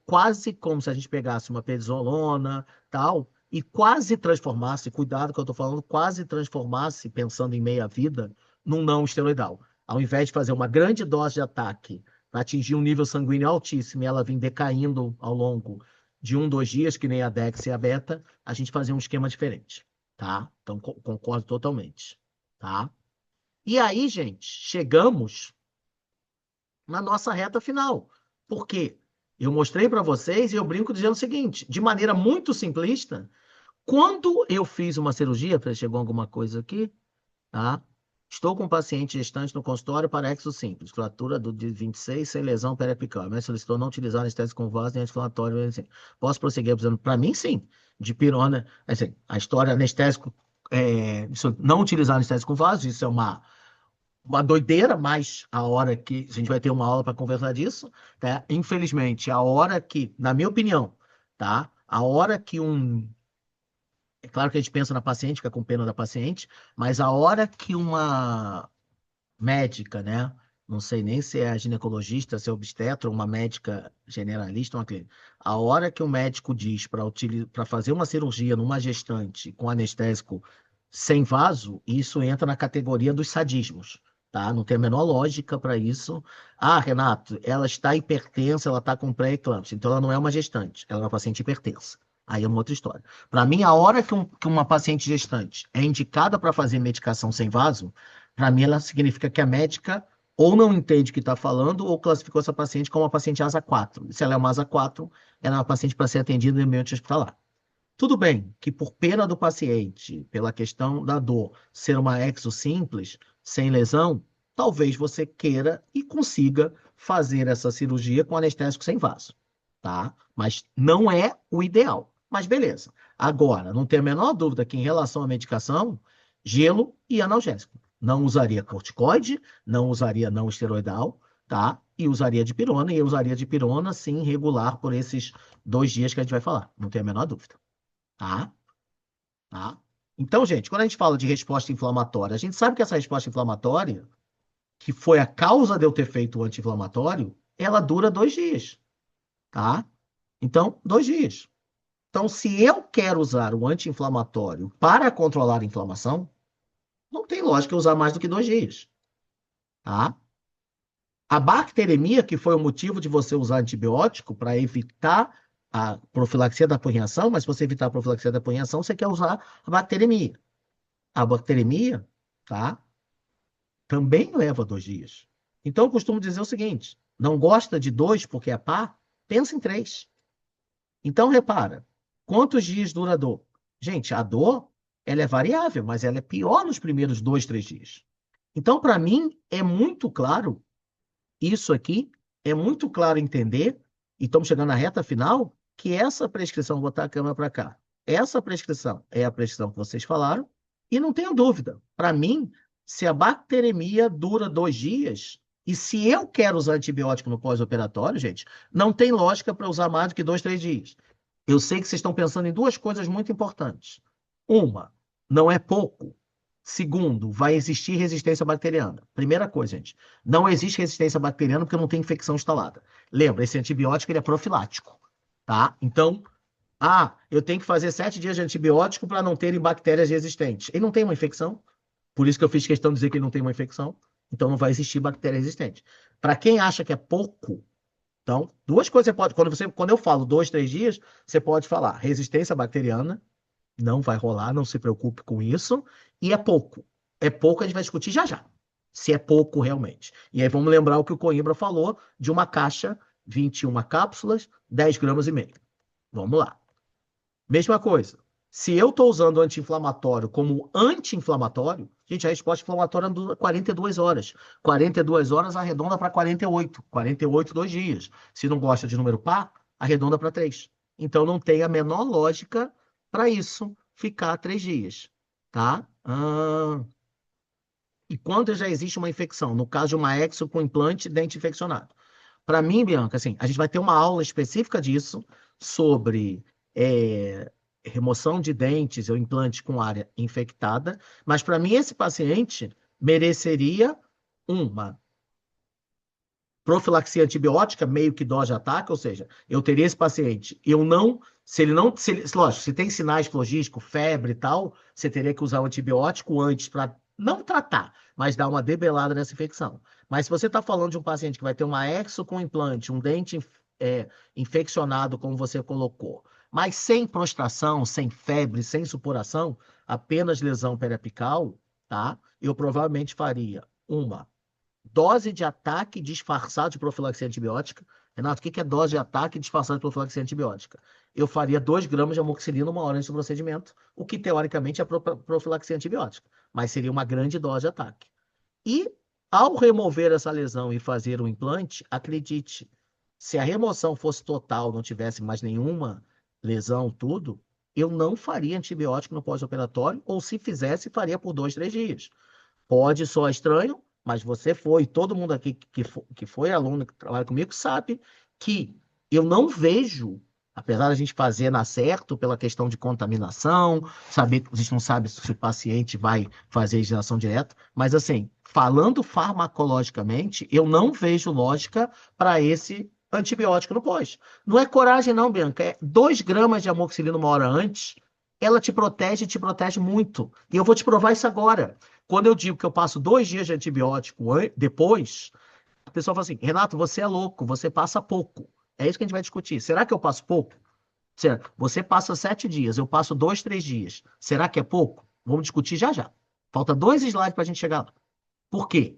quase como se a gente pegasse uma prednisolona, tal, e quase transformasse, cuidado que eu estou falando, quase transformasse, pensando em meia-vida, num não esteroidal. Ao invés de fazer uma grande dose de ataque para atingir um nível sanguíneo altíssimo e ela vir decaindo ao longo de 2 dias, que nem a Dex e a Beta, a gente fazia um esquema diferente, tá? Então, concordo totalmente, tá? E aí, gente, chegamos na nossa reta final. Por quê? Eu mostrei para vocês e eu brinco dizendo o seguinte, de maneira muito simplista, quando eu fiz uma cirurgia, chegou alguma coisa aqui, tá? Estou com um paciente gestante no consultório para exo simples, fratura do dia 26, sem lesão periapical. Mas solicitou não utilizar anestésico com vaso nem anti-inflamatório. Assim. Posso prosseguir usando? Para mim, sim. Dipirona, assim, a história anestésico, não utilizar anestésico com vaso, isso é uma doideira, mas a hora que a gente vai ter uma aula para conversar disso, tá? Infelizmente, a hora que, na minha opinião, tá? A hora que é claro que a gente pensa na paciente, fica com pena da paciente, mas a hora que uma médica, né? Não sei nem se é a ginecologista, se é obstetra, uma médica generalista, uma clínica. A hora que o médico diz para fazer uma cirurgia numa gestante com anestésico sem vaso, isso entra na categoria dos sadismos, tá? Não tem a menor lógica para isso. Ah, Renato, ela está hipertensa, ela está com pré-eclâmpsia, então ela não é uma gestante, ela é uma paciente hipertensa. Aí é uma outra história. Para mim, a hora que uma paciente gestante é indicada para fazer medicação sem vaso, para mim, ela significa que a médica ou não entende o que está falando ou classificou essa paciente como uma paciente asa 4. Se ela é uma asa 4, ela é uma paciente para ser atendida em ambiente hospitalar. Tudo bem que por pena do paciente, pela questão da dor, ser uma exo simples, sem lesão, talvez você queira e consiga fazer essa cirurgia com anestésico sem vaso, tá? Mas não é o ideal. Mas beleza. Agora, não tem a menor dúvida que em relação à medicação, gelo e analgésico. Não usaria corticoide, não usaria não esteroidal, tá? E usaria dipirona, e eu usaria dipirona, sim, regular por esses 2 dias que a gente vai falar. Não tem a menor dúvida. Tá? Tá? Então, gente, quando a gente fala de resposta inflamatória, a gente sabe que essa resposta inflamatória, que foi a causa de eu ter feito o anti-inflamatório, ela dura 2 dias, tá? Então, 2 dias. Então, se eu quero usar o anti-inflamatório para controlar a inflamação, não tem lógica eu usar mais do que 2 dias, tá? A bacteremia, que foi o motivo de você usar antibiótico para evitar a profilaxia da aporreação, mas se você evitar a profilaxia da aporreação, você quer usar a bacteremia. A bacteremia, tá? Também leva 2 dias. Então, eu costumo dizer o seguinte: não gosta de 2 porque é par? Pensa em 3. Então, repara, quantos dias dura a dor? Gente, a dor, ela é variável, mas ela é pior nos primeiros 2, 3 dias. Então, para mim, é muito claro isso aqui, é muito claro entender, e estamos chegando na reta final, que essa prescrição, vou botar a câmera para cá, essa prescrição é a prescrição que vocês falaram, e não tenho dúvida, para mim, se a bacteremia dura 2 dias, e se eu quero usar antibiótico no pós-operatório, gente, não tem lógica para usar mais do que 2, 3 dias. Eu sei que vocês estão pensando em duas coisas muito importantes. Uma, não é pouco. Segundo, vai existir resistência bacteriana. Primeira coisa, gente, não existe resistência bacteriana porque não tem infecção instalada. Lembra, esse antibiótico ele é profilático, tá? Então, Ah, eu tenho que fazer 7 dias de antibiótico para não terem bactérias resistentes. Ele não tem uma infecção, por isso que eu fiz questão de dizer que ele não tem uma infecção, então não vai existir bactéria resistente. Para quem acha que é pouco, então, duas coisas você pode, quando eu falo 2, 3 dias, você pode falar resistência bacteriana, não vai rolar, não se preocupe com isso, e é pouco. É pouco, a gente vai discutir já já, se é pouco realmente. E aí vamos lembrar o que o Coimbra falou de uma caixa, 21 cápsulas, 10 gramas e meio. Vamos lá. Mesma coisa. Se eu estou usando anti-inflamatório como anti-inflamatório, gente, a resposta inflamatória dura 42 horas. 42 horas arredonda para 48. 48, 2 dias. Se não gosta de número par, arredonda para 3. Então não tem a menor lógica para isso ficar 3 dias. Tá? E quando já existe uma infecção, no caso de uma exo com implante dente infeccionado. Para mim, Bianca, assim, a gente vai ter uma aula específica disso sobre remoção de dentes ou implante com área infectada, mas para mim esse paciente mereceria uma profilaxia antibiótica, meio que dose de ataque, ou seja, eu teria esse paciente, eu não, se ele não, se ele, lógico, se tem sinais flogísticos, febre e tal, você teria que usar o antibiótico antes para não tratar, mas dar uma debelada nessa infecção. Mas se você está falando de um paciente que vai ter uma exo com implante, um dente infeccionado, como você colocou, mas sem prostração, sem febre, sem supuração, apenas lesão periapical, tá? Eu provavelmente faria uma dose de ataque disfarçado de profilaxia antibiótica. Renato, o que é dose de ataque disfarçado de profilaxia antibiótica? Eu faria 2 gramas de amoxicilina 1 hora antes do procedimento, o que teoricamente é profilaxia antibiótica, mas seria uma grande dose de ataque. E ao remover essa lesão e fazer o implante, acredite, se a remoção fosse total, não tivesse mais nenhuma lesão, tudo, eu não faria antibiótico no pós-operatório, ou se fizesse, faria por 2, 3 dias. Pode soar estranho, mas você foi, todo mundo aqui que foi aluno, que trabalha comigo, sabe que eu não vejo, apesar da gente fazer na certo pela questão de contaminação, saber que a gente não sabe se o paciente vai fazer higienização direta, mas assim, falando farmacologicamente, eu não vejo lógica para esse antibiótico no pós. Não é coragem não, Bianca, é 2 gramas de amoxicilina 1 hora antes, ela te protege muito. E eu vou te provar isso agora. Quando eu digo que eu passo 2 dias de antibiótico depois, a pessoa fala assim: Renato, você é louco, você passa pouco. É isso que a gente vai discutir. Será que eu passo pouco? Você passa 7 dias, eu passo 2, 3 dias. Será que é pouco? Vamos discutir já já. Falta 2 slides para a gente chegar lá. Por quê?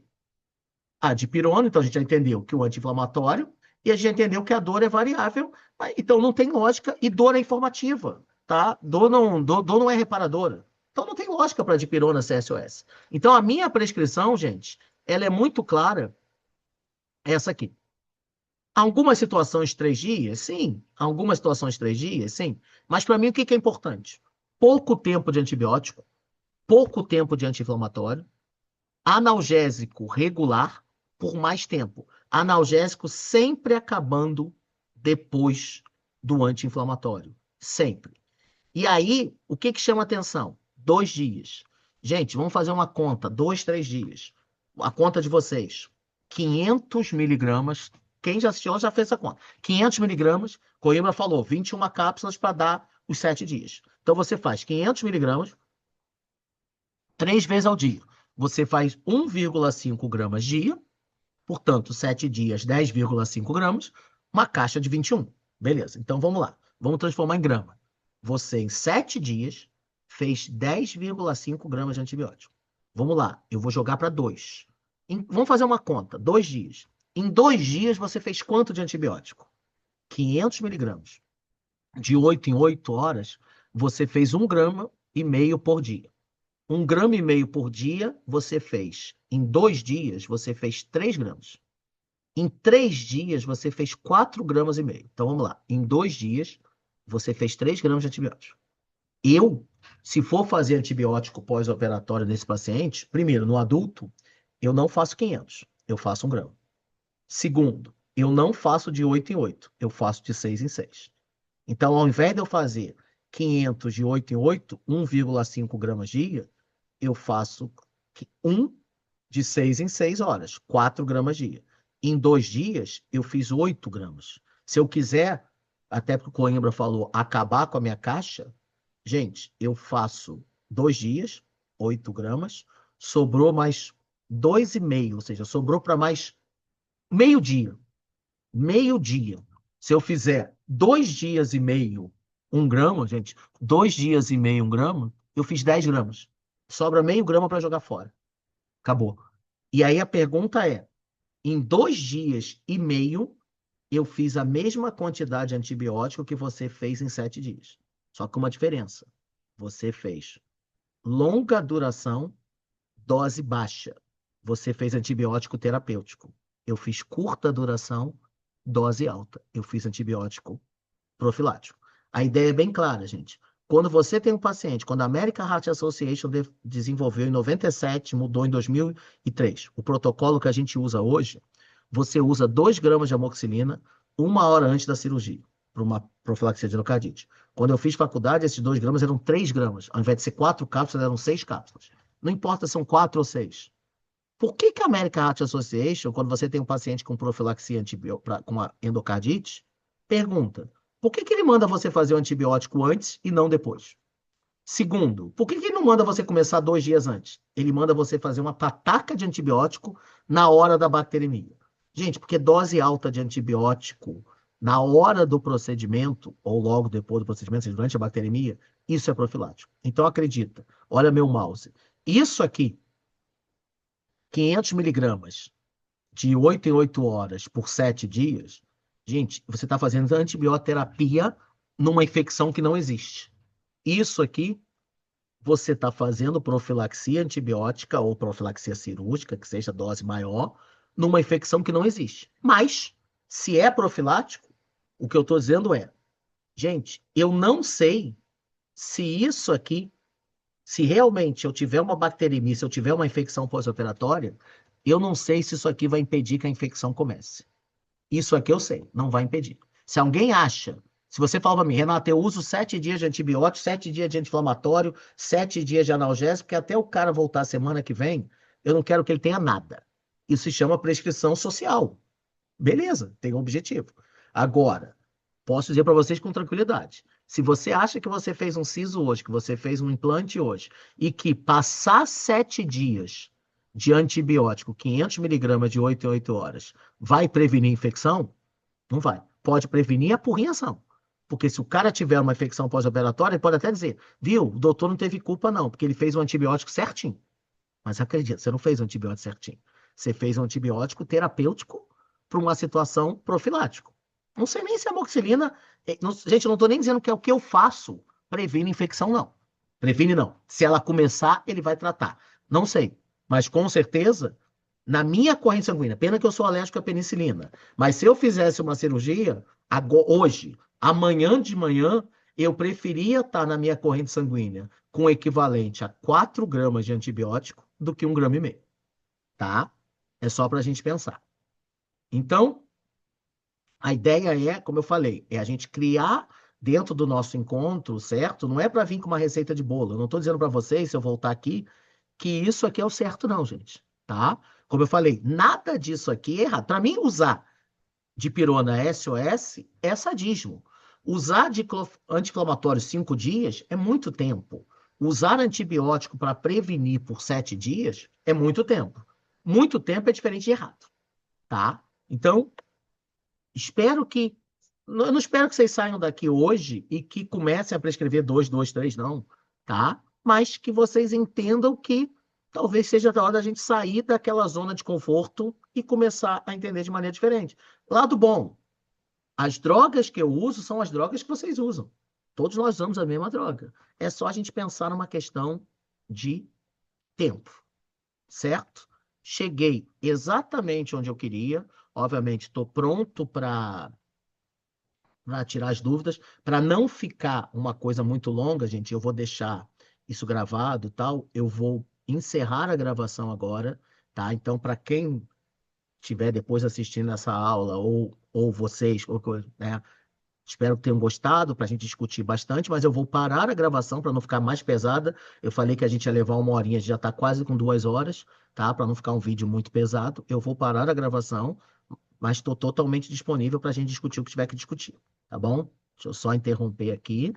A dipirona, então a gente já entendeu que o anti-inflamatório, e a gente já entendeu que a dor é variável, então não tem lógica, e dor é informativa, tá? Dor não é reparadora. Então não tem lógica para dipirona CSOS. Então a minha prescrição, gente, ela é muito clara, essa aqui. Algumas situações 3 dias, sim. Algumas situações 3 dias, sim. Mas para mim o que que é importante? Pouco tempo de antibiótico, pouco tempo de anti-inflamatório, analgésico regular por mais tempo. Analgésico sempre acabando depois do anti-inflamatório. Sempre. E aí, o que que chama atenção? 2 dias. Gente, vamos fazer uma conta. 2, 3 dias. A conta de vocês. 500 miligramas. Quem já assistiu já fez essa conta. 500 miligramas. Coimbra falou 21 cápsulas para dar os 7 dias. Então você faz 500 miligramas 3 vezes ao dia. Você faz 1,5 gramas dia, portanto, 7 dias, 10,5 gramas, uma caixa de 21. Beleza, então vamos lá. Vamos transformar em grama. Você, em 7 dias, fez 10,5 gramas de antibiótico. Vamos lá, eu vou jogar para 2. Vamos fazer uma conta, 2 dias. Em 2 dias, você fez quanto de antibiótico? 500 miligramas. De 8 em 8 horas, você fez 1,5 gramas por dia. 1,5 gramas por dia você fez. Em 2 dias, você fez 3 gramas. Em 3 dias, você fez 4,5 gramas. Então, vamos lá. Em 2 dias, você fez 3 gramas de antibiótico. Eu, se for fazer antibiótico pós-operatório nesse paciente, primeiro, no adulto, eu não faço 500, eu faço 1 grama. Segundo, eu não faço de 8 em 8, eu faço de 6 em 6. Então, ao invés de eu fazer 500 de 8 em 8, 1,5 gramas dia, eu faço 1 de 6 em 6 horas, 4 gramas dia. Em 2 dias, eu fiz 8 gramas. Se eu quiser até porque o Coimbra falou acabar com a minha caixa, gente, eu faço 2 dias, 8 gramas, sobrou mais 2,5, ou seja, sobrou para mais meio-dia. Meio-dia. Se eu fizer 2 dias e meio, 1 grama, gente, 2 dias e meio, 1 grama, eu fiz 10 gramas. Sobra meio grama para jogar fora. Acabou. E aí a pergunta é: em 2 dias e meio, eu fiz a mesma quantidade de antibiótico que você fez em 7 dias. Só com uma diferença. Você fez longa duração, dose baixa. Você fez antibiótico terapêutico. Eu fiz curta duração, dose alta. Eu fiz antibiótico profilático. A ideia é bem clara, gente. Quando você tem um paciente, quando a American Heart Association desenvolveu em 97, mudou em 2003, o protocolo que a gente usa hoje, você usa 2 gramas de amoxicilina 1 hora antes da cirurgia, para uma profilaxia de endocardite. Quando eu fiz faculdade, esses 2 gramas eram 3 gramas. Ao invés de ser 4 cápsulas, eram 6 cápsulas. Não importa se são 4 ou 6. Por que que a American Heart Association, quando você tem um paciente com profilaxia com uma endocardite, pergunta: por que que ele manda você fazer o antibiótico antes e não depois? Segundo, por que que ele não manda você começar 2 dias antes? Ele manda você fazer uma pataca de antibiótico na hora da bacteremia. Gente, porque dose alta de antibiótico na hora do procedimento, ou logo depois do procedimento, seja, durante a bacteremia, isso é profilático. Então acredita, olha meu mouse. Isso aqui, 500 miligramas de 8 em 8 horas por 7 dias, gente, você está fazendo antibioterapia numa infecção que não existe. Isso aqui, você está fazendo profilaxia antibiótica ou profilaxia cirúrgica, que seja dose maior, numa infecção que não existe. Mas, se é profilático, o que eu estou dizendo é, gente, eu não sei se isso aqui, se realmente eu tiver uma bacteremia, se eu tiver uma infecção pós-operatória, eu não sei se isso aqui vai impedir que a infecção comece. Isso aqui eu sei, não vai impedir. Se alguém acha, se você fala para mim, Renata, eu uso 7 dias de antibiótico, 7 dias de anti-inflamatório, 7 dias de analgésico, porque até o cara voltar semana que vem, eu não quero que ele tenha nada. Isso se chama prescrição social. Beleza, tem um objetivo. Agora, posso dizer para vocês com tranquilidade. Se você acha que você fez um siso hoje, que você fez um implante hoje, e que passar 7 dias de antibiótico, 500 miligramas de 8 em 8 horas, vai prevenir infecção? Não vai. Pode prevenir a porrinhação. Porque se o cara tiver uma infecção pós-operatória, ele pode até dizer, viu, o doutor não teve culpa não, porque ele fez o antibiótico certinho. Mas acredita, você não fez o antibiótico certinho. Você fez um antibiótico terapêutico para uma situação profilática. Não sei nem se a amoxicilina... gente, eu não estou nem dizendo que é o que eu faço previne infecção, não. Previne, não. Se ela começar, ele vai tratar. Não sei. Mas, com certeza, na minha corrente sanguínea, pena que eu sou alérgico à penicilina, mas se eu fizesse uma cirurgia, hoje, amanhã de manhã, eu preferia estar na minha corrente sanguínea com o equivalente a 4 gramas de antibiótico do que 1,5 grama, tá? É só para a gente pensar. Então, a ideia é, como eu falei, é a gente criar dentro do nosso encontro, certo? Não é para vir com uma receita de bolo. Eu não estou dizendo para vocês, se eu voltar aqui, que isso aqui é o certo, não, gente. Tá? Como eu falei, nada disso aqui é errado. Para mim, usar dipirona SOS é sadismo. Usar anti-inflamatório 5 dias é muito tempo. Usar antibiótico para prevenir por 7 dias é muito tempo. Muito tempo é diferente de errado. Tá? Então, espero que. Eu não espero que vocês saiam daqui hoje e que comecem a prescrever 2, 2, 3, não. Tá? Mas que vocês entendam que talvez seja a hora da gente sair daquela zona de conforto e começar a entender de maneira diferente. Lado bom, as drogas que eu uso são as drogas que vocês usam. Todos nós usamos a mesma droga. É só a gente pensar numa questão de tempo, certo? Cheguei exatamente onde eu queria. Obviamente, estou pronto para tirar as dúvidas, para não ficar uma coisa muito longa, gente. Eu vou deixar isso gravado e tal. Eu vou encerrar a gravação agora, tá? Então, para quem estiver depois assistindo essa aula, ou vocês, né? Espero que tenham gostado, para a gente discutir bastante, mas eu vou parar a gravação para não ficar mais pesada. Eu falei que a gente ia levar 1 horinha, a gente já está quase com 2 horas, tá? Para não ficar um vídeo muito pesado. Eu vou parar a gravação mas estou totalmente disponível para a gente discutir o que tiver que discutir, tá bom? Deixa eu só interromper aqui.